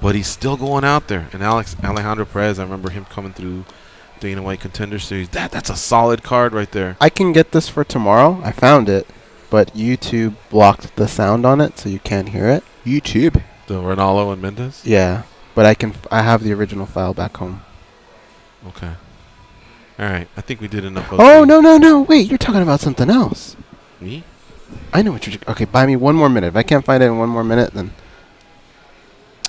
D: but he's still going out there. And Alejandro Perez, I remember him coming through Dana White Contender Series. That's a solid card right there.
A: I can get this for tomorrow. I found it, but YouTube blocked the sound on it, so you can't hear it.
B: YouTube.
D: The Ronaldo and Mendes.
A: Yeah, but I have the original file back home.
D: Okay. All right. I think we did enough.
A: Oh no! Wait, you're talking about something else.
D: Me?
A: I know what you're. Okay, buy me 1 more minute. If I can't find it in 1 more minute, then.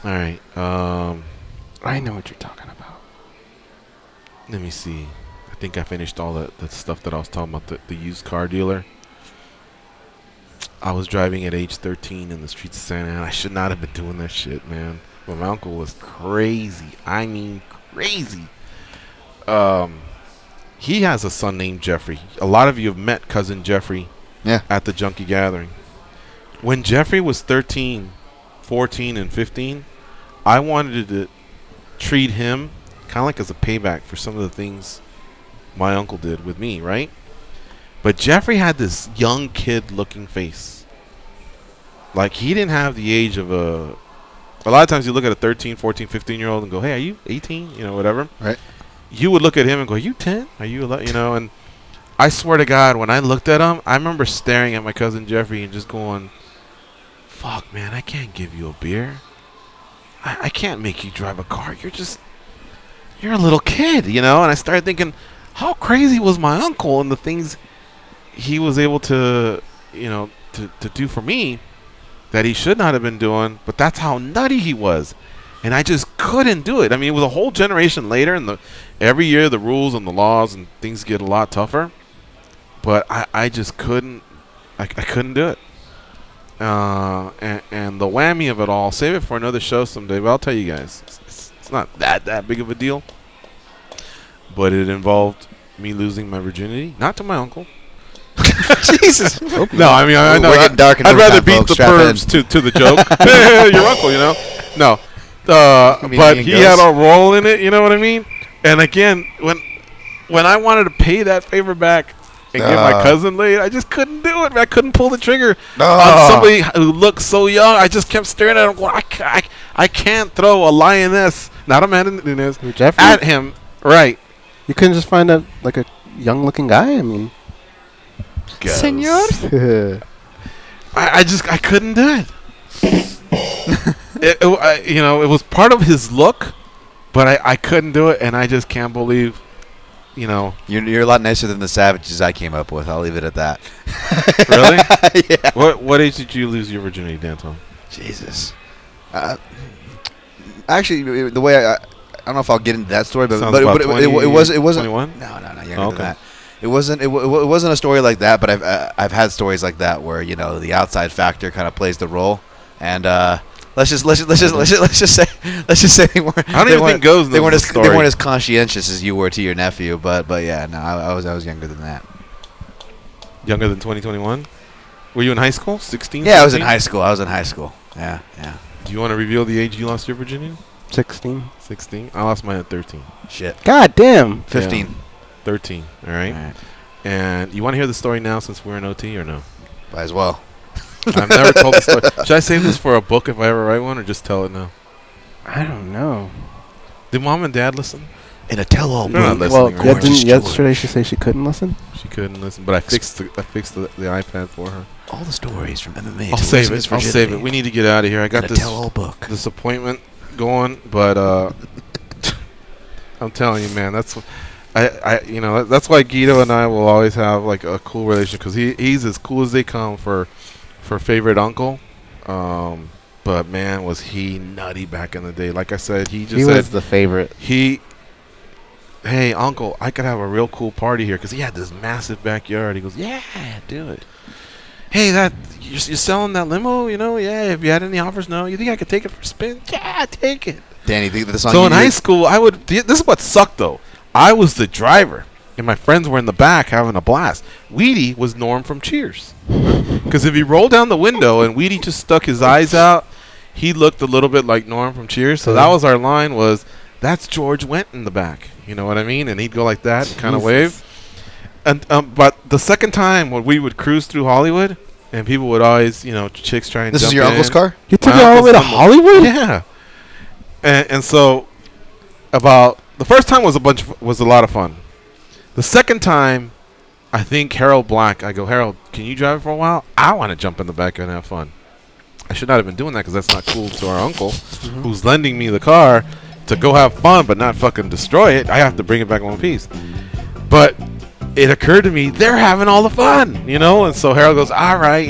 D: All right.
A: I know what you're talking about.
D: Let me see. I think I finished all the stuff that I was talking about. The used car dealer. I was driving at age 13 in the streets of Santa Ana. I should not have been doing that shit, man. But my uncle was crazy. I mean, crazy. He has a son named Jeffrey. A lot of you have met cousin Jeffrey at the Junkie Gathering. When Jeffrey was 13, 14, and 15, I wanted to treat him kind of like as a payback for some of the things my uncle did with me, right? But Jeffrey had this young kid looking face. Like, he didn't have the age of a lot of times you look at a 13, 14, 15-year-old and go, hey, are you 18? You know, whatever.
B: Right.
D: You would look at him and go, are you 10? Are you 11? You know, and I swear to God, when I looked at him, I remember staring at my cousin Jeffrey and just going, fuck, man, I can't give you a beer. I can't make you drive a car. You're a little kid, you know? And I started thinking, how crazy was my uncle and the things he was able to, you know, to do for me that he should not have been doing, but that's how nutty he was. And I just couldn't do it. I mean, it was a whole generation later, and every year the rules and the laws and things get a lot tougher. But I just couldn't. I couldn't do it. And the whammy of it all, save it for another show someday. But I'll tell you guys, it's not that big of a deal. But it involved me losing my virginity, not to my uncle.
B: Jesus.
D: No, I mean, I know.
B: We're getting dark in
D: I'd
B: no
D: rather
B: time,
D: beat
B: folks.
D: the
B: Strap
D: pervs
B: in.
D: to the joke. Your uncle, you know. No. But he had a role in it, you know what I mean? And again, when I wanted to pay that favor back and get my cousin laid, I just couldn't do it. I couldn't pull the trigger on somebody who looked so young. I just kept staring at him. Going, I can't throw a lioness, not a man at him. Right.
A: You couldn't just find a young-looking guy? I mean,
B: Senor?
D: I couldn't do it. It was part of his look, but I couldn't do it, and I just can't believe, you know.
B: You're a lot nicer than the savages I came up with. I'll leave it at that.
D: Really?
B: Yeah.
D: What age did you lose your virginity, Danton?
B: Jesus. Actually, the way I don't know if I'll get into that story, but it wasn't
D: 21?
B: No, younger than that. It wasn't a story like that, but I've had stories like that where, you know, the outside factor kind of plays the role, and let's just say they weren't.
D: I don't even think Goes knows the story.
B: They weren't as conscientious as you were to your nephew, but yeah, no, I was younger than that.
D: Younger than 2021? Were you in high school? 16?
B: Yeah, 17? I was in high school. Yeah.
D: Do you want to reveal the age you lost your virginity?
A: 16.
D: 16? I lost mine at 13.
B: Shit.
A: God damn.
B: 15.
D: Yeah. 13. All right. And you want to hear the story now since we're in OT or no?
B: Might as well.
D: I've never told the story. Should I save this for a book if I ever write one, or just tell it now?
A: I don't know.
D: Did mom and dad listen?
B: In a tell-all
D: book.
A: Well, didn't yesterday she say she couldn't listen?
D: She couldn't listen, but I fixed the iPad for her.
B: All the stories from MMA.
D: I'll save it. We need to get out of here. I got this
B: tell-all book.
D: This appointment going, but I'm telling you, man, that's that's why Guido and I will always have like a cool relationship, because he's as cool as they come for favorite uncle. But man, was he nutty back in the day. Like I said, he
A: was the favorite.
D: Hey, uncle, I could have a real cool party here, because he had this massive backyard. He goes, yeah, do it. Hey, you're selling that limo, you know? Yeah, have you had any offers? No. You think I could take it for a spin? Yeah, take it.
B: Danny, think of the song.
D: So in high school, this is what sucked, though. I was the driver, and my friends were in the back having a blast. Weedy was Norm from Cheers. Because if he rolled down the window and Weedy just stuck his eyes out, he looked a little bit like Norm from Cheers. So that was our line, was, that's George Wendt in the back. You know what I mean? And he'd go like that and kind of wave. And but the second time when we would cruise through Hollywood, and people would always, chicks try and
B: This
D: jump
B: is your
D: in.
B: uncle's car?
A: You took it all the way to Hollywood?
D: Yeah. And so the first time was a lot of fun. The second time, I think Harold Black, I go, Harold, can you drive it for a while? I want to jump in the back and have fun. I should not have been doing that, because that's not cool to our uncle, who's lending me the car to go have fun but not fucking destroy it. I have to bring it back in one piece. But it occurred to me, they're having all the fun, and so Harold goes, all right,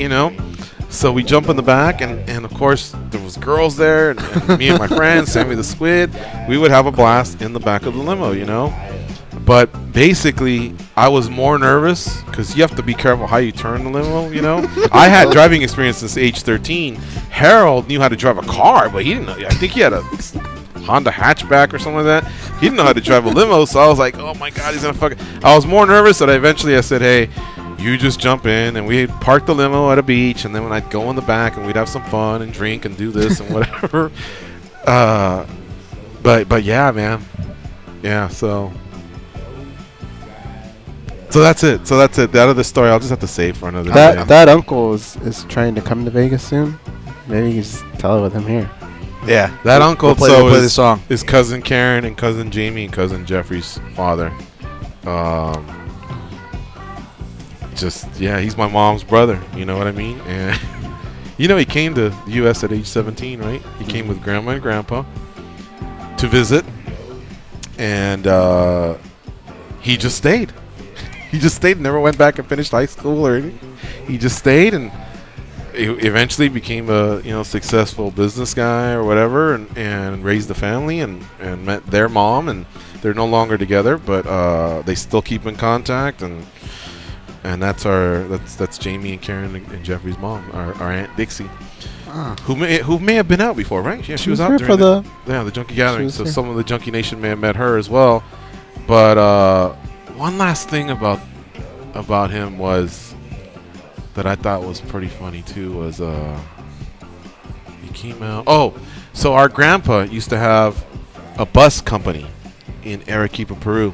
D: So we jump in the back, and of course there was girls there, and me and my friend Sammy the Squid, we would have a blast in the back of the limo, But basically, I was more nervous because you have to be careful how you turn the limo, you know? I had driving experience since age 13. Harold knew how to drive a car, but he didn't know. I think he had a Honda hatchback or something like that. He didn't know how to drive a limo, so I was like, oh my God, he's going to fuck it. I was more nervous that I said, hey, you just jump in, and we'd park the limo at a beach, and then when I'd go in the back, and we'd have some fun and drink and do this and whatever. But yeah, man. Yeah, so that's it. The other story, I'll just have to save for another day.
A: That uncle is trying to come to Vegas soon. Maybe you just tell it with him here.
B: Yeah,
D: that uncle
B: we'll play the song.
D: Is cousin Karen and cousin Jamie and cousin Jeffrey's father. He's my mom's brother. You know what I mean? And you know, he came to the U.S. at age 17, right? He came with grandma and grandpa to visit, and he just stayed. He just stayed and never went back and finished high school or anything. He just stayed and eventually became a successful business guy or whatever, and raised a family and met their mom, and they're no longer together, but they still keep in contact, and that's Jamie and Karen and Jeffrey's mom, our Aunt Dixie, who may have been out before, right? Yeah, she was out during the Junkie Gathering, so some of the Junkie Nation may have met her as well. But one last thing about him was that I thought was pretty funny too was he came out. Oh, so our grandpa used to have a bus company in Arequipa, Peru.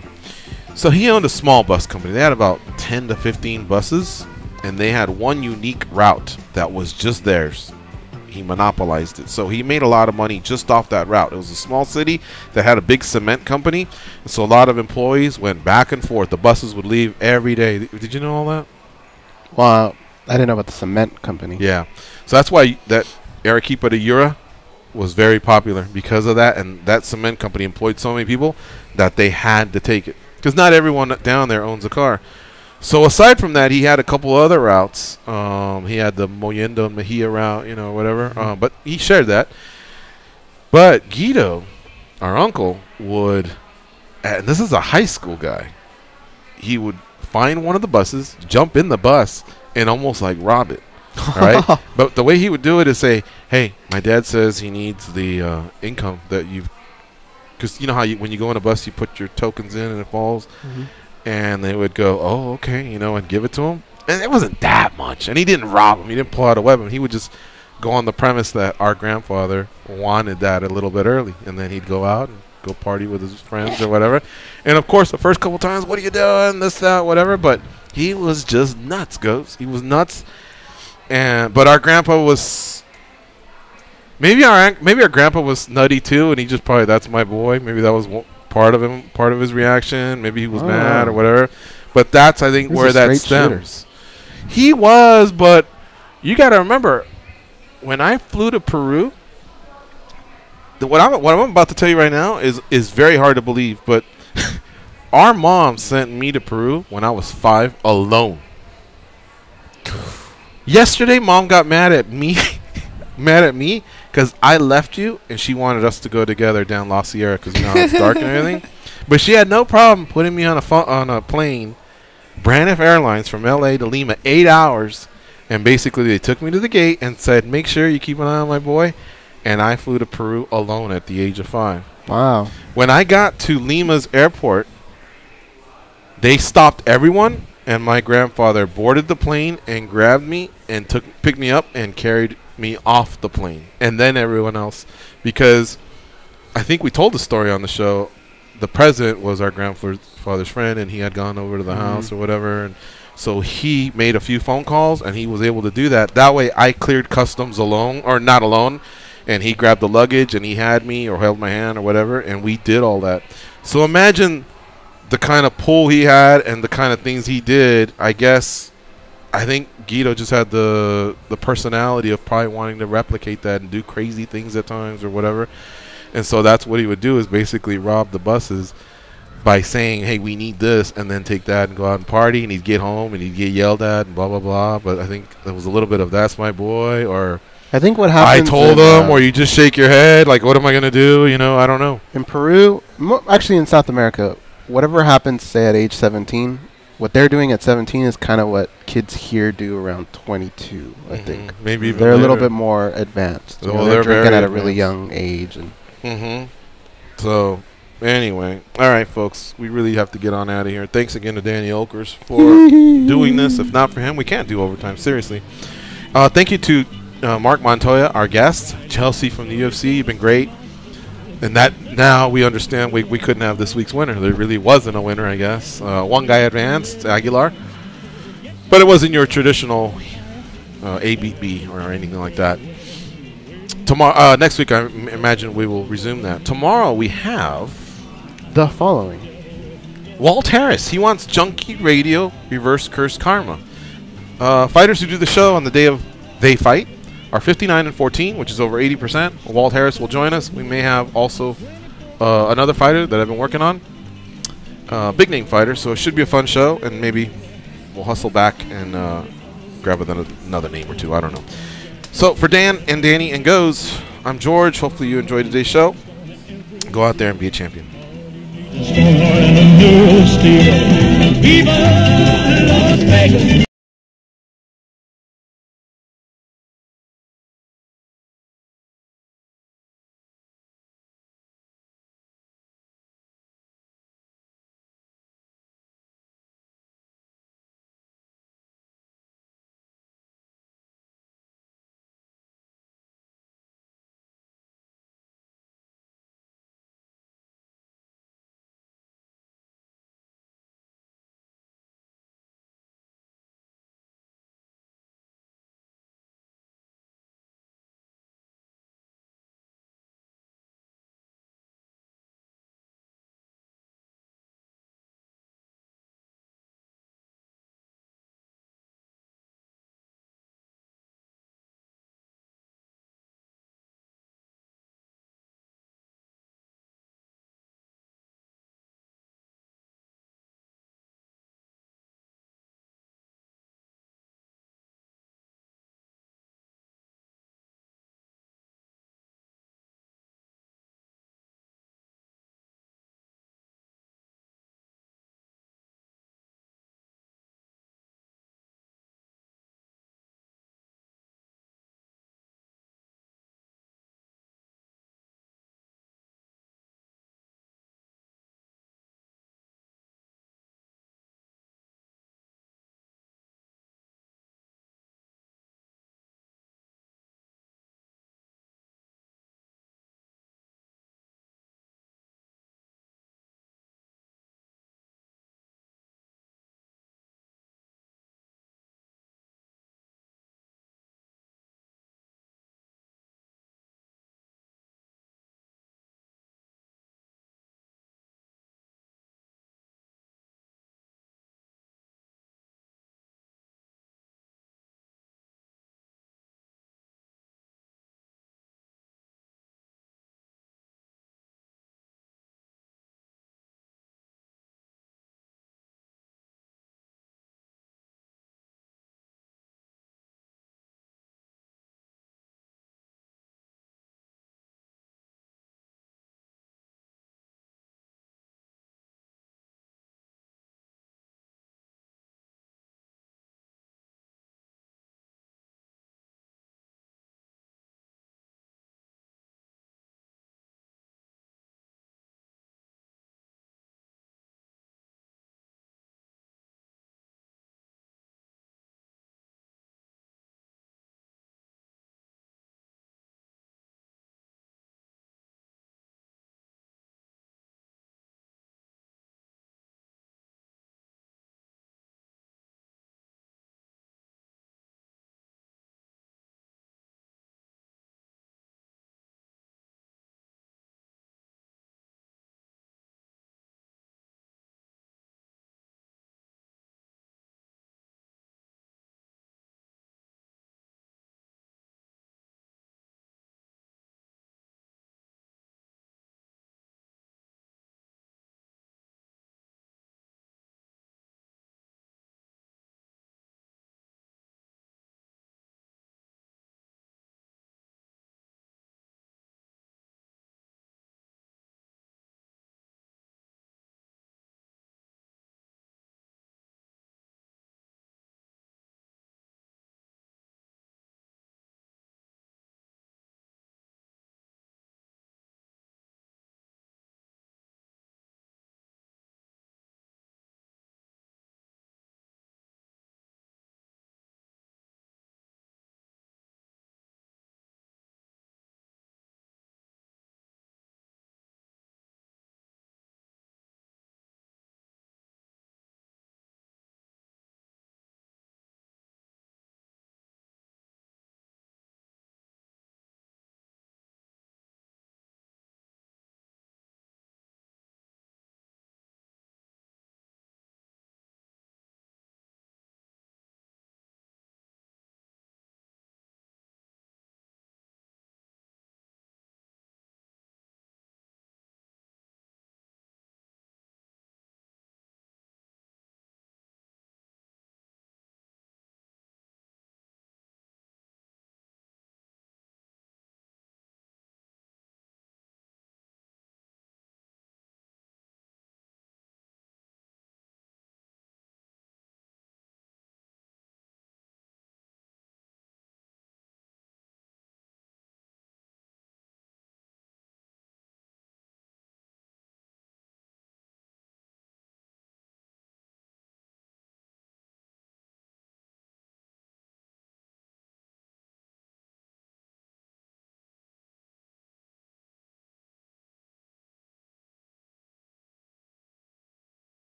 D: So he owned a small bus company. They had about 10 to 15 buses, and they had one unique route that was just theirs. He monopolized it. So he made a lot of money just off that route. It was a small city that had a big cement company, and so a lot of employees went back and forth. The buses would leave every day. Did you know all that?
A: Well, I didn't know about the cement company.
D: Yeah. So that's why that Arequipa de Yura was very popular because of that, and that cement company employed so many people that they had to take it. Because not everyone down there owns a car. So aside from that, he had a couple other routes. He had the Mollendo Mejia route, whatever. But he shared that. But Guido, our uncle, would, and this is a high school guy, he would find one of the buses, jump in the bus, and almost like rob it. All right. But the way he would do it is say, hey, my dad says he needs the income that you've, because you know how when you go on a bus, you put your tokens in and it falls. Mm-hmm. And they would go, oh, okay, and give it to him. And it wasn't that much. And he didn't rob him. He didn't pull out a weapon. He would just go on the premise that our grandfather wanted that a little bit early. And then he'd go out and go party with his friends or whatever. And, of course, the first couple times, what are you doing, this, that, whatever. But he was just nuts, Ghost. He was nuts. But our grandpa was... Maybe our grandpa was nutty, too. And he just probably, that's my boy. Maybe that was... part of his reaction. Maybe he was mad or whatever. But that's, I think, where that stems. He was, but you got to remember, when I flew to Peru, what I'm about to tell you right now is very hard to believe, but our mom sent me to Peru when I was 5 alone. Yesterday, Mom got mad at me. Because I left you, and she wanted us to go together down La Sierra because it's dark and everything. But she had no problem putting me on a plane, Braniff Airlines from L.A. to Lima, 8 hours. And basically they took me to the gate and said, make sure you keep an eye on my boy. And I flew to Peru alone at the age of 5.
A: Wow.
D: When I got to Lima's airport, they stopped everyone, and my grandfather boarded the plane and grabbed me and picked me up and carried me off the plane, and then everyone else, because I think we told the story on the show. The president was our grandfather's friend, and he had gone over to the house or whatever, and so he made a few phone calls, and he was able to do that. That way, I cleared customs alone, or not alone, and he grabbed the luggage, and he had me or held my hand or whatever, and we did all that. So imagine the kind of pull he had and the kind of things he did. I think Guido just had the personality of probably wanting to replicate that and do crazy things at times or whatever. And so that's what he would do, is basically rob the buses by saying, hey, we need this, and then take that and go out and party, and he'd get home and he'd get yelled at and blah, blah, blah. But I think there was a little bit of that's my boy, or
A: I think what happens,
D: I told him, or you just shake your head like, what am I going to do? I don't know.
A: In Peru, actually in South America, whatever happens, say at age 17, what they're doing at 17 is kind of what kids here do around 22. I think
D: maybe even
A: they're a little
D: later.
A: bit more advanced.
D: Well,
A: they're
D: they're
A: drinking
D: very
A: at a really
D: advanced.
A: young age, and
D: So, anyway, all right, folks, we really have to get on out of here. Thanks again to Danny Okers for doing this. If not for him, we can't do overtime. Seriously. Thank you to Marc Montoya, our guest, Chelsea from the UFC. You've been great. And that now we understand we couldn't have this week's winner. There really wasn't a winner, I guess. One guy advanced, Aguilar. But it wasn't your traditional A beat B or anything like that. Tomorrow, next week, I imagine we will resume that. Tomorrow we have
A: the following.
D: Walt Harris. He wants Junkie Radio Reverse Curse Karma. Fighters who do the show on the day of they fight are 59-14, which is over 80%. Walt Harris will join us. We may have also another fighter that I've been working on. Big name fighter, so it should be a fun show, and maybe we'll hustle back and grab another name or two. I don't know. So for Dan and Danny and Goes, I'm George. Hopefully you enjoyed today's show. Go out there and be a champion.
H: Viva Las Vegas.